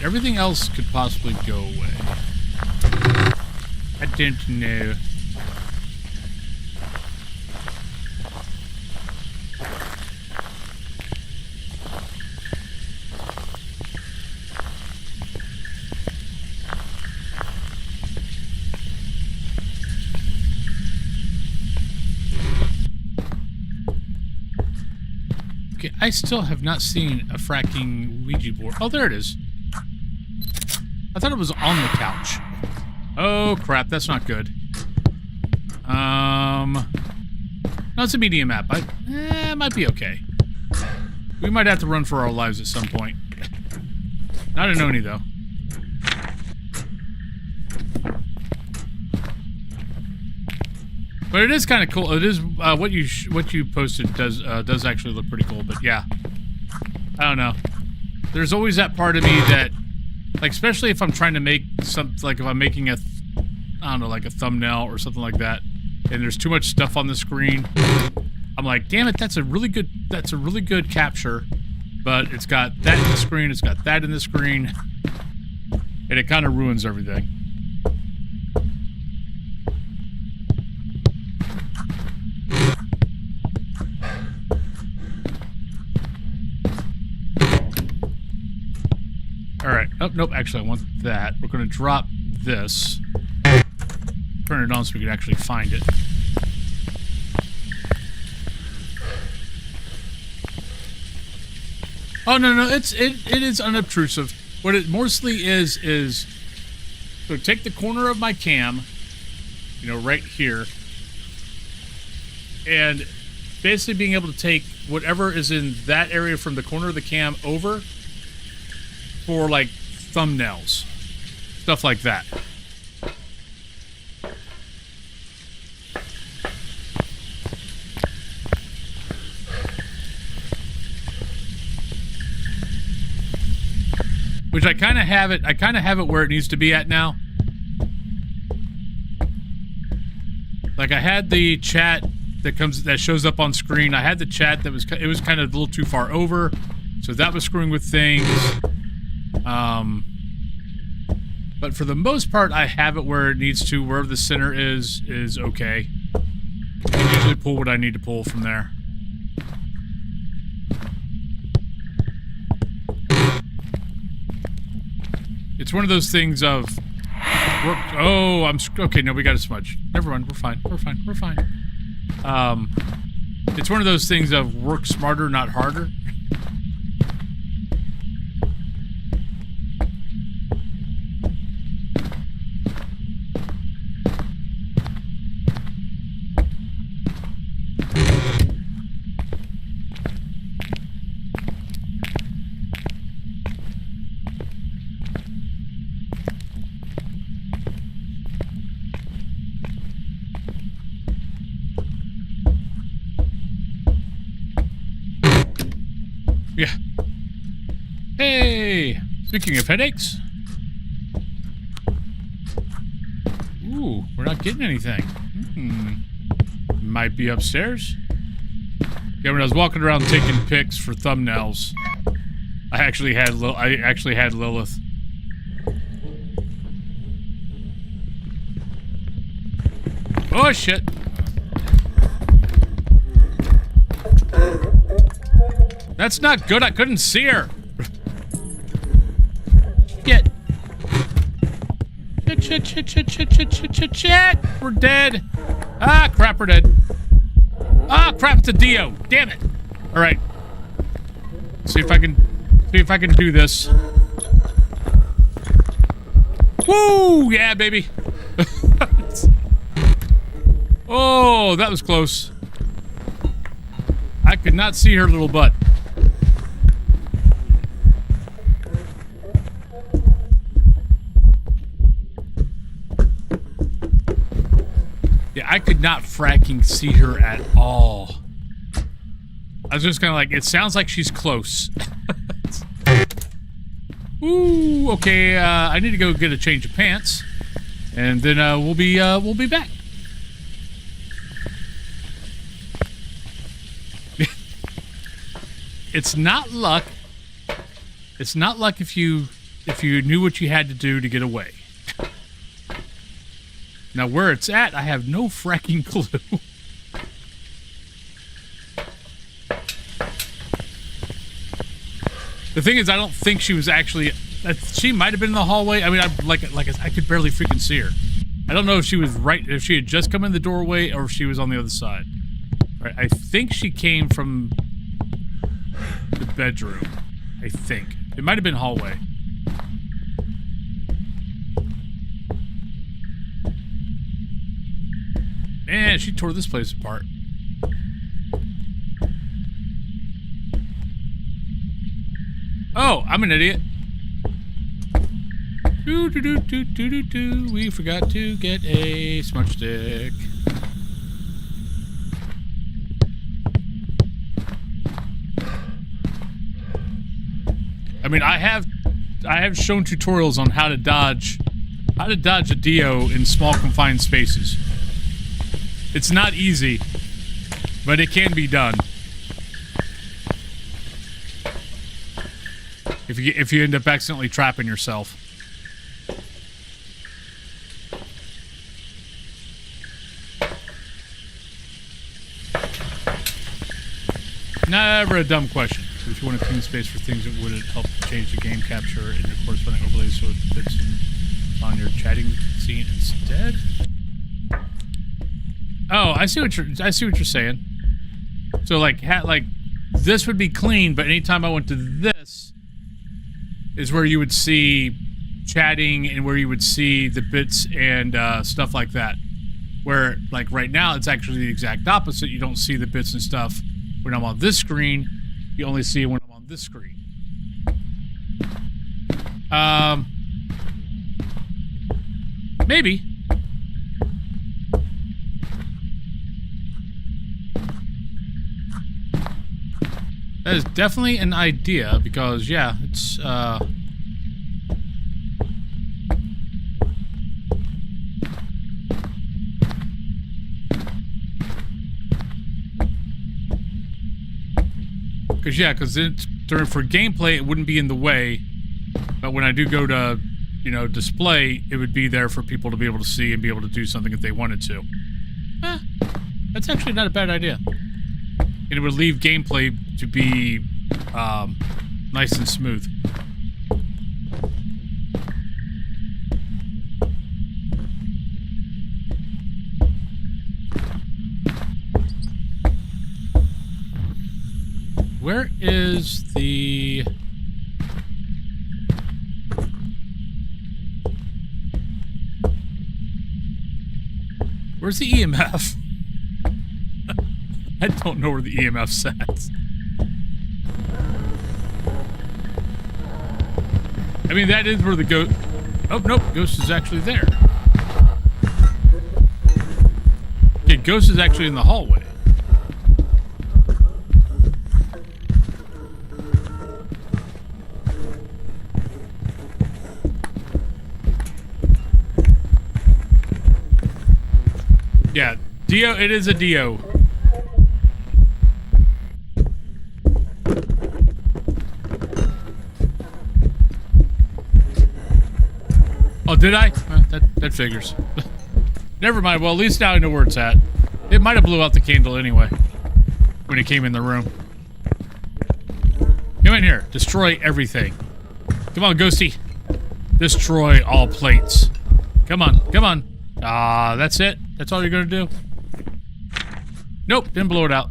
Everything else could possibly go away. I don't know. Okay, I still have not seen a fracking Ouija board. Oh, there it is. I thought it was on the couch. Oh, crap. That's not good. No, it's a medium map. It might be okay. We might have to run for our lives at some point. Not an Oni, though. But it is kind of cool. It is what you posted does actually look pretty cool. But yeah, I don't know. There's always that part of me that, like, especially if I'm trying to make something, like if I'm making I don't know, like a thumbnail or something like that, and there's too much stuff on the screen. I'm like, damn it, that's a really good capture, but it's got that in the screen, it's got that in the screen, and it kind of ruins everything. Alright. Oh, nope. Actually, I want that. We're going to drop this. Turn it on so we can actually find it. Oh, no. It is unobtrusive. What it mostly is so take the corner of my cam, you know, right here, and basically being able to take whatever is in that area from the corner of the cam over for, like, thumbnails. Stuff like that. Which I kind of have it where it needs to be at now. Like, I had the chat that shows up on screen. I had the chat that was kind of a little too far over, so that was screwing with things. But for the most part, I have it where it needs to. Wherever the center is okay. I can usually pull what I need to pull from there. It's one of those things of... okay, no, we got a smudge. Never mind, we're fine. It's one of those things of work smarter, not harder. Yeah. Hey! Speaking of headaches. Ooh, we're not getting anything. Might be upstairs. Yeah, when I was walking around taking pics for thumbnails, I actually had Lilith. Oh shit! That's not good. I couldn't see her. Shit. Shit. We're dead. Ah, crap, we're dead. Ah, crap, it's a Dio. Damn it. All right. See if I can do this. Woo! Yeah, baby. Oh, that was close. I could not see her little butt. Yeah, I could not fracking see her at all. I was just kind of like, it sounds like she's close. Ooh, okay, I need to go get a change of pants. And then we'll be back. It's not luck. It's not luck if you knew what you had to do to get away. Now where it's at, I have no fracking clue. The thing is, I don't think she was actually. She might have been in the hallway. I mean, I could barely freaking see her. I don't know if she was right, if she had just come in the doorway, or if she was on the other side. Right, I think she came from the bedroom. I think it might have been hallway. Man, she tore this place apart. Oh, I'm an idiot. We forgot to get a smudge stick. I mean, I have shown tutorials on how to dodge a Dio in small confined spaces. It's not easy, but it can be done. If you end up accidentally trapping yourself. Never a dumb question. If you want to clean space for things, it would help change the game capture in your corresponding overlays so it fits on your chatting scene instead. Oh, I see what you're saying. So like this would be clean, but anytime I went to this is where you would see chatting and where you would see the bits and stuff like that. Where like right now it's actually the exact opposite. You don't see the bits and stuff when I'm on this screen. You only see it when I'm on this screen. Maybe. That is definitely an idea because, yeah, it's, because for gameplay, it wouldn't be in the way, but when I do go to, you know, display, it would be there for people to be able to see and be able to do something if they wanted to. That's actually not a bad idea. And it would leave gameplay to be nice and smooth. where is the... Where's the EMF? I don't know where the EMF's at. I mean, that is where the ghost... Oh, nope. Ghost is actually there. Okay, ghost is actually in the hallway. Yeah, Dio, it is a Dio. Oh, did I? That figures. Never mind. Well, at least now I know where it's at. It might have blew out the candle anyway when it came in the room. Come in here. Destroy everything. Come on, Ghosty. Destroy all plates. Come on. Come on. Ah, that's it? That's all you're gonna do? Nope, didn't blow it out.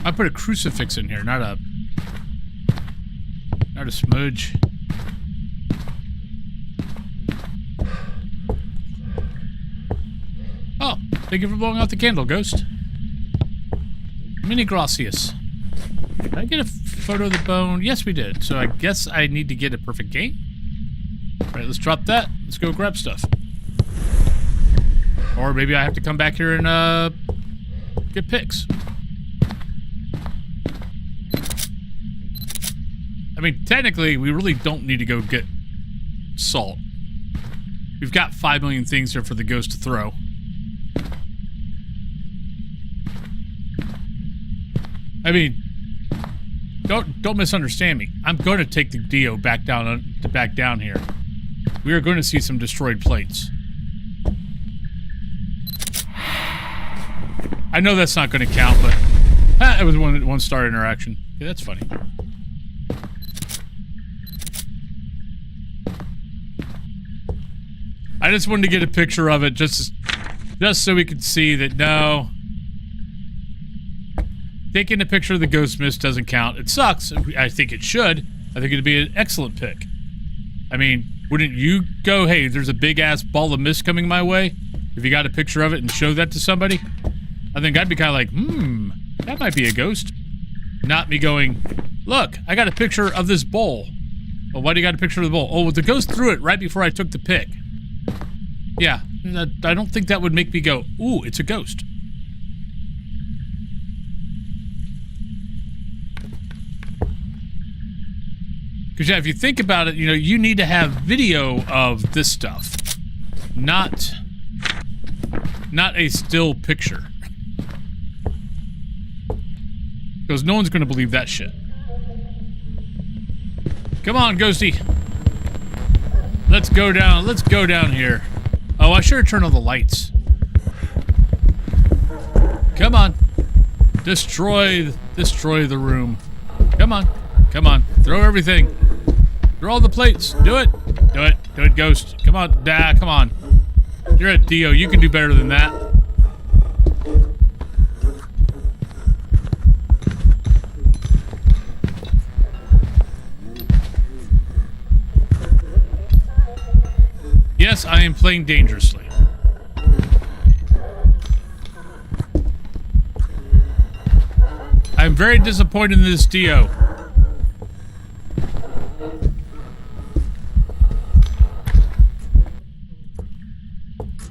I put a crucifix in here, not a smudge. Oh, thank you for blowing out the candle, Ghost. Mini gracias. Did I get a photo of the bone? Yes, we did. So I guess I need to get a perfect game. All right, let's drop that. Let's go grab stuff. Or maybe I have to come back here and get pics. I mean, technically, we really don't need to go get salt. We've got 5 million things here for the ghost to throw. I mean, don't misunderstand me. I'm going to take the Dio back down here. We are going to see some destroyed plates. I know that's not going to count, but it was one star interaction. Yeah, that's funny. I just wanted to get a picture of it just so we could see that no. Taking a picture of the ghost mist doesn't count. It sucks. I think it should. I think it'd be an excellent pick. I mean, wouldn't you go, hey, there's a big-ass ball of mist coming my way? If you got a picture of it and show that to somebody? I think I'd be kind of like, that might be a ghost. Not me going, look, I got a picture of this bowl. Well, why do you got a picture of the bowl? Oh, well, the ghost threw it right before I took the pic. Yeah, I don't think that would make me go, ooh, it's a ghost. Because, yeah, if you think about it, you know, you need to have video of this stuff. Not a still picture. Because no one's going to believe that shit. Come on, Ghosty. Let's go down here. Oh, I should have turned on the lights. Come on. Destroy the room. Come on. Come on. Throw everything. Throw all the plates. Do it. Do it. Do it, Ghost. Come on. Come on. You're at Dio. You can do better than that. Yes, I am playing dangerously. I'm very disappointed in this Dio.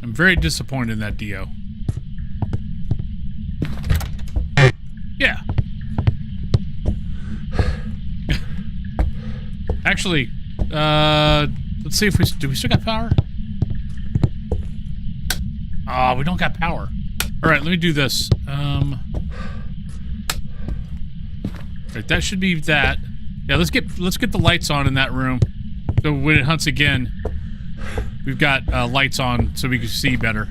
I'm very disappointed in that Dio. Yeah. Actually, let's see if do we still got power? Oh, we don't got power. All right, let me do this. Right, that should be that. Yeah, let's get the lights on in that room. So when it hunts again, we've got lights on so we can see better.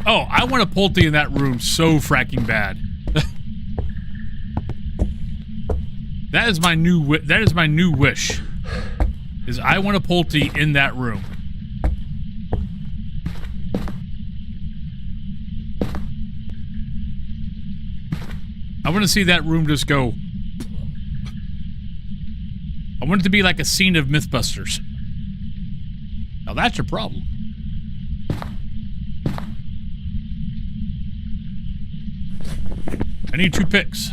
Oh, I want a Pulte in that room so fracking bad. That is my new wish. Is I want a Pulte in that room. I want to see that room just go. I want it to be like a scene of Mythbusters. Now that's your problem. I need 2 picks.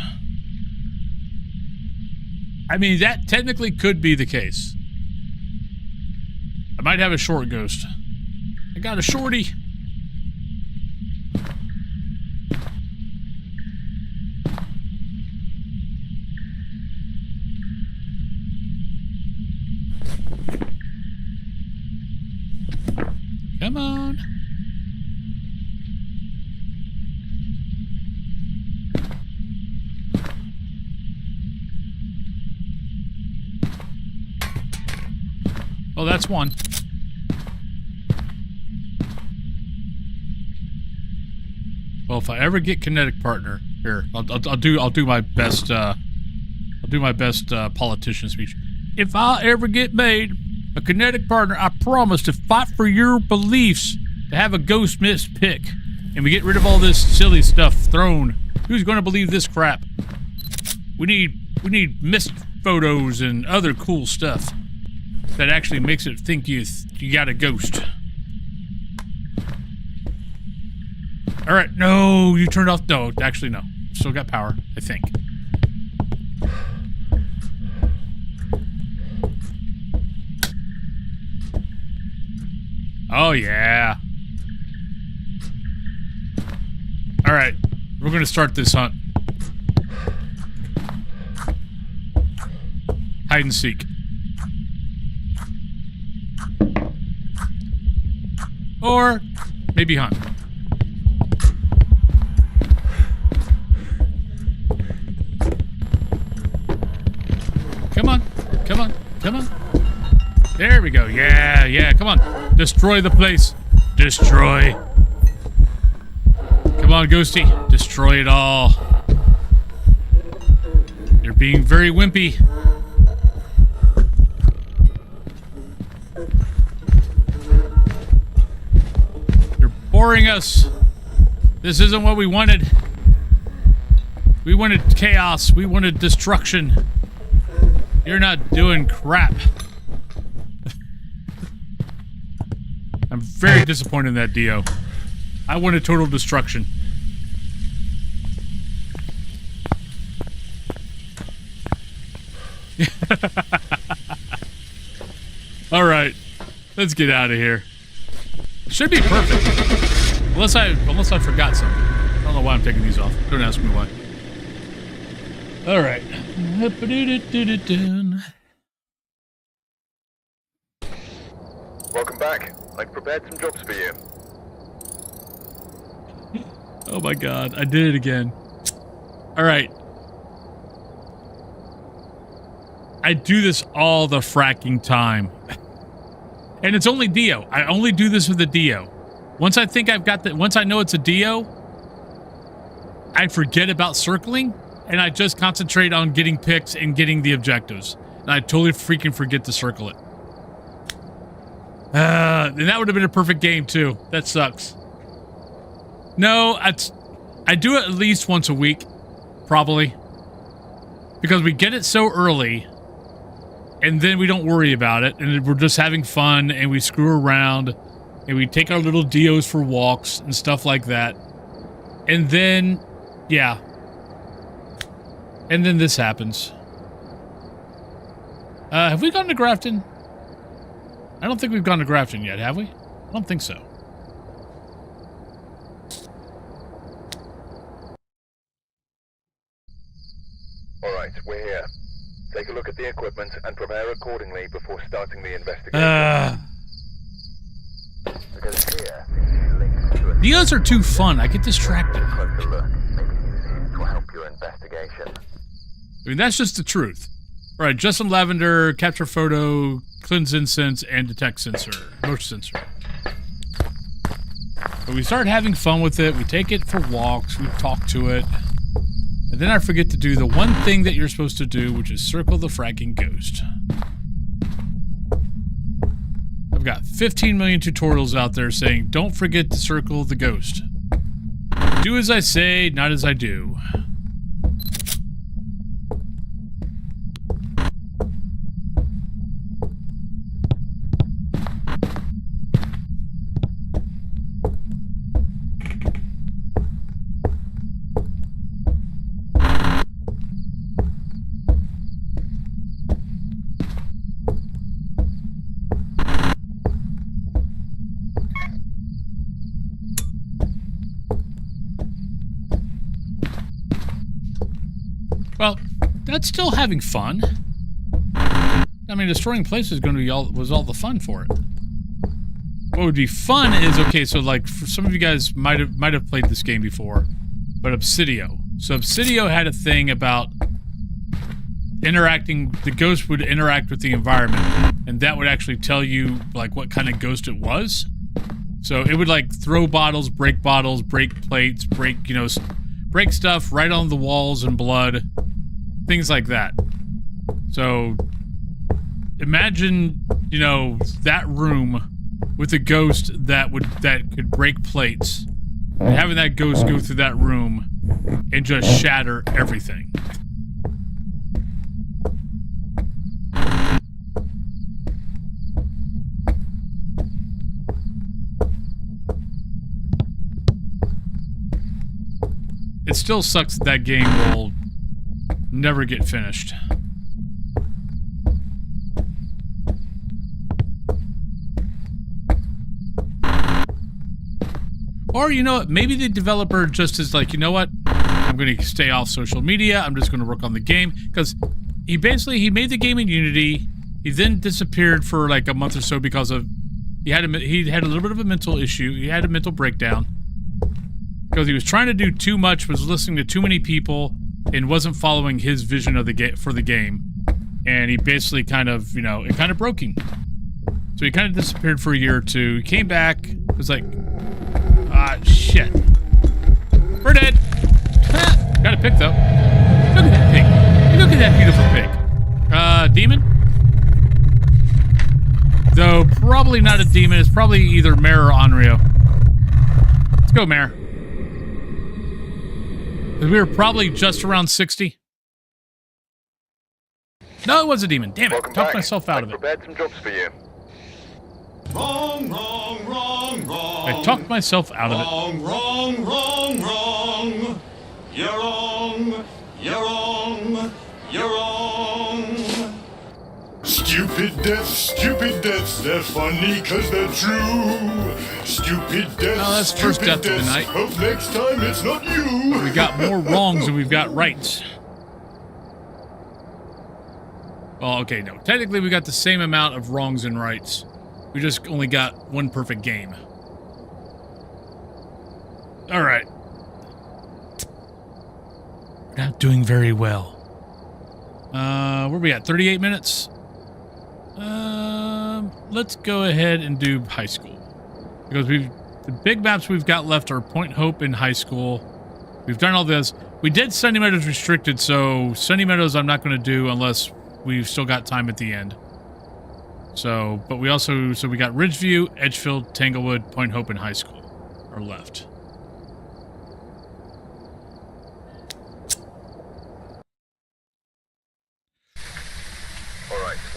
I mean, that technically could be the case. I might have a short ghost. I got a shorty. Come on. Oh, that's one. Well, if I ever get kinetic partner, here I'll do my best. I'll do my best politician speech. If I ever get made a kinetic partner, I promise to fight for your beliefs, to have a ghost miss pick, and we get rid of all this silly stuff thrown. Who's going to believe this crap? We need missed photos and other cool stuff that actually makes it think you got a ghost. All right, no, you turned off. No, actually, no. Still got power, I think. Oh, yeah. All right, we're going to start this hunt. Hide and seek. Or maybe hunt. Come on, come on, come on. There we go. Yeah, yeah, come on. Destroy the place. Destroy. Come on, Ghosty. Destroy it all. You're being very wimpy. You're boring us. This isn't what we wanted. We wanted chaos. We wanted destruction. You're not doing crap. I'm very disappointed in that Dio. I wanted total destruction. Alright. Let's get out of here. Should be perfect. Unless I forgot something. I don't know why I'm taking these off. Don't ask me why. Alright. Welcome back. I've prepared some jobs for you. Oh my god, I did it again. Alright. I do this all the fracking time. And it's only Dio. I only do this with a Dio. Once I think I've got the, once I know it's a Dio, I forget about circling, and I just concentrate on getting picks and getting the objectives. And I totally freaking forget to circle it. And that would have been a perfect game too. That sucks. No, I do it at least once a week, probably. Because we get it so early, and then we don't worry about it, and we're just having fun, and we screw around, and we take our little Dios for walks and stuff like that. And then, yeah. And then this happens. Have we gone to Grafton? I don't think we've gone to Grafton yet, have we? I don't think so. Alright, we're here. Take a look at the equipment and prepare accordingly before starting the investigation. Because here, links to Dios are too fun. I get distracted. closer look. Maybe use these to help your investigation. I mean, that's just the truth. All right, Justin Lavender, capture photo, cleanse incense, and detect sensor, motion sensor. But we start having fun with it. We take it for walks. We talk to it. And then I forget to do the one thing that you're supposed to do, which is circle the fracking ghost. I've got 15 million tutorials out there saying, don't forget to circle the ghost. Do as I say, not as I do. Well, that's still having fun. I mean, destroying places is going to be all the fun for it. What would be fun is, okay, so like for some of you guys might have played this game before, but Obsidio. So Obsidio had a thing about interacting. The ghost would interact with the environment, and that would actually tell you like what kind of ghost it was. So it would like throw bottles, break plates, break stuff right on the walls and blood, things like that. So imagine, you know, that room with a ghost that could break plates, and having that ghost go through that room and just shatter everything. It still sucks that game will never get finished. Or, you know what, maybe the developer just is like, you know what, I'm going to stay off social media, I'm just going to work on the game, because he made the game in Unity, he then disappeared for like a month or so because of, he had a little bit of a mental issue, he had a mental breakdown, because he was trying to do too much, was listening to too many people, and wasn't following his vision of the game, and he basically kind of, you know, it kind of broke him. So he kind of disappeared for a year or two, he came back, was like, ah, shit. We're dead. Got a pig, though. Look at that pig. Look at that beautiful pig. Demon? Though, probably not a demon. It's probably either Mare or Onryo. Let's go, Mare. We were probably just around 60. No, it was a demon. Damn it. Welcome Talked back. myself out of it. I've prepared some jobs for you. Wrong, wrong, wrong, wrong. I talked myself out of it. Wrong, wrong, wrong, wrong. You're wrong. You're wrong. You're wrong. Stupid deaths, they're funny cause they're true. Stupid deaths, Oh, that's first stupid death of the deaths. night. Hope next time it's not you. We got more wrongs than we've got rights. Well, okay, no. Technically, we got the same amount of wrongs and rights. We just only got one perfect game. Alright. We're not doing very well. Where we at? 38 minutes? Let's go ahead and do high school. Because the big maps we've got left are Point Hope and high school. We've done all this. We did Sunny Meadows restricted, so Sunny Meadows I'm not going to do unless we've still got time at the end. So, but we also, so we got Ridgeview, Edgefield, Tanglewood, Point Hope, and high school are left.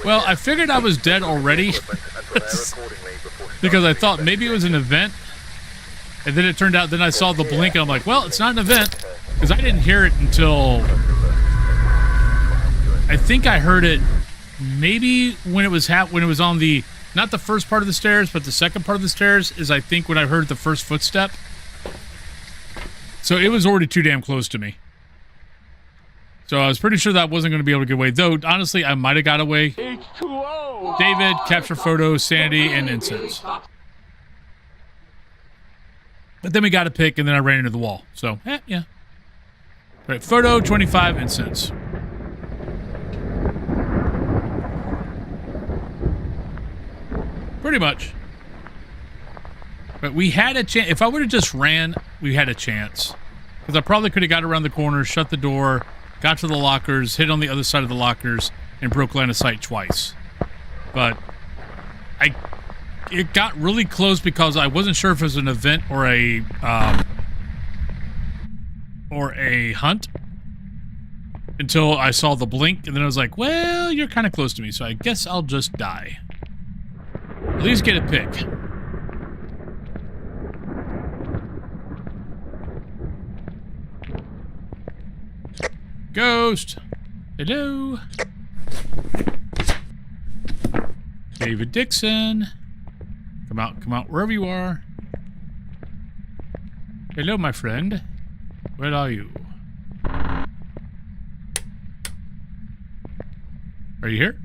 Well, I figured I was dead already because I thought maybe it was an event, and then it turned out, then I saw the blink and I'm like, well, it's not an event, because I didn't hear it until, I think I heard it maybe when it was on the, not the first part of the stairs, but the second part of the stairs is I think when I heard the first footstep. So it was already too damn close to me. So I was pretty sure that wasn't going to be able to get away. Though, honestly, I might have got away. H2O. David, capture photos, Sandy, and incense. But then we got a pick, and then I ran into the wall. So, yeah. Right, photo, 25, incense. Pretty much. But we had a chance. If I would have just ran, we had a chance. Because I probably could have got around the corner, shut the door, got to the lockers, hit on the other side of the lockers, and broke line of sight twice. But it got really close because I wasn't sure if it was an event or a hunt until I saw the blink, and then I was like, well, you're kind of close to me, so I guess I'll just die. At least get a pick. Ghost! Hello? David Dixon. Come out, wherever you are. Hello, my friend. Where are you? Are you here?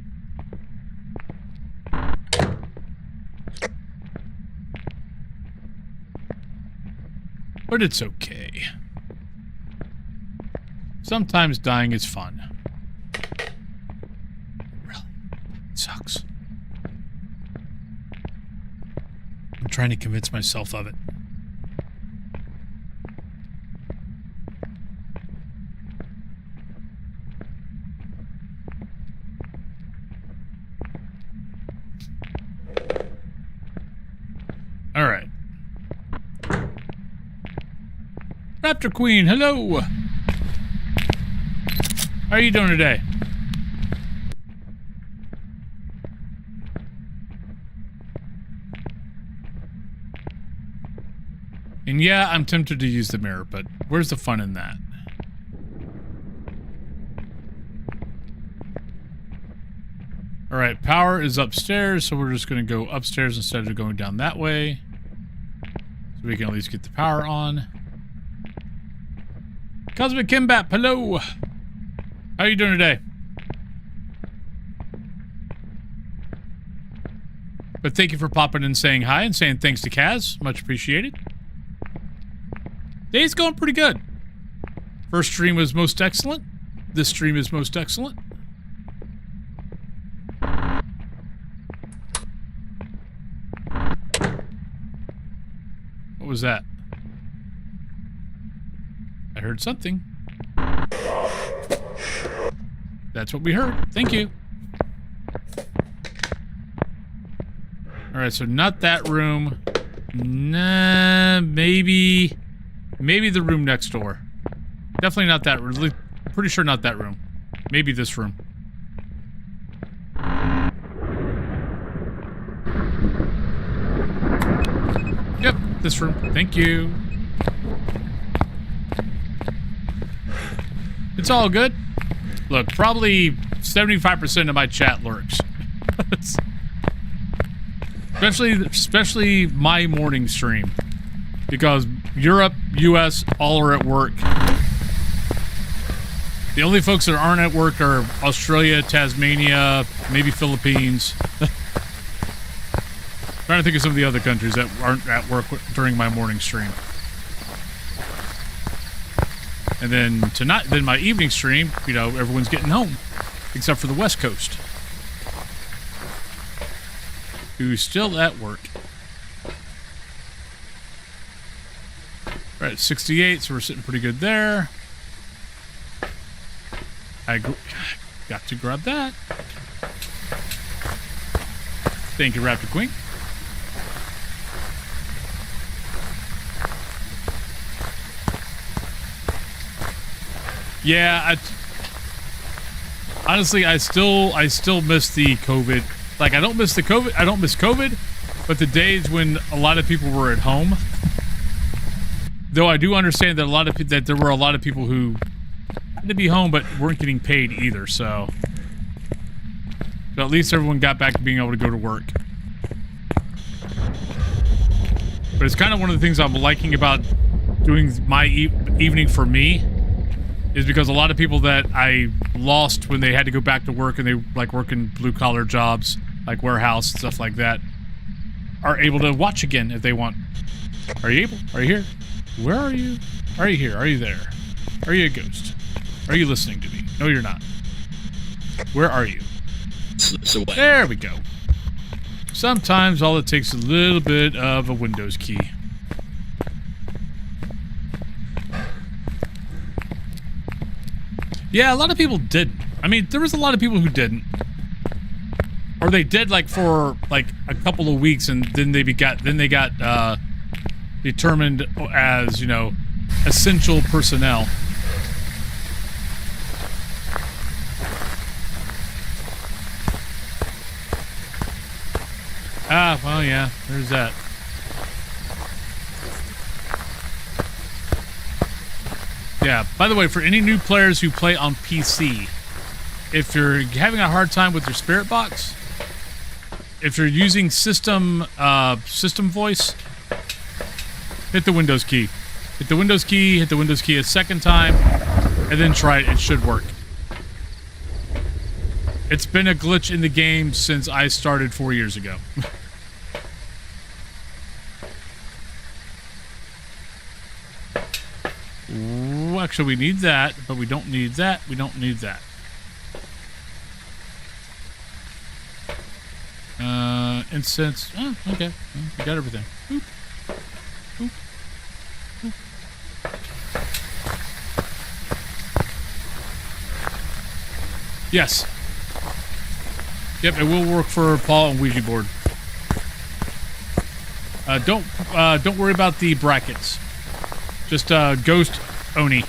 But it's okay. Sometimes dying is fun. Really? It sucks. I'm trying to convince myself of it. All right. Raptor Queen, hello. How are you doing today? And yeah, I'm tempted to use the mirror, but where's the fun in that? All right, power is upstairs, so we're just going to go upstairs instead of going down that way. So we can at least get the power on. Cosmic Kimbap, hello! How are you doing today? But thank you for popping and saying hi and saying thanks to Kaz. Much appreciated. Day's going pretty good. First stream was most excellent. This stream is most excellent. What was that? I heard something. That's what we heard. Thank you. Alright, so not that room. Nah, maybe the room next door. Definitely not that room. Pretty sure not that room. Maybe this room. Yep, this room. Thank you. It's all good. Look, probably 75% of my chat lurks. Especially my morning stream. Because Europe, US, all are at work. The only folks that aren't at work are Australia, Tasmania, maybe Philippines. Trying to think of some of the other countries that aren't at work during my morning stream. And then tonight, then my evening stream, you know, everyone's getting home. Except for the West Coast. Who's still at work. All right, 68, so we're sitting pretty good there. I got to grab that. Thank you, Raptor Queen. Yeah, honestly, I still miss the COVID. Like, I don't miss COVID, but the days when a lot of people were at home. Though I do understand that there were a lot of people who had to be home but weren't getting paid either, so at least everyone got back to being able to go to work. But it's kind of one of the things I'm liking about doing my evening for me, is because a lot of people that I lost when they had to go back to work and they like working blue-collar jobs, like warehouse, stuff like that, are able to watch again if they want. Are you able? Are you here? Where are you? Are you here? Are you there? Are you a ghost? Are you listening to me? No, you're not. Where are you? There we go. Sometimes all it takes is a little bit of a Windows key. Yeah, a lot of people didn't. I mean, there was a lot of people who didn't. Or they did like for like a couple of weeks and then they got determined as, you know, essential personnel. Ah, well, yeah, there's that. Yeah, by the way, for any new players who play on PC, if you're having a hard time with your spirit box, if you're using system voice, hit the Windows key. Hit the Windows key, hit the Windows key a second time, and then try it. It should work. It's been a glitch in the game since I started 4 years ago. Ooh, actually, we need that, but we don't need that. We don't need that. Incense. Oh, okay. Well, we got everything. Boop. Boop. Boop. Yes. Yep, it will work for Paul and Ouija board. Don't worry about the brackets. Just Ghost Oni.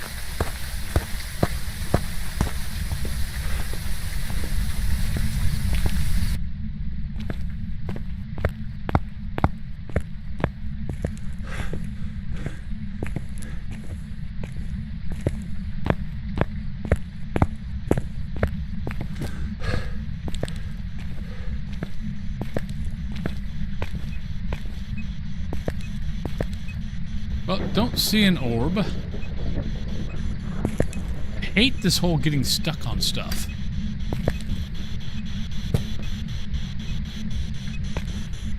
Well, don't see an orb. I hate this whole getting stuck on stuff.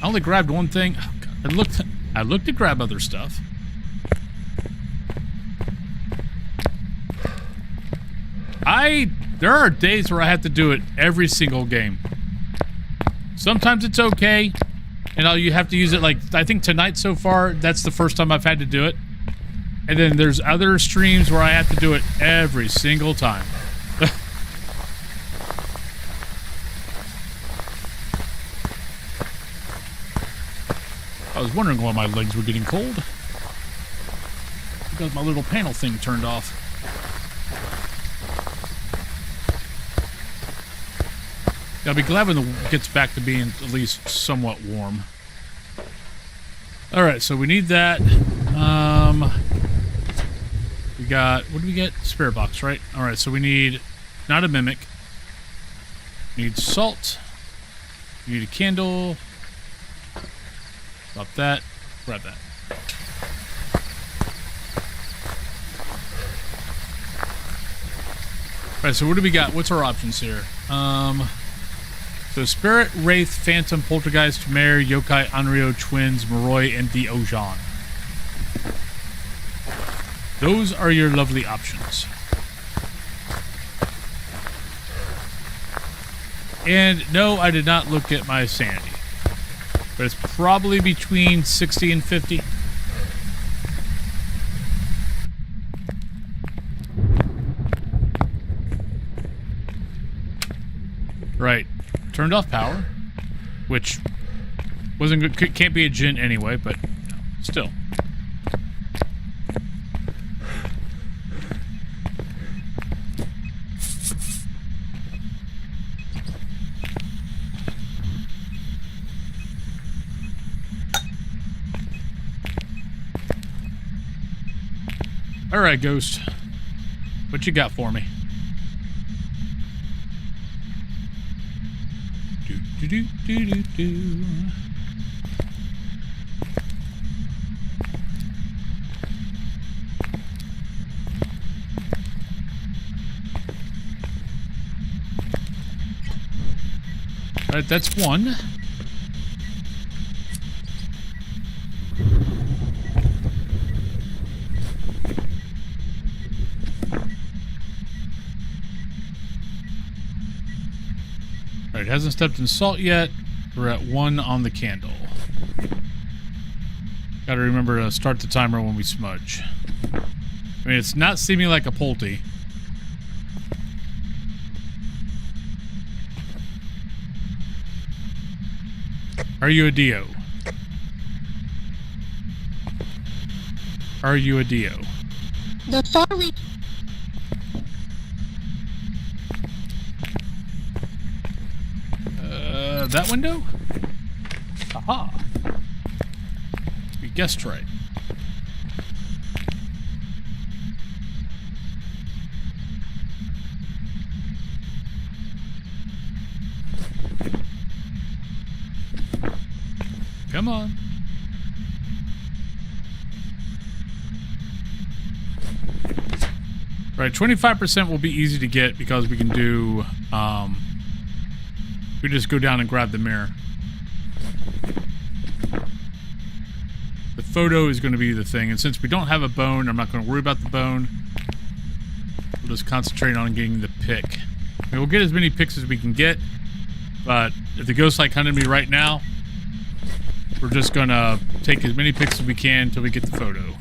I only grabbed one thing. Oh, God. I looked to grab other stuff. There are days where I have to do it every single game. Sometimes it's okay. And you have to use it, like, I think tonight so far, that's the first time I've had to do it. And then there's other streams where I have to do it every single time. I was wondering why my legs were getting cold. Because my little panel thing turned off. I'll be glad when it gets back to being at least somewhat warm. Alright, so we need that. We got... What do we get? Spirit box, right? Alright, so we need... Not a mimic. We need salt. We need a candle. Drop that. Grab that. Alright, so what do we got? What's our options here? So Spirit, Wraith, Phantom, Poltergeist, Mare, Yokai, Anrio, Twins, Moroi, and the Ojan. Those are your lovely options. And no, I did not look at my sanity. But it's probably between 60 and 50. Right. Turned off power, which wasn't good. Can't be a djinn anyway, but still. All right, Ghost. What you got for me? Do. All right, that's one. Alright, hasn't stepped in salt yet. We're at 1 on the candle. Gotta remember to start the timer when we smudge. I mean, it's not seeming like a polty. Are you a Dio? Are you a Dio? The following. That window? Aha. You guessed right. Come on. Right, 25% will be easy to get because we can do, we just go down and grab the mirror. The photo is going to be the thing, and since we don't have a bone, I'm not going to worry about the bone. We'll just concentrate on getting the pick. I mean, we'll get as many picks as we can get, but if the ghost like hunted me right now, we're just going to take as many picks as we can until we get the photo.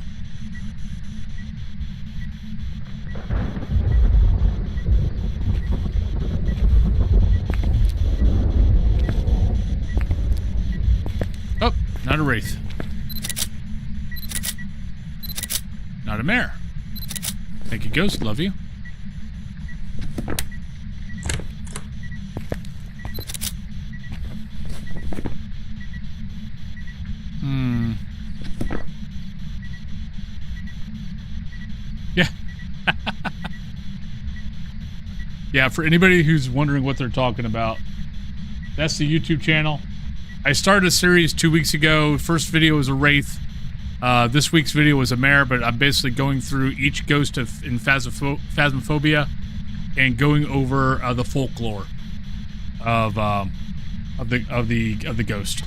Oh, not a wraith. Not a mare. Thank you, ghost. Love you. Yeah. Yeah, for anybody who's wondering what they're talking about, that's the YouTube channel. I started a series 2 weeks ago. First video was a wraith. This week's video was a mare, but I'm basically going through each ghost in Phasmophobia and going over the folklore of the ghost.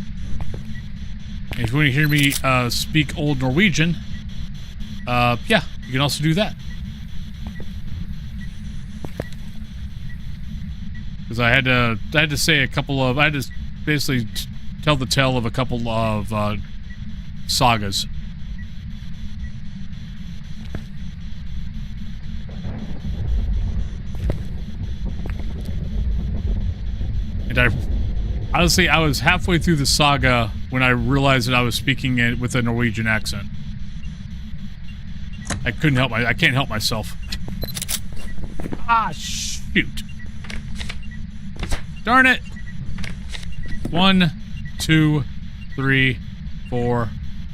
And if you want to hear me speak Old Norwegian, yeah, you can also do that. Because I had to say a couple of, I had to basically tell the tale of a couple of sagas. And honestly, I was halfway through the saga when I realized that I was speaking it with a Norwegian accent. I couldn't help I can't help myself. Ah, shoot. Darn it. 1, 2, 3, 4,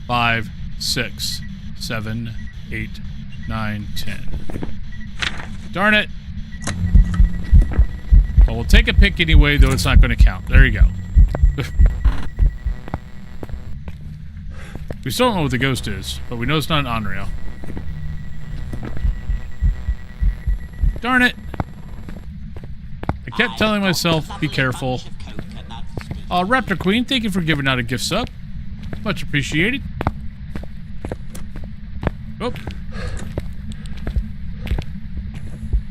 5, 6, 7, 8, 9, 10. Darn it. Well, we'll take a pick anyway, though it's not going to count. There you go. We still don't know what the ghost is, but we know it's not an Onryo. Darn it. I kept telling myself, be careful. Raptor Queen, thank you for giving out a gift sub. Much appreciated. Oh.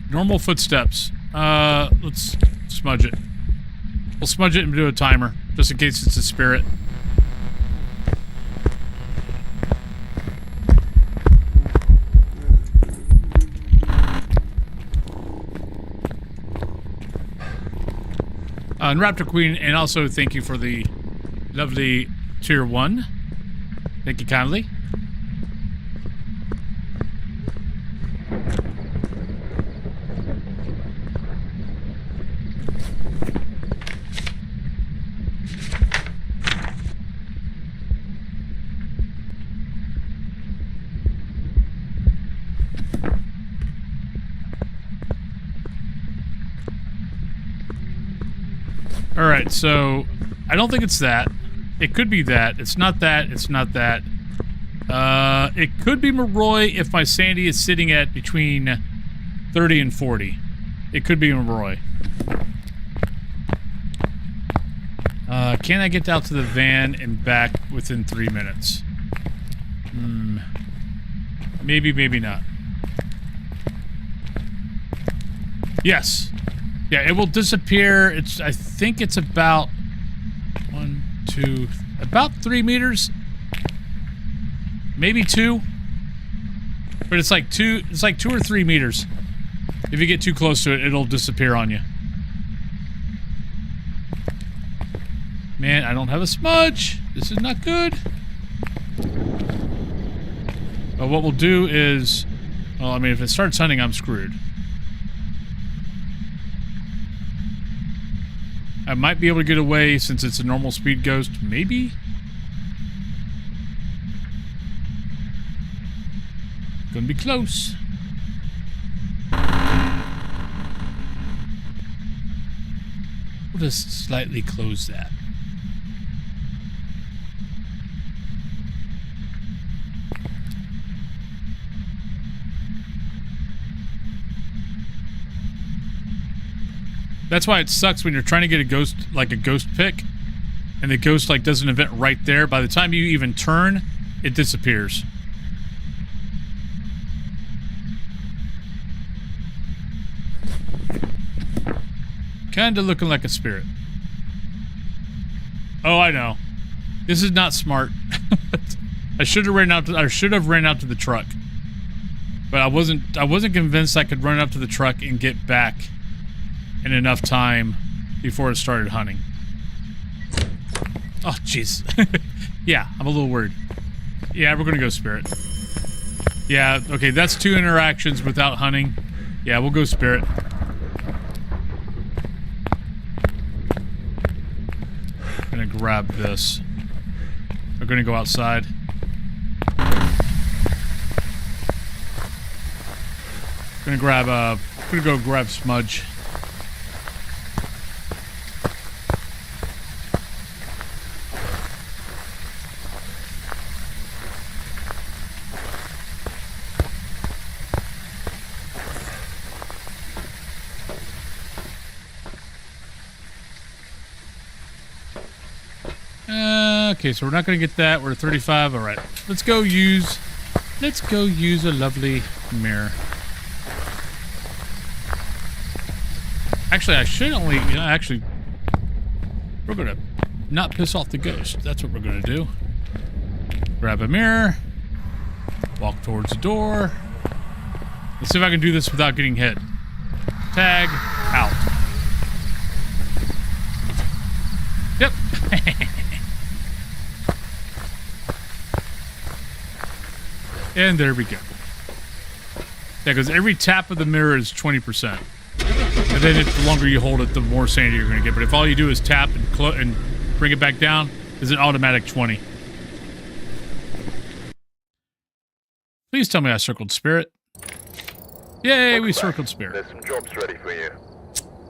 Normal footsteps. Let's smudge it. We'll smudge it and do a timer, just in case it's a spirit. And Raptor Queen, and also thank you for the lovely tier 1. Thank you kindly. Alright, so I don't think it's that. It could be that. It's not that. It's not that. It could be Moroi if my sanity is sitting at between 30 and 40. It could be Moroi. Can I get out to the van and back within 3 minutes? Maybe, maybe not. Yes. Yeah, it will disappear. I think it's about 1, 2, about 3 meters. Maybe 2. But it's like 2 or 3 meters. If you get too close to it, it'll disappear on you. Man, I don't have a smudge. This is not good. But what we'll do is... Well, I mean, if it starts hunting, I'm screwed. I might be able to get away since it's a normal speed ghost. Maybe? Gonna be close. We'll just slightly close that. That's why it sucks when you're trying to get a ghost, like a ghost pick, and the ghost like does an event right there. By the time you even turn, it disappears. Kinda looking like a spirit. Oh, I know. This is not smart. I should have ran out to the truck. But I wasn't convinced I could run up to the truck and get back in enough time before it started hunting. Oh, jeez. Yeah, I'm a little worried. Yeah, we're gonna go spirit. Yeah, okay, that's 2 interactions without hunting. Yeah, we'll go spirit. Gonna grab this. We're gonna go outside. Gonna go grab smudge. Okay, so we're not going to get that. We're at 35. All right. Let's go use a lovely mirror. Actually, I should only, we're going to not piss off the ghost. That's what we're going to do. Grab a mirror. Walk towards the door. Let's see if I can do this without getting hit. Tag. Out. Yep. And there we go. Yeah, because every tap of the mirror is 20%. And then the longer you hold it, the more sanity you're going to get. But if all you do is tap and bring it back down, it's an automatic 20. Please tell me I circled spirit. Yay, we circled spirit. There's some jobs ready for you.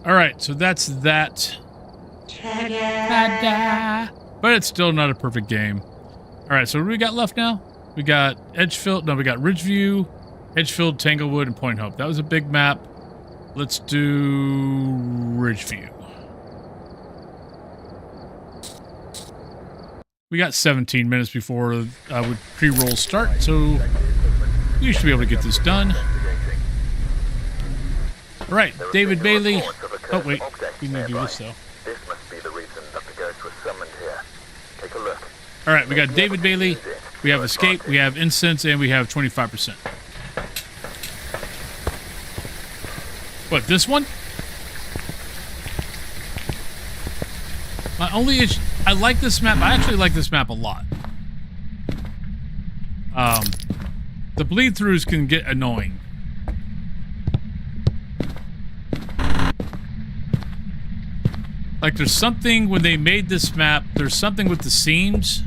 Alright, so that's that. Ta-da. But it's still not a perfect game. Alright, so what do we got left now? We got Edgefield, no, we got Ridgeview, Edgefield, Tanglewood, and Point Hope. That was a big map. Let's do Ridgeview. We got 17 minutes before pre-roll start, so we should be able to get this done. All right, David Bailey. Oh, wait, we need to do this, though. This must be the reason Dr. Ghost was summoned here. Take a look. All right, we got David Bailey. We have escape, we have incense, and we have 25%. What, this one? My only issue... I like this map. I actually like this map a lot. The bleed-throughs can get annoying. Like, there's something... When they made this map, there's something with the seams...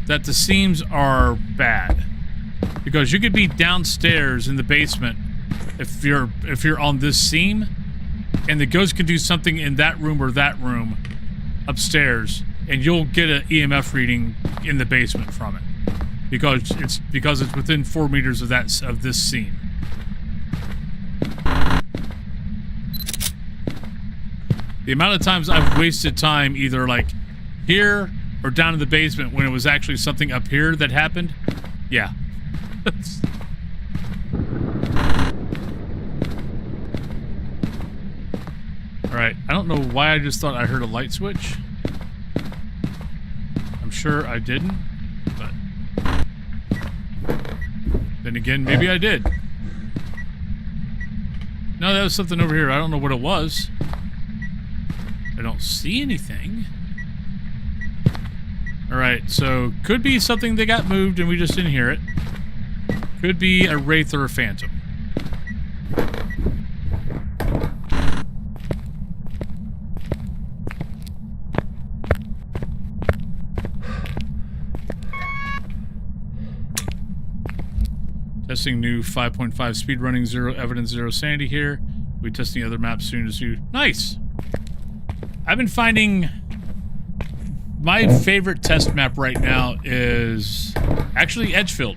that the seams are bad. Because you could be downstairs in the basement if you're on this seam, and the ghost can do something in that room or that room upstairs, and you'll get an EMF reading in the basement from it. Because it's within 4 meters of this seam. The amount of times I've wasted time either like here or down in the basement when it was actually something up here that happened. Yeah. Alright, I don't know why I just thought I heard a light switch. I'm sure I didn't, but... Then again, maybe I did. No, that was something over here. I don't know what it was. I don't see anything. Alright, so could be something that got moved and we just didn't hear it. Could be a Wraith or a Phantom. Testing new 5.5 speedrunning, 0 evidence, 0 sanity here. We test the other maps soon as you... Nice! I've been finding... My favorite test map right now is actually Edgefield.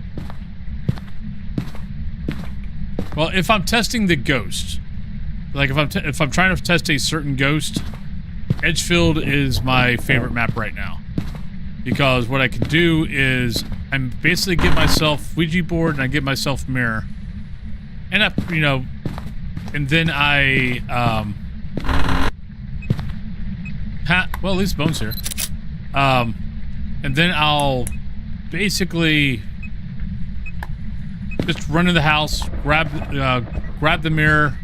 Well, if I'm testing the ghost, like if I'm trying to test a certain ghost, Edgefield is my favorite map right now. Because what I can do is I basically get myself Ouija board and I get myself a mirror. And I, you know, and then I well, at least Bones here. And then I'll basically just run in the house, grab the mirror,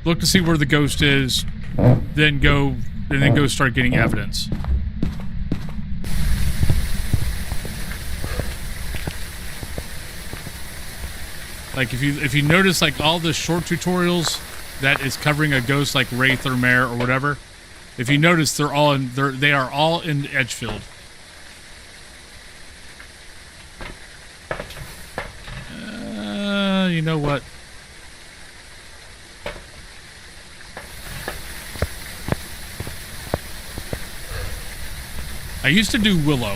look to see where the ghost is, then go start getting evidence. Like if you notice, like all the short tutorials that is covering a ghost like Wraith or Mare or whatever, if you notice, they are all in Edgefield. You know what? I used to do Willow.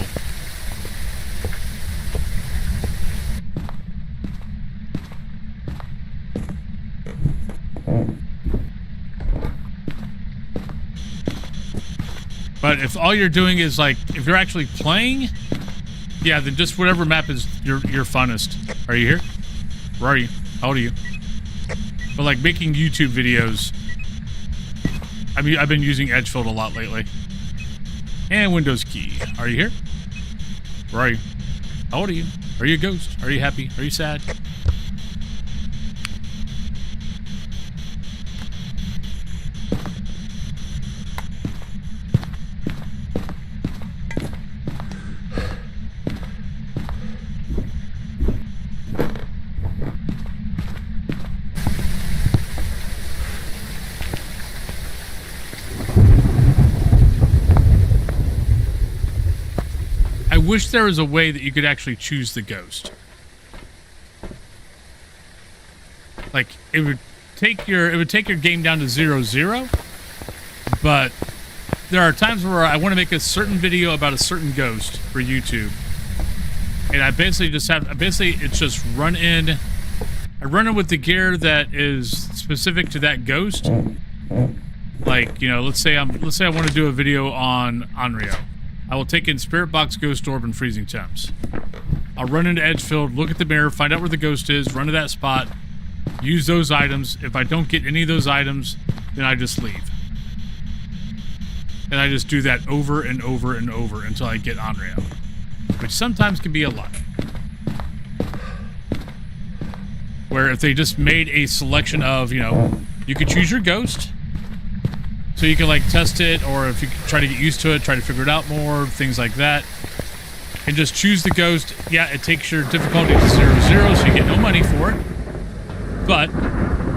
But if all you're doing is like, if you're actually playing, yeah, then just whatever map is your funnest. Are you here? Where are you? How old are you? But like making YouTube videos, I mean, I've been using Edgefield a lot lately. And Windows key. Are you here? Where are you? How old are you? Are you a ghost? Are you happy? Are you sad? I wish there was a way that you could actually choose the ghost. Like it would take your game down to 0-0, but there are times where I want to make a certain video about a certain ghost for YouTube, and I basically just have it's just run in. I run in with the gear that is specific to that ghost. Like, you know, let's say I want to do a video on Onryo. I will take in Spirit Box, Ghost Orb, and Freezing Temps. I'll run into Edgefield, look at the mirror, find out where the ghost is, run to that spot, use those items. If I don't get any of those items, then I just leave. And I just do that over and over and over until I get Onryo, which sometimes can be a lot. Where if they just made a selection of, you know, you could choose your ghost, so you can like test it, or if you try to get used to it, try to figure it out more, things like that. And just choose the ghost. Yeah, it takes your difficulty to 0-0, so you get no money for it. But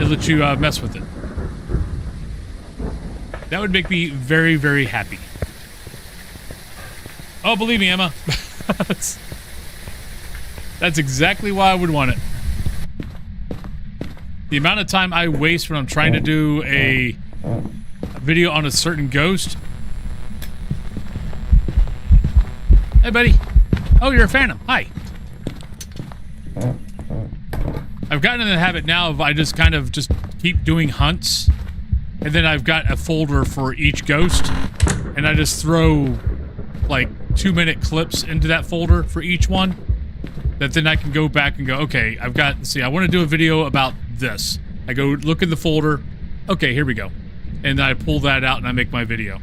it lets you mess with it. That would make me very, very happy. Oh, believe me, Emma. That's exactly why I would want it. The amount of time I waste when I'm trying to do a video on a certain ghost. Hey, buddy. Oh, you're a Phantom. Hi. I've gotten in the habit now of I just kind of just keep doing hunts, and then I've got a folder for each ghost, and I just throw like 2-minute clips into that folder for each one, that then I can go back and go, okay, I've got, see, I want to do a video about this. I go look in the folder. Okay, here we go. And then I pull that out and I make my video.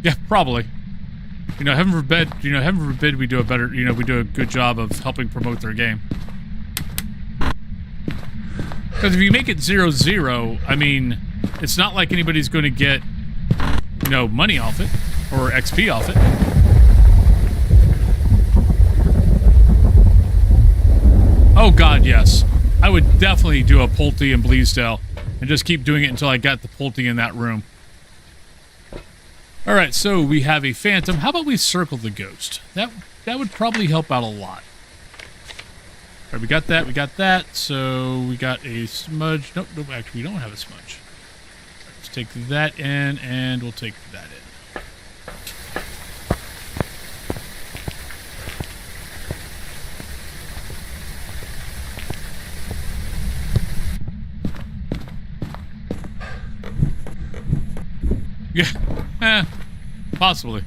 Yeah, probably. You know, heaven forbid we do a better, you know, we do a good job of helping promote their game. Because if you make it 0-0, I mean, it's not like anybody's going to get you know, money off it or XP off it. Oh God, yes. I would definitely do a Pulte and Bleasdale and just keep doing it until I got the Pulte in that room. All right, so we have a Phantom. How about we circle the Ghost? That would probably help out a lot. All right, we got that. We got that. So we got a smudge. Nope, nope. Actually, we don't have a smudge. Let's take that in, and we'll take that in. Yeah, possibly.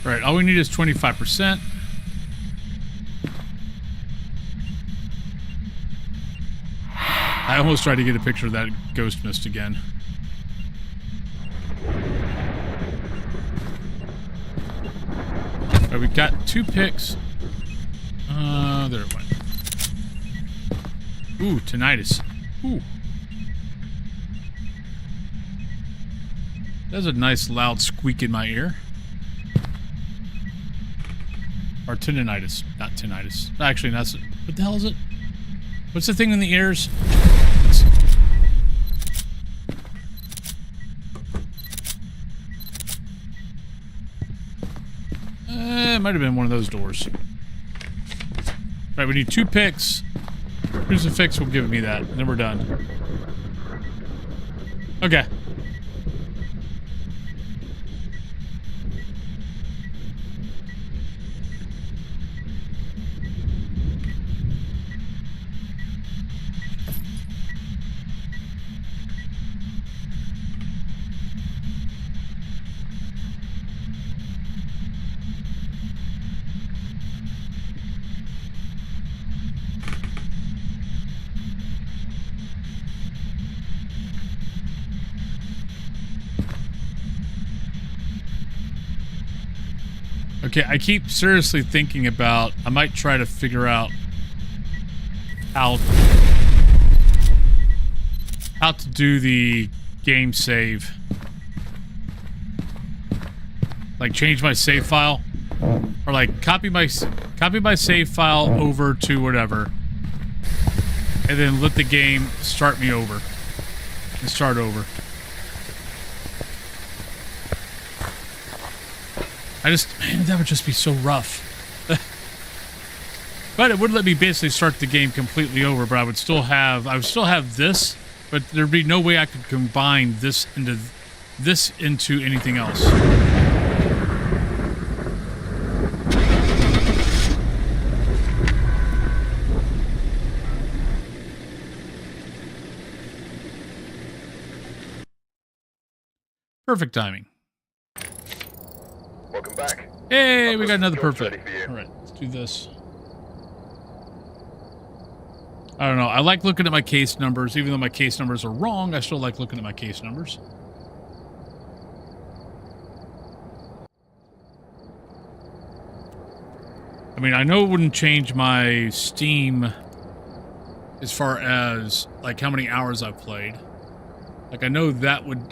All right, all we need is 25%. I almost tried to get a picture of that ghost mist again. All right, we got 2 picks. There it went. Ooh, tinnitus. Ooh. That's a nice loud squeak in my ear. Or tinnitus, not tinnitus. Actually, that's it. What the hell is it? What's the thing in the ears? It might have been one of those doors. Right, we need 2 picks. Crucifix will give me that, and then we're done. Okay. Okay, I keep seriously thinking about, I might try to figure out how to do the game save. Like change my save file, or like copy my save file over to whatever, and then let the game start me over and start over. Man, that would just be so rough. But it would let me basically start the game completely over, but I would still have this, but there'd be no way I could combine this into anything else. Perfect timing. Welcome back. Hey, we got another perfect. All right, let's do this. I don't know. I like looking at my case numbers. Even though my case numbers are wrong, I still like looking at my case numbers. I mean, I know it wouldn't change my Steam as far as like how many hours I've played. Like I know that would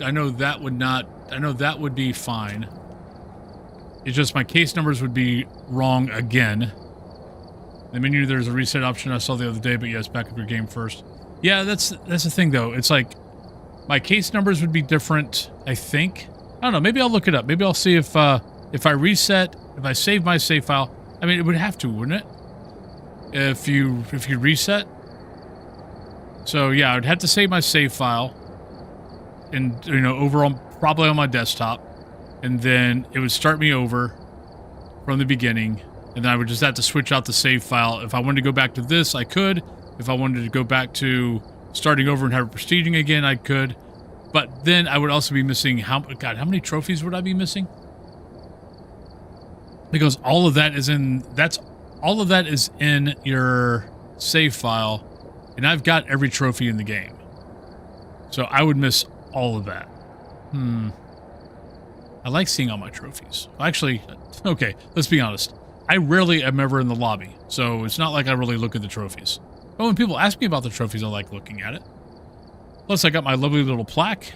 be fine. It's just my case numbers would be wrong again. In the menu, there's a reset option I saw the other day, but yes, back up your game first. Yeah, that's the thing though. It's like my case numbers would be different, I think. I don't know, maybe I'll look it up. Maybe I'll see if I reset, if I save my save file. I mean, it would have to, wouldn't it? If you reset. So yeah, I'd have to save my save file and over on probably on my desktop. And then it would start me over from the beginning, and then I would just have to switch out the save file. If I wanted to go back to this, I could. If I wanted to go back to starting over and have it prestiging again, I could. But then I would also be missing how many trophies would I be missing? Because all of that is in your save file, and I've got every trophy in the game. So I would miss all of that. I like seeing all my trophies. Actually, okay, let's be honest. I rarely am ever in the lobby, so it's not like I really look at the trophies. But when people ask me about the trophies, I like looking at it. Plus, I got my lovely little plaque.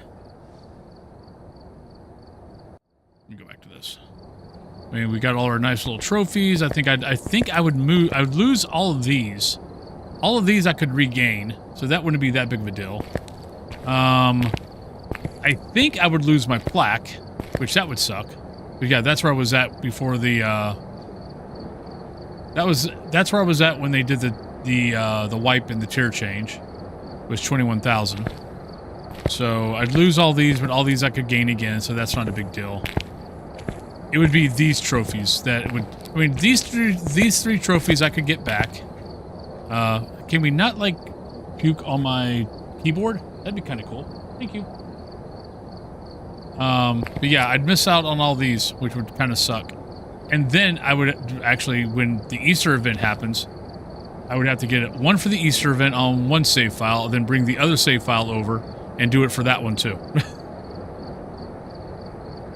Let me go back to this. I mean, we got all our nice little trophies. I think I would lose all of these. All of these I could regain, so that wouldn't be that big of a deal. I think I would lose my plaque, which that would suck. But yeah, that's where I was at before the that's where I was at when they did the wipe and the tier change. Was 21,000. So I'd lose all these, but all these I could gain again, so that's not a big deal. It would be these trophies that would, I mean, these three trophies I could get back. Can we not, like, puke on my keyboard? That'd be kind of cool. Thank you. But yeah, I'd miss out on all these, which would kind of suck. And then I would actually, when the Easter event happens, I would have to get one for the Easter event on one save file, then bring the other save file over and do it for that one too.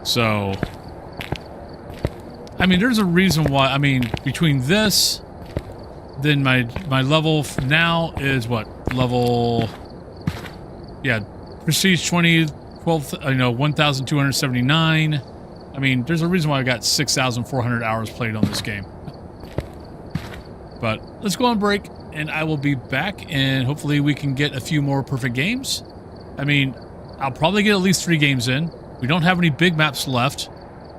So, I mean, there's a reason why. I mean, between this, then my level now is what? Level, yeah, Prestige 20, 12, 1,279. I mean, there's a reason why I got 6,400 hours played on this game. But let's go on break, and I will be back, and hopefully we can get a few more perfect games. I mean, I'll probably get at least 3 games in. We don't have any big maps left.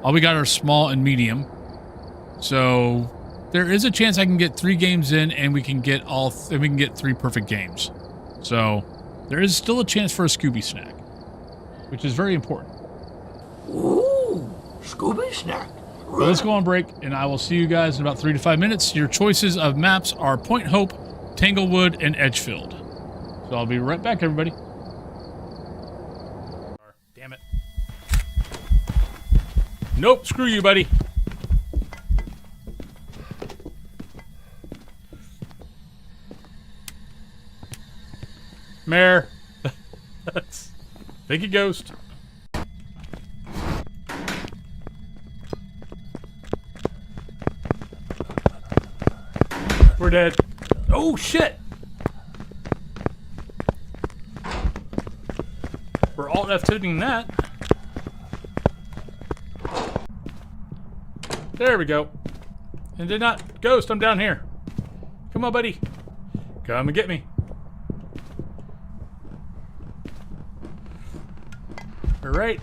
All we got are small and medium. So there is a chance I can get 3 games in, and we can get we can get 3 perfect games. So there is still a chance for a Scooby snack, which is very important. Ooh, Scooby snack. So let's go on break, and I will see you guys in about 3 to 5 minutes. Your choices of maps are Point Hope, Tanglewood, and Edgefield. So I'll be right back, everybody. Damn it. Nope, screw you, buddy. Mare. Thank you, Ghost. We're dead. Oh, shit! We're alt F-tipping that. There we go. And did not... Ghost, I'm down here. Come on, buddy. Come and get me. Alright.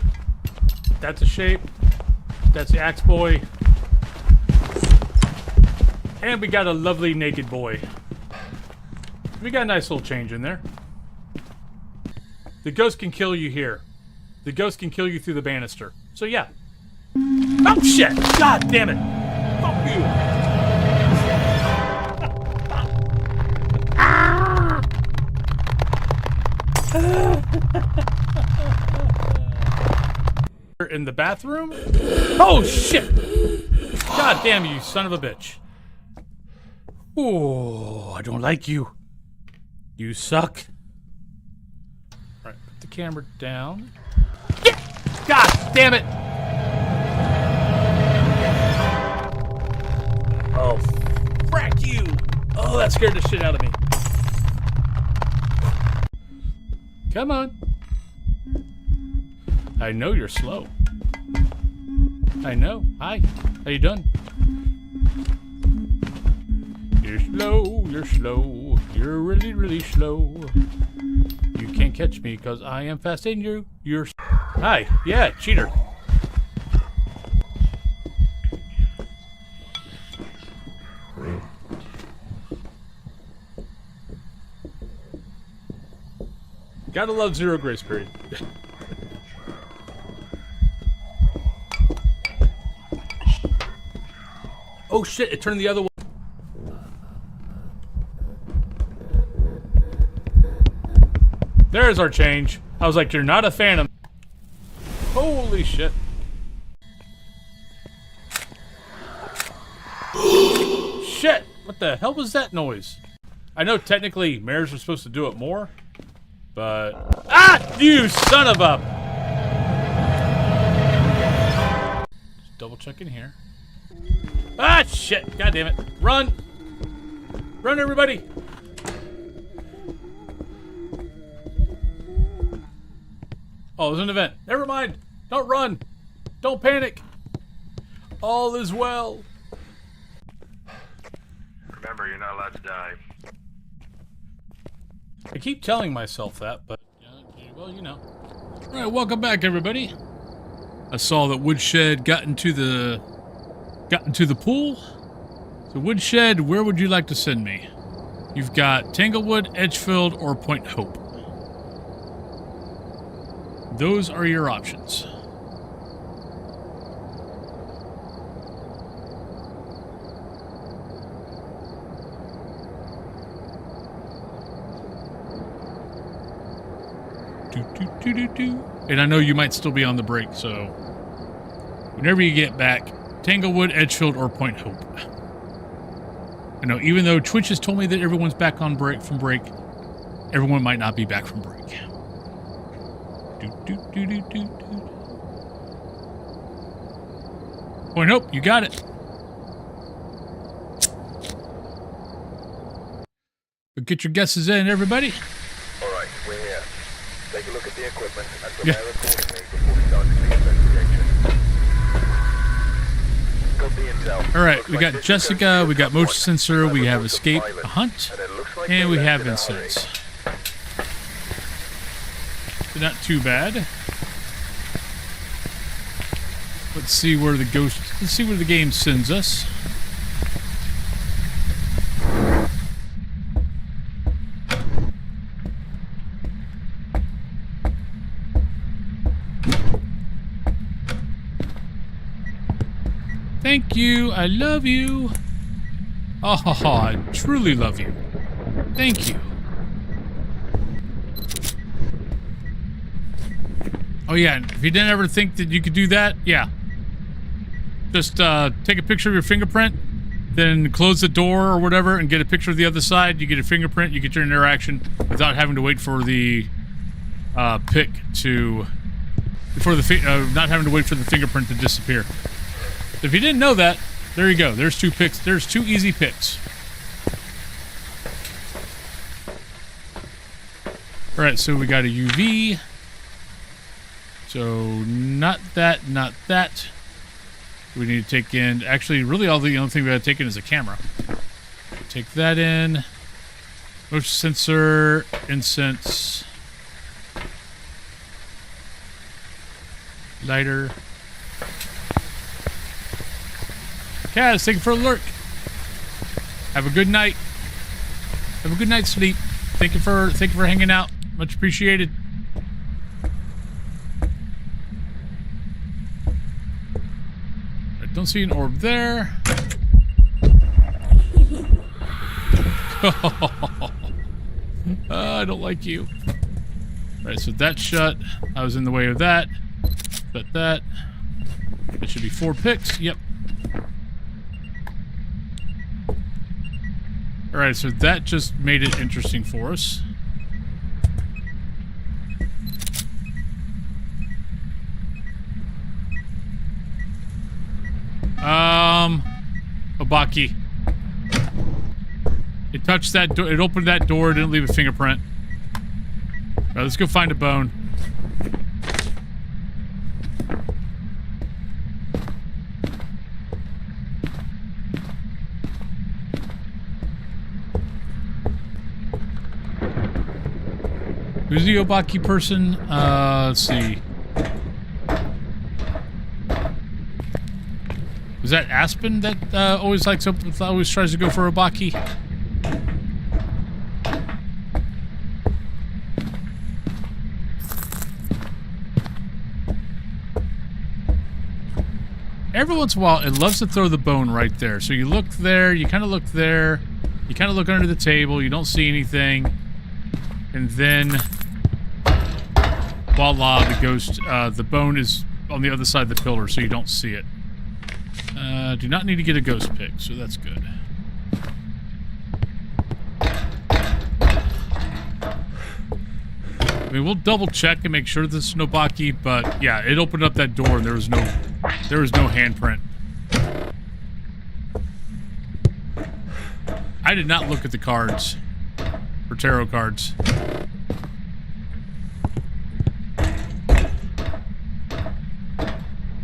That's a shape. That's the axe boy. And we got a lovely naked boy. We got a nice little change in there. The ghost can kill you here. The ghost can kill you through the banister. So yeah. Oh shit! God damn it! Fuck you! In the bathroom? Oh shit! God damn you, son of a bitch. Oh, I don't like you. You suck. Alright, put the camera down. Yeah! God damn it! Oh, frack you! Oh, that scared the shit out of me. Come on. I know you're slow. I know. Hi. How you doing? You're slow, you're slow, you're really, really slow. You can't catch me because I am fast and you're... Hi, yeah, cheater. Gotta love Zero Grace Period. Oh shit, it turned the other way. There's our change. I was like, you're not a phantom. Holy shit. Shit! What the hell was that noise? I know technically mares are supposed to do it more, but... Ah! You son of a... Just double check in here. Ah, shit. God damn it. Run. Run, everybody. Oh, there's an event. Never mind. Don't run. Don't panic. All is well. Remember, you're not allowed to die. I keep telling myself that, but, well, you know. All right, welcome back, everybody. I saw that Woodshed got into the pool. So Woodshed, where would you like to send me? You've got Tanglewood, Edgefield, or Point Hope. Those are your options. And I know you might still be on the break, so whenever you get back, Tanglewood, Edgefield, or Point Hope. I know, even though Twitch has told me that everyone's back on break from break, everyone might not be back from break. Point Hope, you got it. But get your guesses in, everybody. All right, we're here. Take a look at the equipment and prepare accordingly before starting the investigation. Got the intel. All right, Looks we like got this Jessica, is we got motion sensor, we have Pilot, escape, a hunt, and it looks like and they we left have in a incense. hurry. So not too bad. Let's see where the game sends us. Thank you. I love you. Oh, I truly love you. Thank you. Oh, yeah. If you didn't ever think that you could do that, yeah. Just take a picture of your fingerprint, then close the door or whatever and get a picture of the other side. You get a fingerprint, you get your interaction without having to wait for the pic to... not having to wait for the fingerprint to disappear. If you didn't know that, there you go. There's two pics. There's two easy pics. All right, so we got a UV. So not that, not that. We need to take in... Actually, really all the only thing we got to take in is a camera. Take that in. Motion sensor, incense. Lighter. Kaz, thank you for a lurk. Have a good night. Have a good night's sleep. Thank you for hanging out. Much appreciated. I don't see an orb there. I don't like you. Alright, so that's shut. I was in the way of that. Shut that. That should be 4 picks. Yep. Alright, so that just made it interesting for us. Obaki. It touched that door, it opened that door, didn't leave a fingerprint. Alright, let's go find a bone. Who's the Obaki person? Let's see. Was that Aspen that always tries to go for Obaki? Every once in a while, it loves to throw the bone right there. So you look there, you kind of look there, you kind of look under the table, you don't see anything, and then voila, the ghost, the bone is on the other side of the pillar, so you don't see it. Do not need to get a ghost pick, so that's good. I mean, we'll double check and make sure this is Nobaki, but yeah, it opened up that door and there was no handprint. I did not look at the cards for tarot cards.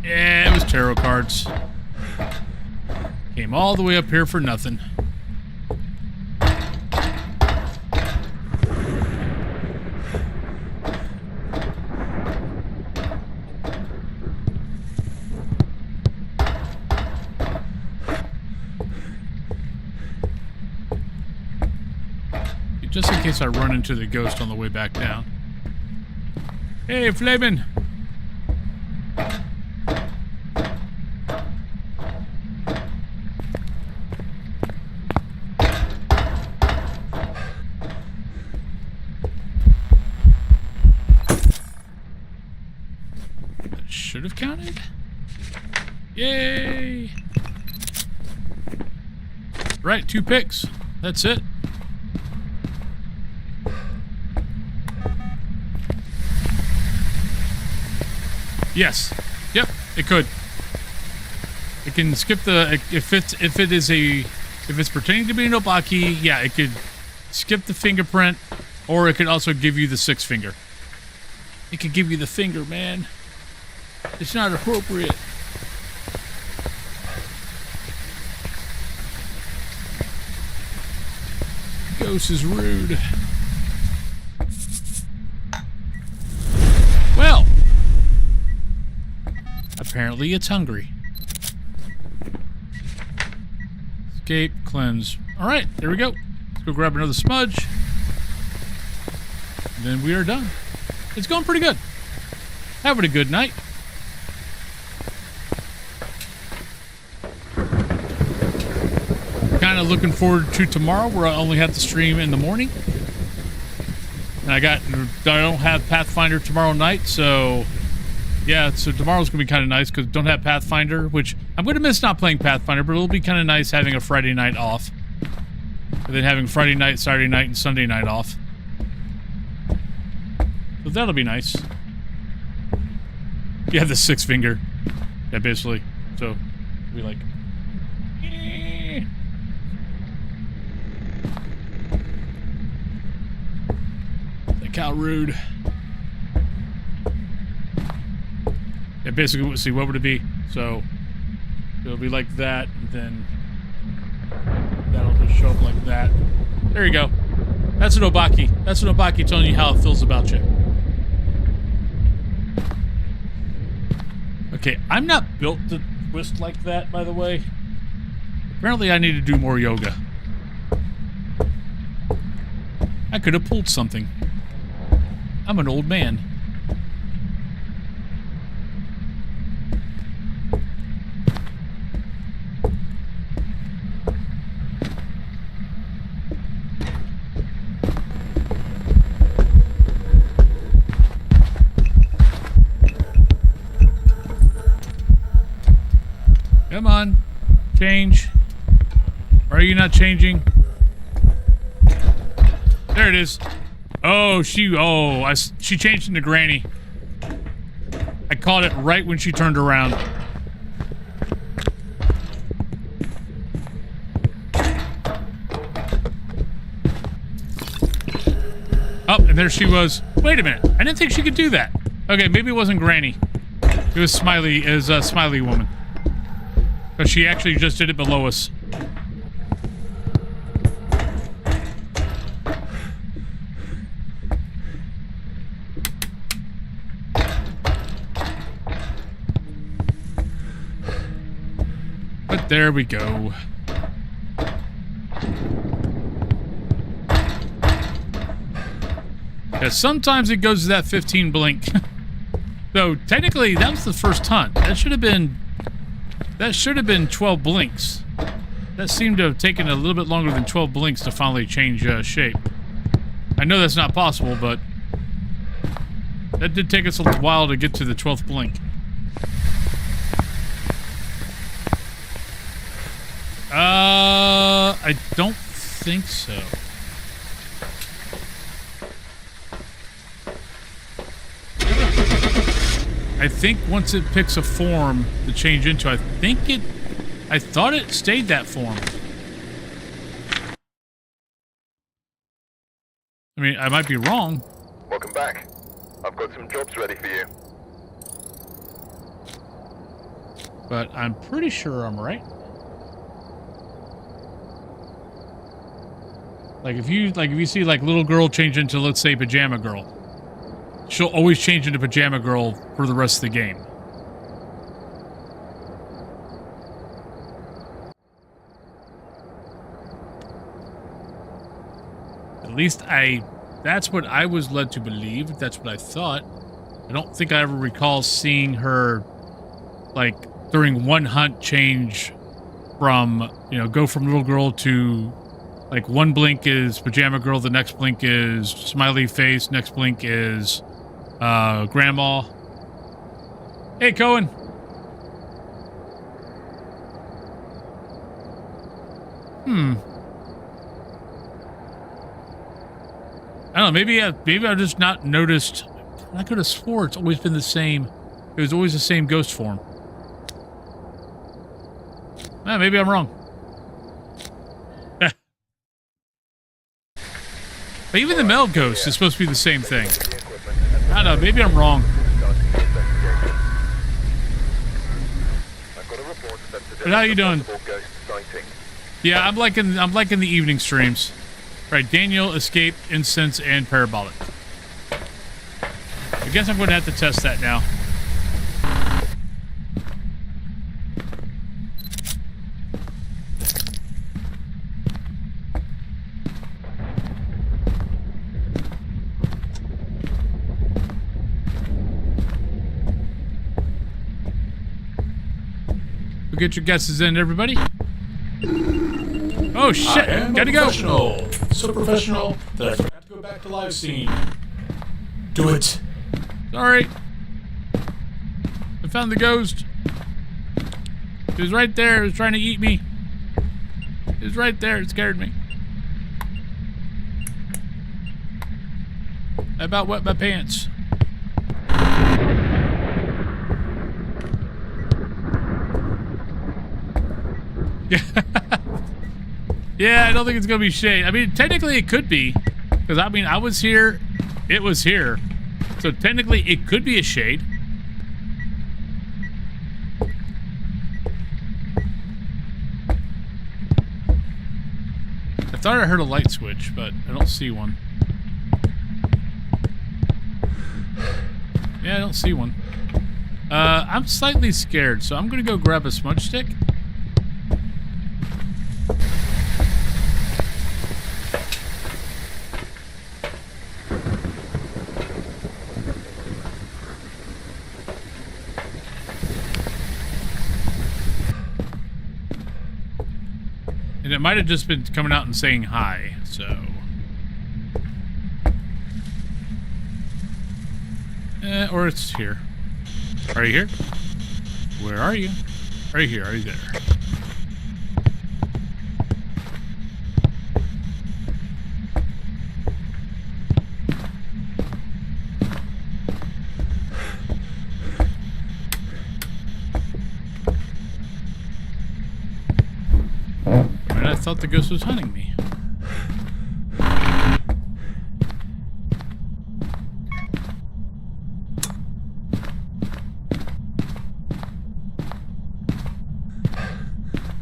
Yeah, it was tarot cards. Came all the way up here for nothing. Just in case I run into the ghost on the way back down. Hey, Flamin'! That should have counted. Yay! Right, 2 picks. That's it. Yes. Yep. It could. It can skip the if it's pertaining to being Obaki. Yeah, it could skip the fingerprint, or it could also give you the 6 finger. It could give you the finger, man. It's not appropriate. Ghost is rude. Well. Apparently it's hungry. Escape, cleanse. Alright, there we go. Let's go grab another smudge. And then we are done. It's going pretty good. Having a good night. Kind of looking forward to tomorrow where I only have to stream in the morning. And I don't have Pathfinder tomorrow night, so... Yeah, so tomorrow's going to be kind of nice because I don't have Pathfinder, which I'm going to miss not playing Pathfinder, but it'll be kind of nice having a Friday night off. And then having Friday night, Saturday night, and Sunday night off. So that'll be nice. Yeah, the 6 finger. Yeah, basically. So, we like... Like how rude. Yeah, basically, let's see, what would it be? So, it'll be like that, and then that'll just show up like that. There you go. That's an Obaki. That's an Obaki telling you how it feels about you. Okay, I'm not built to twist like that, by the way. Apparently, I need to do more yoga. I could have pulled something. I'm an old man. Come on, change. Or are you not changing? There it is. Oh, she changed into Granny. I caught it right when she turned around. Oh, and there she was. Wait a minute. I didn't think she could do that. Okay, maybe it wasn't Granny. It was Smiley, Smiley woman. Because she actually just did it below us. But there we go. Yeah, sometimes it goes to that 15 blink. Though, technically, that was the first hunt. That should have been 12 blinks. That seemed to have taken a little bit longer than 12 blinks to finally change shape. I know that's not possible, but that did take us a little while to get to the 12th blink. I don't think so. I think once it picks a form to change into, I thought it stayed that form. I mean, I might be wrong. Welcome back. I've got some jobs ready for you. But I'm pretty sure I'm right. Like if you see like little girl change into, let's say, pajama girl, she'll always change into pajama girl for the rest of the game. At least that's what I was led to believe. That's what I thought. I don't think I ever recall seeing her, like, during one hunt change from, go from little girl to, like, one blink is pajama girl, the next blink is smiley face, next blink is grandma. Hey, Cohen. I don't know, maybe I just not noticed. I could have swore it's always been the same. It was always the same ghost form. Maybe I'm wrong. But even the male ghost is supposed to be the same thing. I don't know, maybe I'm wrong. But how you doing? Yeah, I'm liking the evening streams. Right, Daniel, Escape, Incense, and Parabolic. I guess I'm going to have to test that now. We'll get your guesses in, everybody. Oh shit! Gotta go. So professional that I forgot to go back to live scene. Do it. Sorry. I found the ghost. It was right there. It was trying to eat me. It was right there. It scared me. I about wet my pants. Yeah, I don't think it's gonna be shade. I mean, technically it could be, because I mean, I was here, it was here, so technically it could be a shade. I thought I heard a light switch, but I don't see one. Yeah, I don't see one. I'm slightly scared, so I'm gonna go grab a smudge stick. And it might have just been coming out and saying hi, so... or it's here. Are you here? Where are you? Are you here? Are you there? I thought the ghost was hunting me.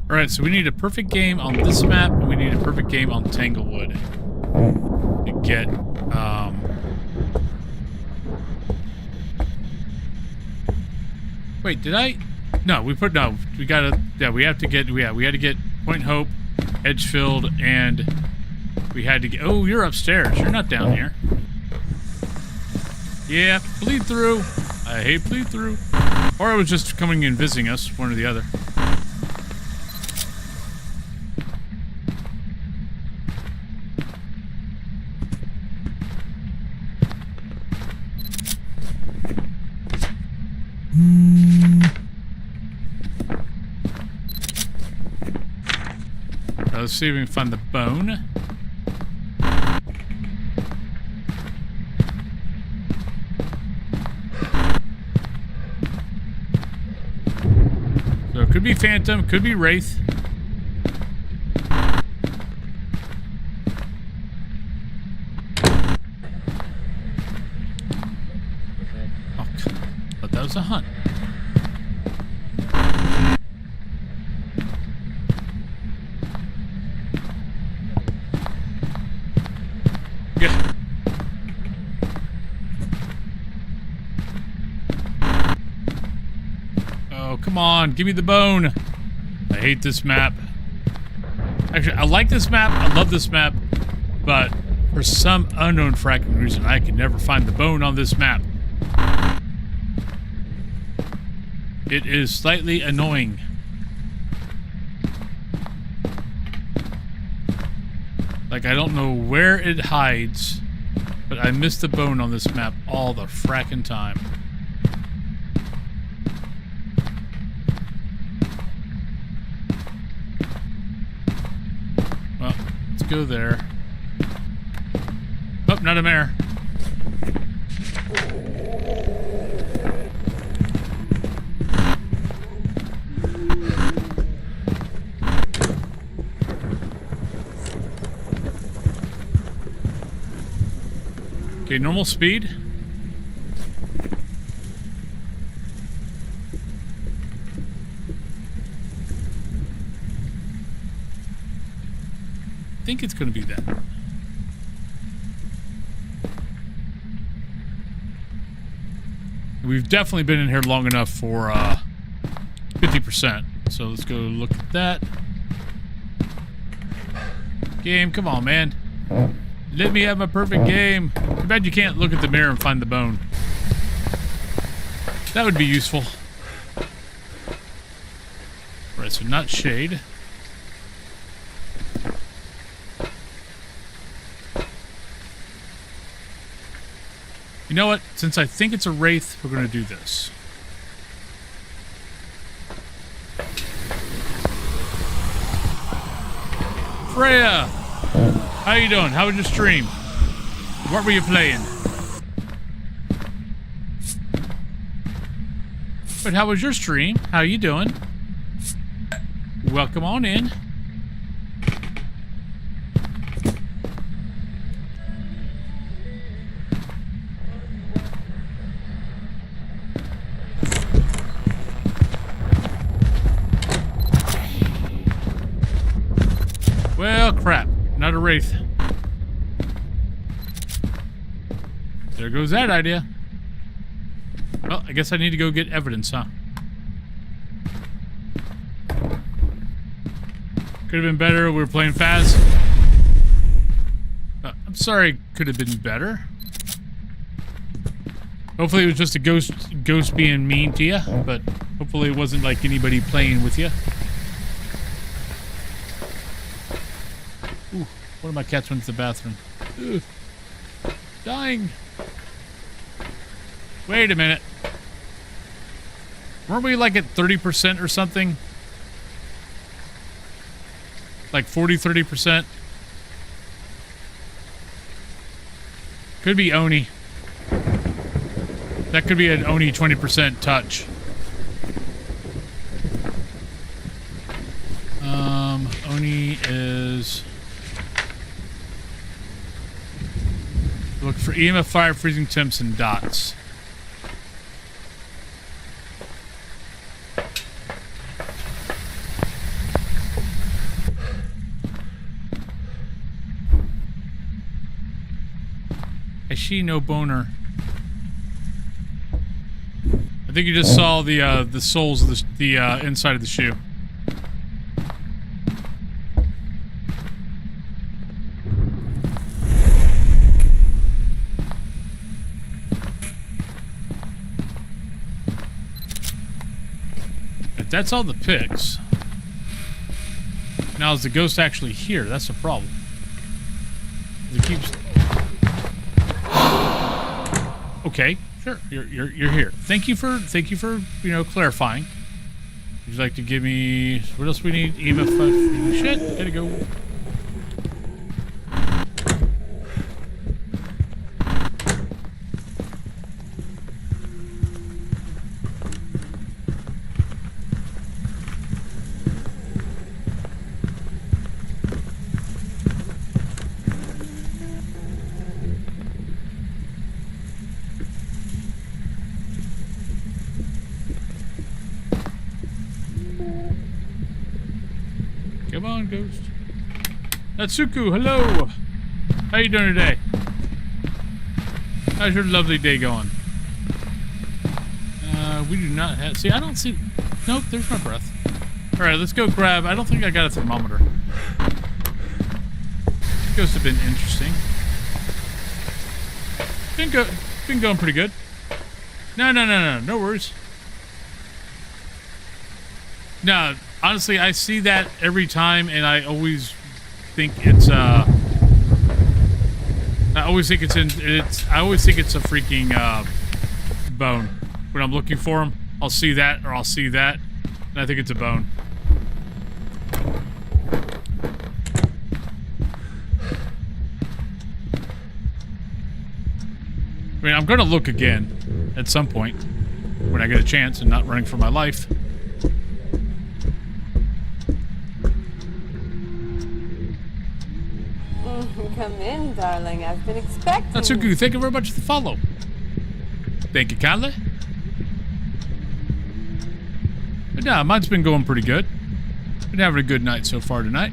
Alright, so we need a perfect game on this map, and we need a perfect game on Tanglewood to get, Wait, did I? No, we gotta, yeah, we had to get Point Hope, Edgefield, and we had to get... Oh, you're upstairs. You're not down here. Yeah, bleed through. I hate bleed through. Or it was just coming and visiting us, one or the other. Let's see if we can find the bone. So it could be Phantom, could be Wraith. was a hunt. Yeah. Oh, come on. Give me the bone. I hate this map. Actually, I like this map. I love this map. But for some unknown fracking reason, I can never find the bone on this map. It is slightly annoying. Like, I don't know where it hides, but I miss the bone on this map all the fracking time. Well, let's go there. Oh, not a mare. Okay, normal speed. I think it's going to be that. We've definitely been in here long enough for 50%. So let's go look at that. Game, come on, man. Let me have a perfect game. Too bad you can't look at the mirror and find the bone. That would be useful. Alright, so not shade. You know what? Since I think it's a wraith, we're going to do this. Freya! How you doing? How was your stream? What were you playing? But how was your stream? How you doing? Welcome on in. Well, crap. Not a wraith. There goes that idea. Well, I guess I need to go get evidence, huh? Could have been better. We were playing fast. I'm sorry. Could have been better. Hopefully it was just a ghost being mean to you, but hopefully it wasn't like anybody playing with you. Ooh, one of my cats went to the bathroom. Ugh. Dying. Wait a minute. Weren't we like at 30% or something? Like 40, 30%? Could be Oni. That could be an Oni 20% touch. Oni is... Look for EMF, fire, freezing temps, and dots. I see no boner. I think you just saw the soles of the inside of the shoe. If that's all the pics. Now is the ghost actually here? That's the problem. It keeps. Okay, sure. You're here. Thank you for clarifying. Would you like to give me what else we need? EMF shit. There you go. on, ghost. Natsuku, hello. How you doing today? How's your lovely day going? We do not have... See, I don't see... Nope, there's my breath. Alright, let's go grab... I don't think I got a thermometer. Ghosts have been interesting. Been going pretty good. No worries. No, honestly, I see that every time, and I always think it's I always think it's a freaking bone. When I'm looking for them, I'll see that, or I'll see that, and I think it's a bone. I mean, I'm gonna look again at some point when I get a chance and not running for my life. Come in, darling. I've been expecting. Natsuku, thank you very much for the follow. Thank you kindly. But yeah, mine's been going pretty good. Been having a good night so far tonight.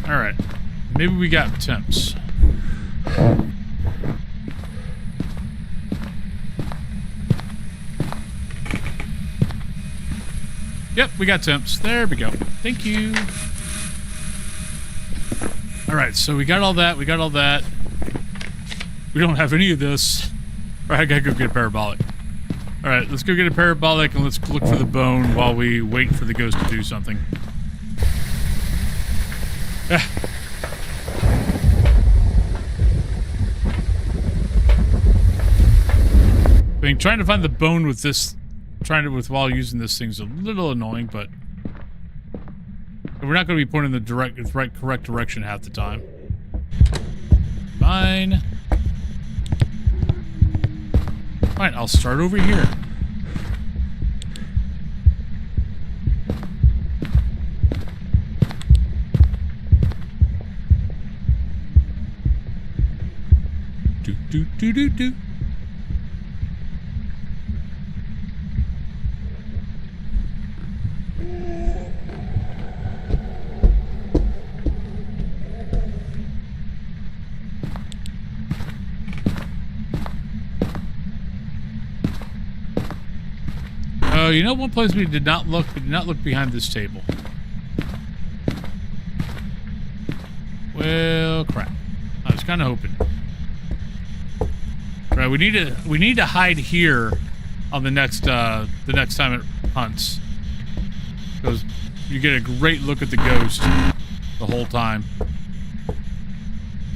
Alright. Maybe we got temps. Yep, we got temps. There we go. Thank you. Alright, so we got all that. We got all that. We don't have any of this. Alright, I gotta go get a parabolic. Alright, let's go get a parabolic and let's look for the bone while we wait for the ghost to do something. Ah. I mean, trying to find the bone with this, while using this thing's a little annoying, but we're not going to be pointing in the correct direction half the time. Fine. Fine, I'll start over here. Do. You know one place we did not look? We did not look behind this table. Well, crap. I was kind of hoping. Right, we need to hide here on the next time it hunts, because you get a great look at the ghost the whole time.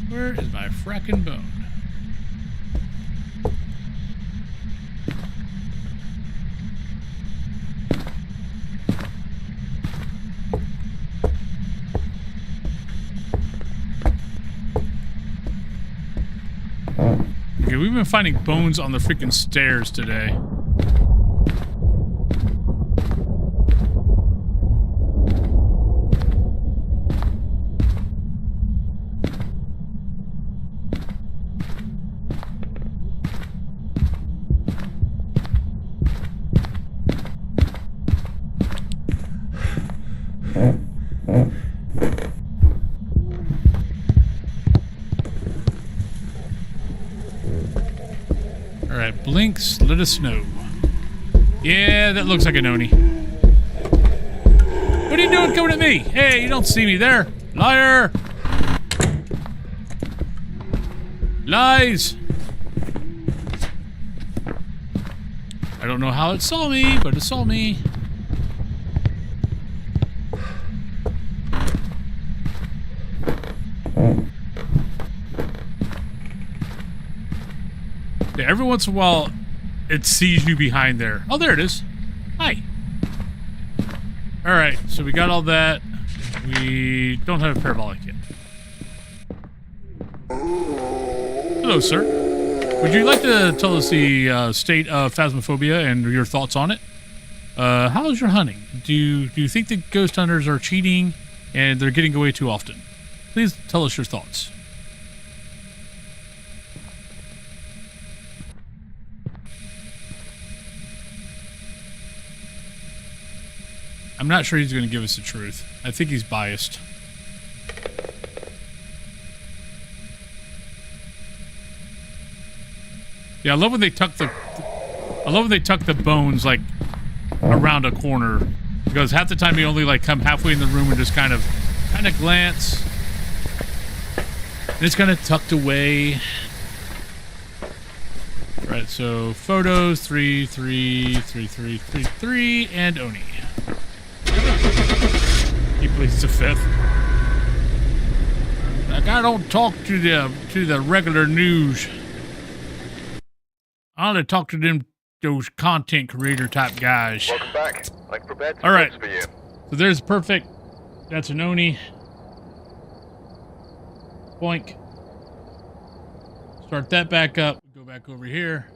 Where is my fracking bone? Okay, we've been finding bones on the freaking stairs today. Alright, Blinks, let us know. Yeah, that looks like an Oni. What are you doing coming at me? Hey, you don't see me there. Liar! Lies! I don't know how it saw me, but it saw me. Yeah, every once in a while, it sees you behind there. Oh, there it is. Hi. Alright, so we got all that. We don't have a parabolic yet. Hello, sir. Would you like to tell us the state of Phasmophobia and your thoughts on it? How's your hunting? Do you think the ghost hunters are cheating and they're getting away too often? Please tell us your thoughts. I'm not sure he's going to give us the truth. I think he's biased. Yeah, I love when they tuck the bones like around a corner, because half the time you only like come halfway in the room and just kind of glance, and it's kind of tucked away. Right, so photos 3, 3, 3, 3, 3, 3, and Oni. He pleads the fifth. Like, I don't talk to the regular news. I only talk to those content creator type guys. Welcome back. I've prepared some All right. notes for you. So there's perfect. That's an Oni. Boink. Start that back up. Go back over here.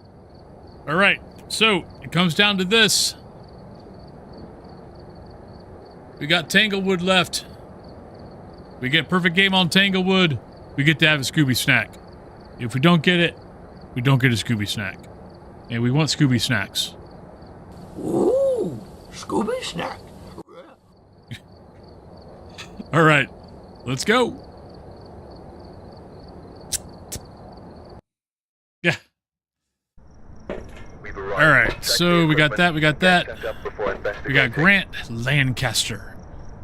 All right. So it comes down to this. We got Tanglewood left. We get perfect game on Tanglewood. We get to have a Scooby snack. If we don't get it, we don't get a Scooby snack. And we want Scooby snacks. Ooh, Scooby snack. All right. Let's go. Yeah. We've arrived. All right. Check So the we got that. We got that. equipment, get set up before We got investigating. Grant Lancaster.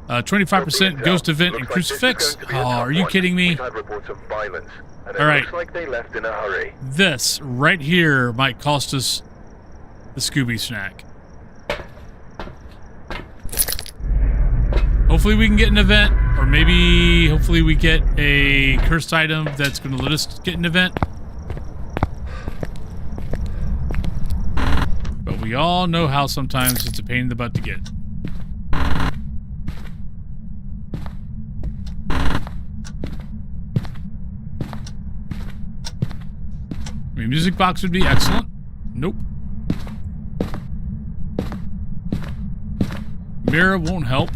25% Ghost Event and Looks like this is Crucifix. going to be a Oh, tough are you one. kidding me? We've had reports of violence, and it All right. looks like they left in a hurry. This right here might cost us the Scooby snack. Hopefully we can get an event, or maybe hopefully we get a cursed item that's going to let us get an event. But we all know how sometimes it's a pain in the butt to get. I mean, music box would be excellent. Nope. Mirror won't help.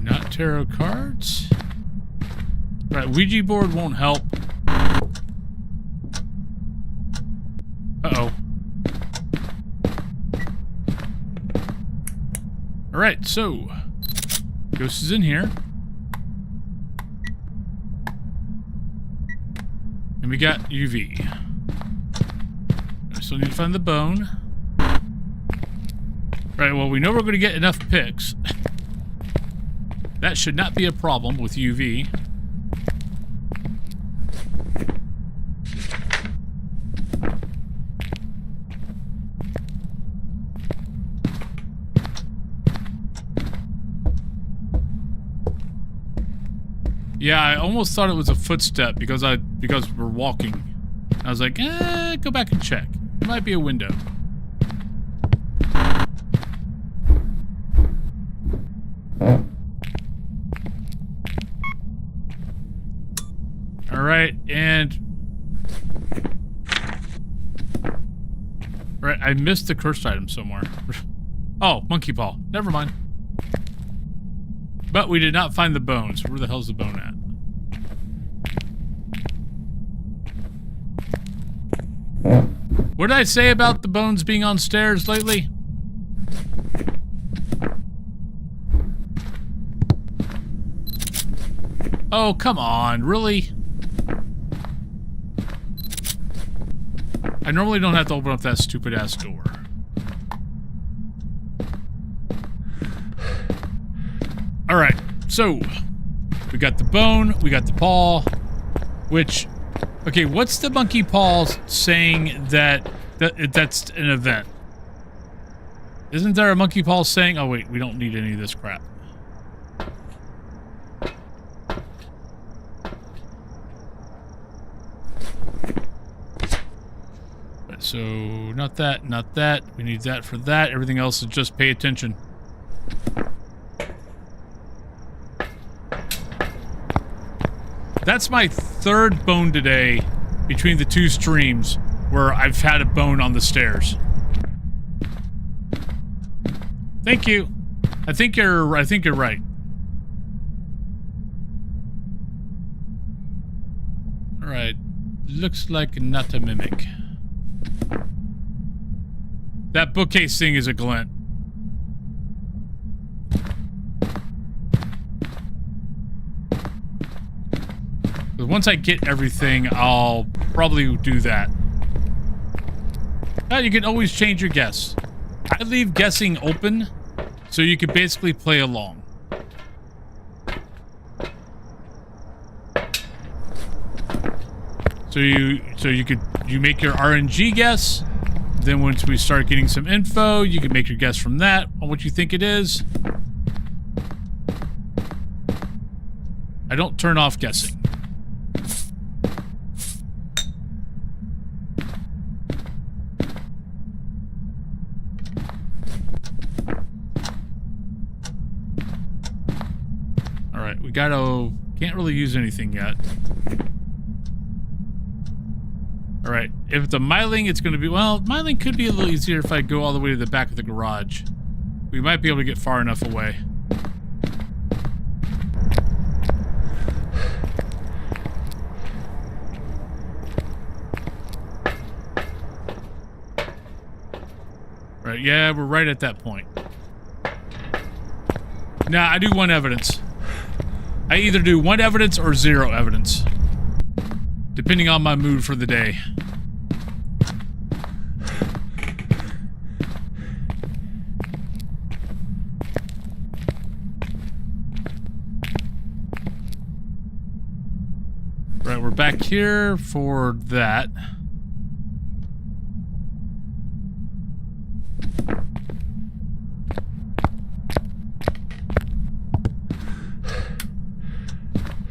Not tarot cards. Right, Ouija board won't help. Uh-oh. Alright, so Ghost is in here. And we got UV. I still need to find the bone. Right, well, we know we're going to get enough picks. That should not be a problem with UV. Yeah, I almost thought it was a footstep because we're walking. I was like, go back and check. It might be a window. All right, and right, I missed the cursed item somewhere. Oh, monkey paw. Never mind. But we did not find the bones. Where the hell's the bone at? What did I say about the bones being on stairs lately? Oh, come on, really? I normally don't have to open up that stupid ass door. Alright, so we got the bone, we got the paw, which, okay, what's the monkey paw saying that's an event? Isn't there a monkey paw saying, oh wait, we don't need any of this crap. So, not that, not that. We need that for that. Everything else is just pay attention. That's my third bone today between the two streams. where I've had a bone on the stairs. Thank you. I think you're right. All right. Looks like not a mimic. That bookcase thing is a glint. But once I get everything, I'll probably do that. You can always change your guess. I leave guessing open, so you can basically play along. So you make your RNG guess. Then once we start getting some info, you can make your guess from that on what you think it is. I don't turn off guessing. Alright, we can't really use anything yet. Alright, if it's a Myling, it's going to be... Well, Myling could be a little easier if I go all the way to the back of the garage. We might be able to get far enough away. Right, yeah, we're right at that point. Nah, I do 1 evidence. I either do 1 evidence or 0 evidence. Depending on my mood for the day. Right, we're back here for that.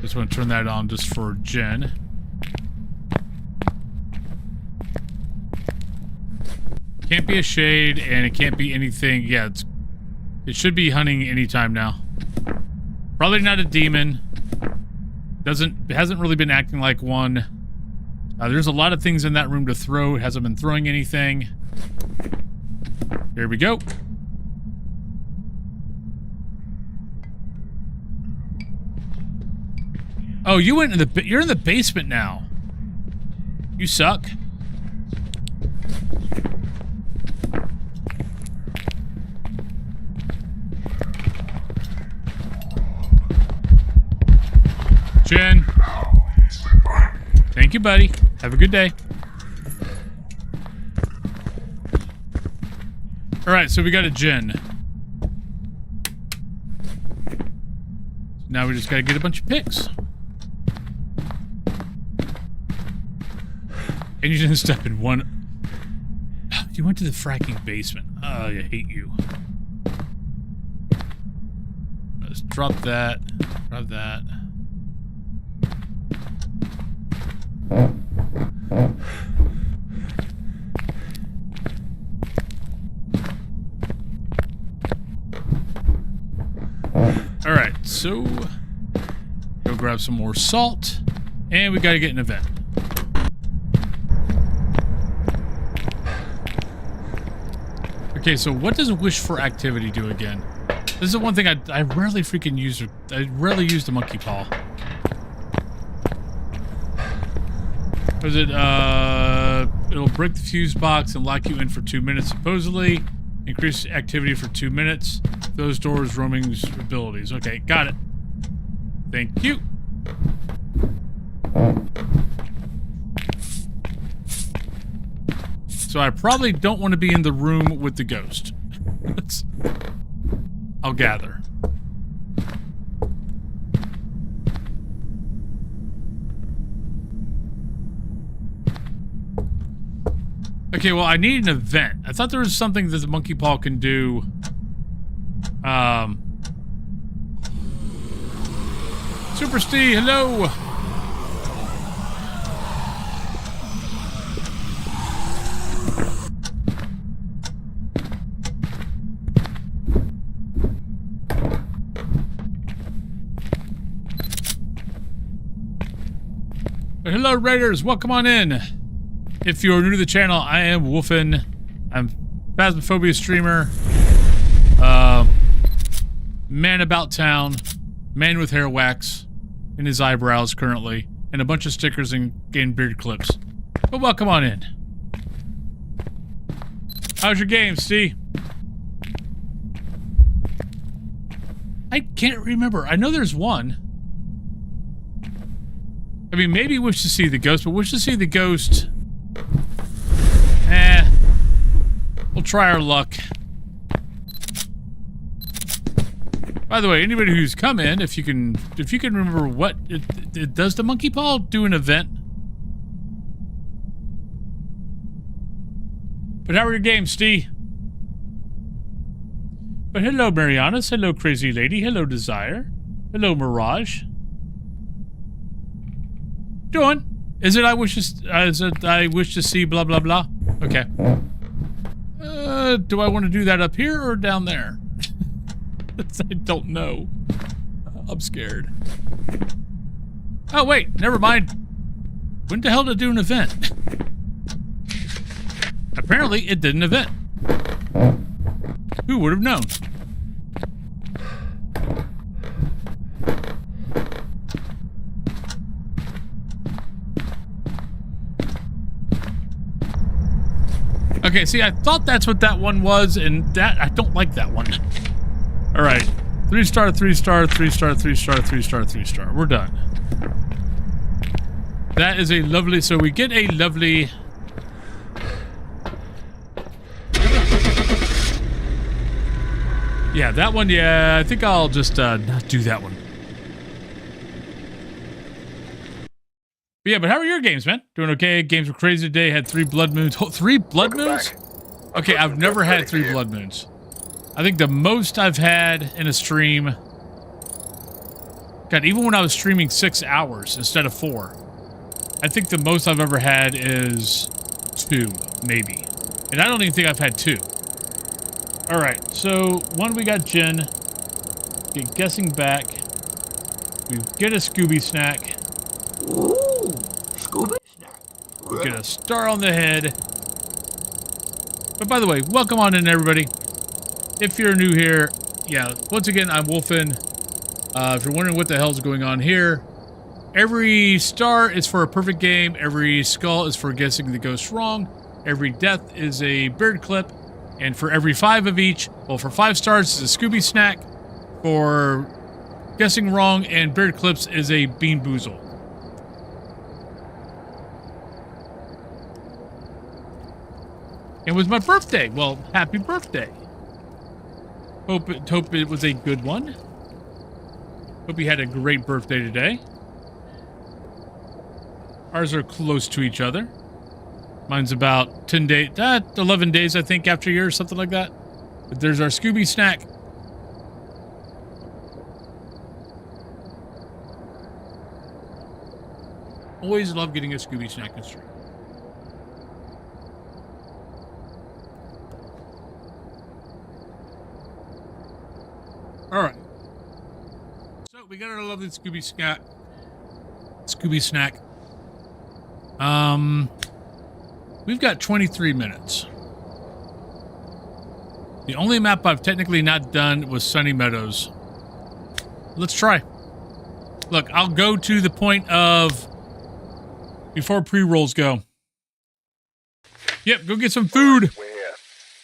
Just want to turn that on just for Jen. Can't be a shade, and it can't be anything. Yeah, it should be hunting anytime now. Probably not a demon. Hasn't really been acting like one. There's a lot of things in that room to throw. It hasn't been throwing anything. Here we go. Oh, you went in you're in the basement now. You suck. Jen. Thank you, buddy. Have a good day. Alright, so we got a Jen. Now we just gotta get a bunch of picks. And you didn't step in one... You went to the fracking basement. Oh, I hate you. Let's drop that. Drop that. Alright, so go grab some more salt, and we gotta get an event. Okay, so what does Wish for Activity do again? This is the one thing I rarely freaking use. I rarely use the monkey paw. Was it, it'll break the fuse box and lock you in for 2 minutes, supposedly. Increase activity for 2 minutes. Those doors, roaming abilities. Okay, got it. Thank you. So I probably don't want to be in the room with the ghost. I'll gather. Okay, well, I need an event. I thought there was something that the monkey paw can do. Super Steve, hello! Hello, Raiders. Welcome on in. If you're new to the channel, I am Wolfen. I'm Phasmophobia streamer. Man about town. Man with hair wax in his eyebrows currently. And a bunch of stickers and beard clips. But welcome on in. How's your game, Steve? I can't remember. I know there's one. I mean, maybe Wish to See the Ghost, but Wish to See the Ghost... we'll try our luck. By the way, anybody who's come in, if you can remember what... does the Monkey Paw do an event? But how are your games, Steve? But hello, Marianas. Hello, Crazy Lady. Hello, Desire. Hello, Mirage. Doing? Is it I wish to see blah blah blah? Okay. Do I want to do that up here or down there? I don't know. I'm scared. Oh wait, never mind. When the hell did it do an event? Apparently, it did an event. Who would have known? Okay, see, I thought that's what that one was, and that I don't like that one. All right, 3-star, 3-star, 3-star, 3-star, 3-star, 3-star. We're done. That is a lovely. So we get a lovely. Yeah, that one. Yeah, I think I'll just not do that one. But yeah, but how are your games, man? Doing okay? Games were crazy today. Had 3 blood moons. Oh, 3 blood moons? Okay, I've never had 3 blood moons. I think the most I've had in a stream... God, even when I was streaming 6 hours instead of 4. I think the most I've ever had is 2, maybe. And I don't even think I've had 2. Alright, so one, we got Jen. Get guessing back. We get a Scooby snack. Ooh, Scooby snack. We get a star on the head. But by the way, welcome on in, everybody. If you're new here, yeah, once again, I'm Wolfen. If you're wondering what the hell's going on here, every star is for a perfect game. Every skull is for guessing the ghost wrong. Every death is a beard clip. And for every 5 of each, well, for 5 stars is a Scooby snack. For guessing wrong and beard clips is a Bean Boozle. It was my birthday. Well, happy birthday. Hope it was a good one. Hope you had a great birthday today. Ours are close to each other. Mine's about 10 days, 11 days, I think, after yours, something like that. But there's our Scooby snack. Always love getting a Scooby snack in stream. All right. So we got our lovely Scooby snack. We've got 23 minutes. The only map I've technically not done was Sunny Meadows. Let's try. Look, I'll go to the point of before pre-rolls go. Yep, go get some food.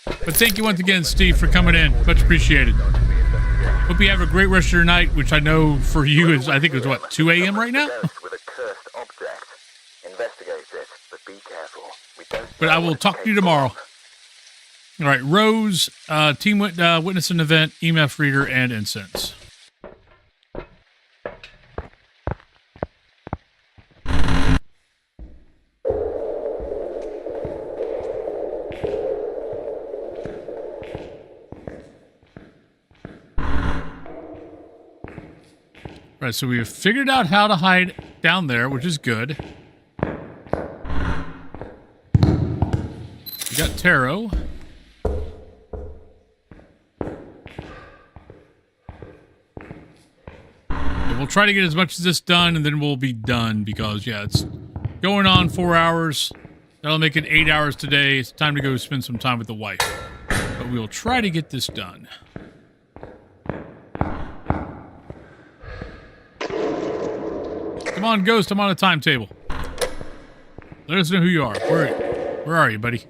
But thank you once again, Steve, for coming in. Much appreciated. Hope you have a great rest of your night, which I know for you is, I think it was, what, 2 a.m. right now? But I will talk to you tomorrow. All right, Rose, Team Witness an Event, EMF Reader, and Incense. Right, so we have figured out how to hide down there, which is good. We got tarot. And we'll try to get as much of this done, and then we'll be done, because, yeah, it's going on 4 hours. That'll make it 8 hours today. It's time to go spend some time with the wife. But we'll try to get this done. Come on, Ghost. I'm on a timetable. Let us know who you are. Where are you, buddy?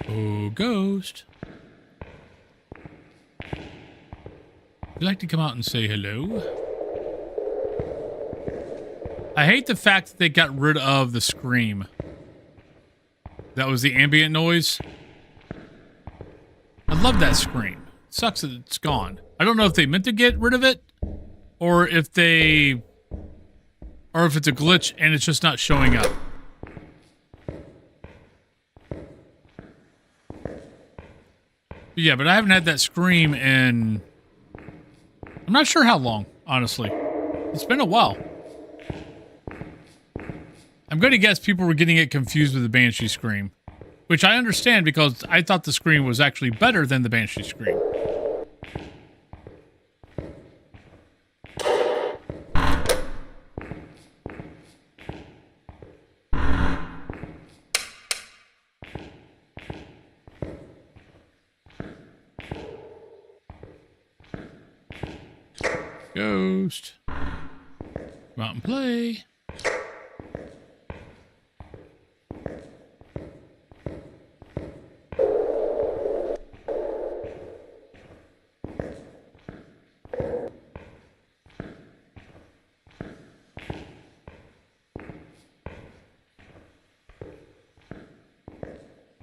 Oh, Ghost. Would you like to come out and say hello? I hate the fact that they got rid of the scream. That was the ambient noise. I love that scream. It sucks that it's gone. I don't know if they meant to get rid of it or if it's a glitch and it's just not showing up. Yeah, but I haven't had that scream in... I'm not sure how long, honestly. It's been a while. I'm going to guess people were getting it confused with the Banshee scream. Which I understand because I thought the scream was actually better than the Banshee scream. Ghost. Come out and play.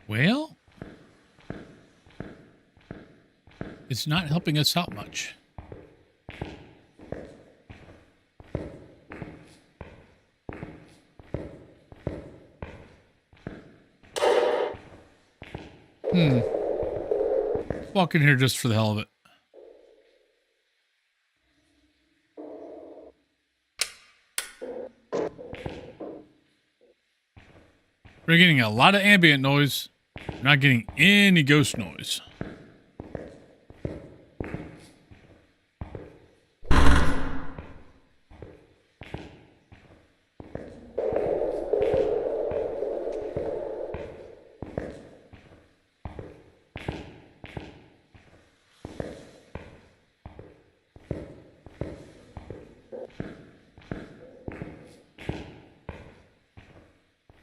Well, it's not helping us out much. Walk in here just for the hell of it. We're getting a lot of ambient noise. We're not getting any ghost noise.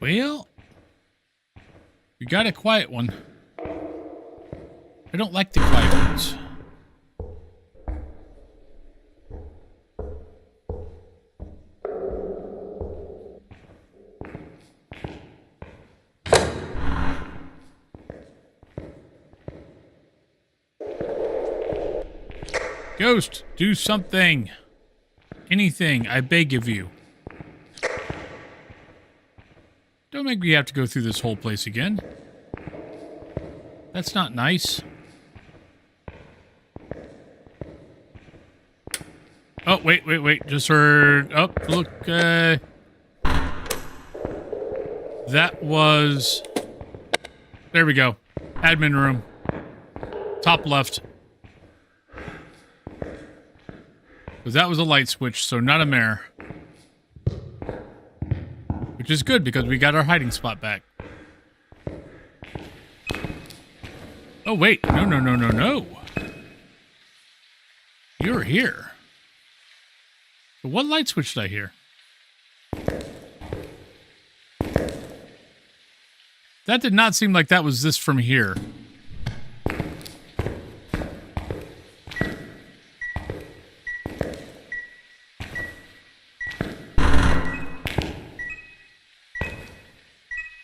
Well, we got a quiet one. I don't like the quiet ones. Ghost, do something. Anything, I beg of you. Don't make me have to go through this whole place again. That's not nice. Oh, wait. Just heard... Oh, look. That was... There we go. Admin room. Top left. Because that was a light switch, so not a mare. Which is good, because we got our hiding spot back. Oh, wait. No. You're here. So what light switch did I hear? That did not seem like that was this from here.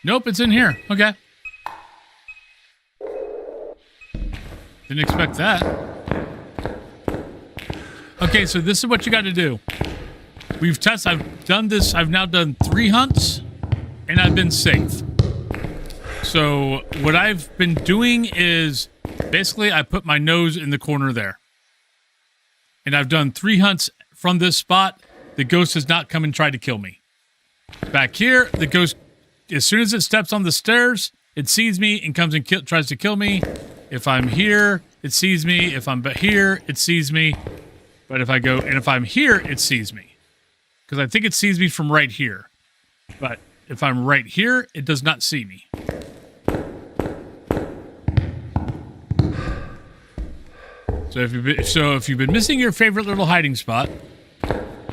Nope, it's in here. Okay. Didn't expect that. Okay, so this is what you got to do. I've done this. I've now done 3 hunts, and I've been safe. So what I've been doing is basically I put my nose in the corner there. And I've done 3 hunts from this spot. The ghost has not come and tried to kill me. Back here, the ghost, as soon as it steps on the stairs, it sees me and comes and tries to kill me. If I'm here, it sees me. If I'm here, it sees me. But if I go, and if I'm here, it sees me. because I think it sees me from right here. But if I'm right here, it does not see me. So if you've been missing your favorite little hiding spot,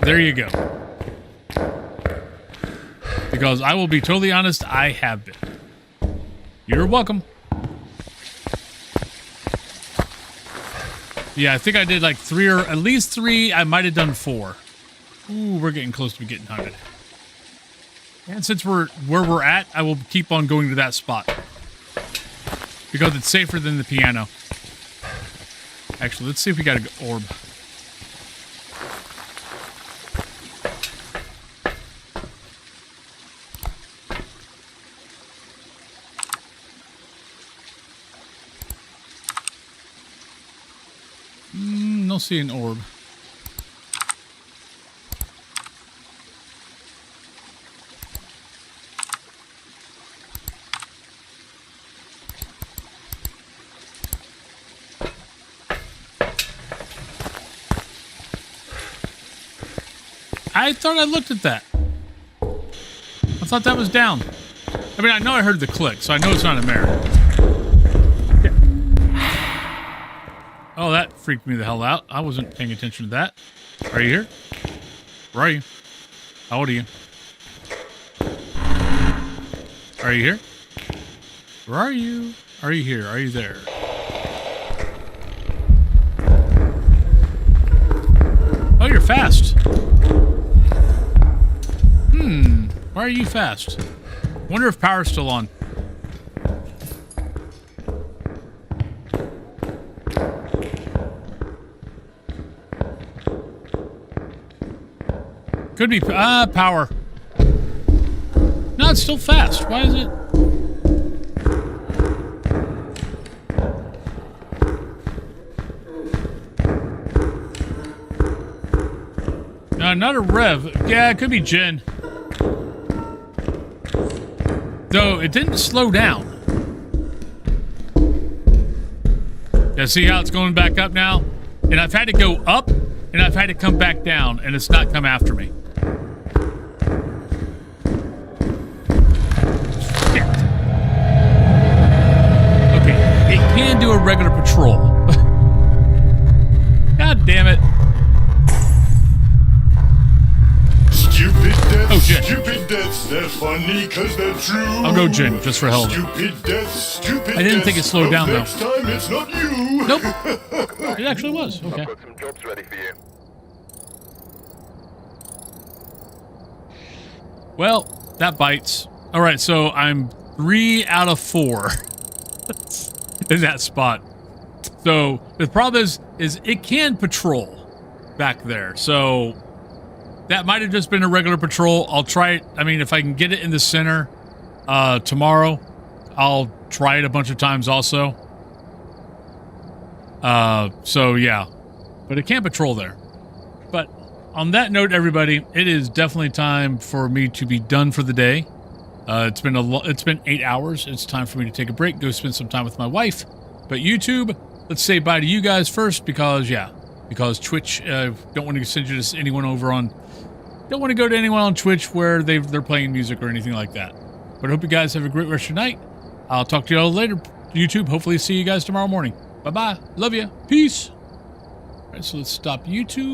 there you go. Because I will be totally honest, I have been. You're welcome. Yeah, I think I did like 3 or at least 3. I might have done 4. Ooh, we're getting close to getting hunted. And since we're where we're at, I will keep on going to that spot. Because it's safer than the piano. Actually, let's see if we got an orb. Don't see an orb. I thought I looked at that. I thought that was down. I mean, I know I heard the click, so I know it's not a mare. Yeah. Oh, that freaked me the hell out. I wasn't paying attention to that. Are you here? Where are you? How old are you? Are you here? Where are you? Are you here? Are you there? Oh, you're fast. Why are you fast? Wonder if power's still on. Could be power. No, it's still fast. Why is it? No, not a rev. Yeah, it could be Jen. Though it didn't slow down. Yeah, see how it's going back up now? And I've had to go up, and I've had to come back down, and it's not come after me. Shit. Okay, it can do a regular patrol. God damn it. Stupid deaths, Oh, Jen. stupid deaths, they're funny cause they're true. I'll go Jen, just for hell of it. Stupid deaths, stupid I didn't think it deaths. slowed down, though. Next time it's not you. Nope. It actually was. Okay. I've got some jobs ready for you. Well, that bites. All right, so I'm 3 out of 4 in that spot. So the problem is it can patrol back there. So that might have just been a regular patrol. I'll try it. I mean, if I can get it in the center tomorrow, I'll try it a bunch of times also. So yeah, but it can't patrol there. But on that note, everybody, it is definitely time for me to be done for the day. It's been 8 hours. It's time for me to take a break, go spend some time with my wife. But YouTube, let's say bye to you guys first because Twitch don't want to send you to anyone over on. Don't want to go to anyone on Twitch where they're playing music or anything like that. But I hope you guys have a great rest of your night. I'll talk to you all later. YouTube, hopefully see you guys tomorrow morning. Bye-bye. Love you. Peace. All right, so let's stop YouTube.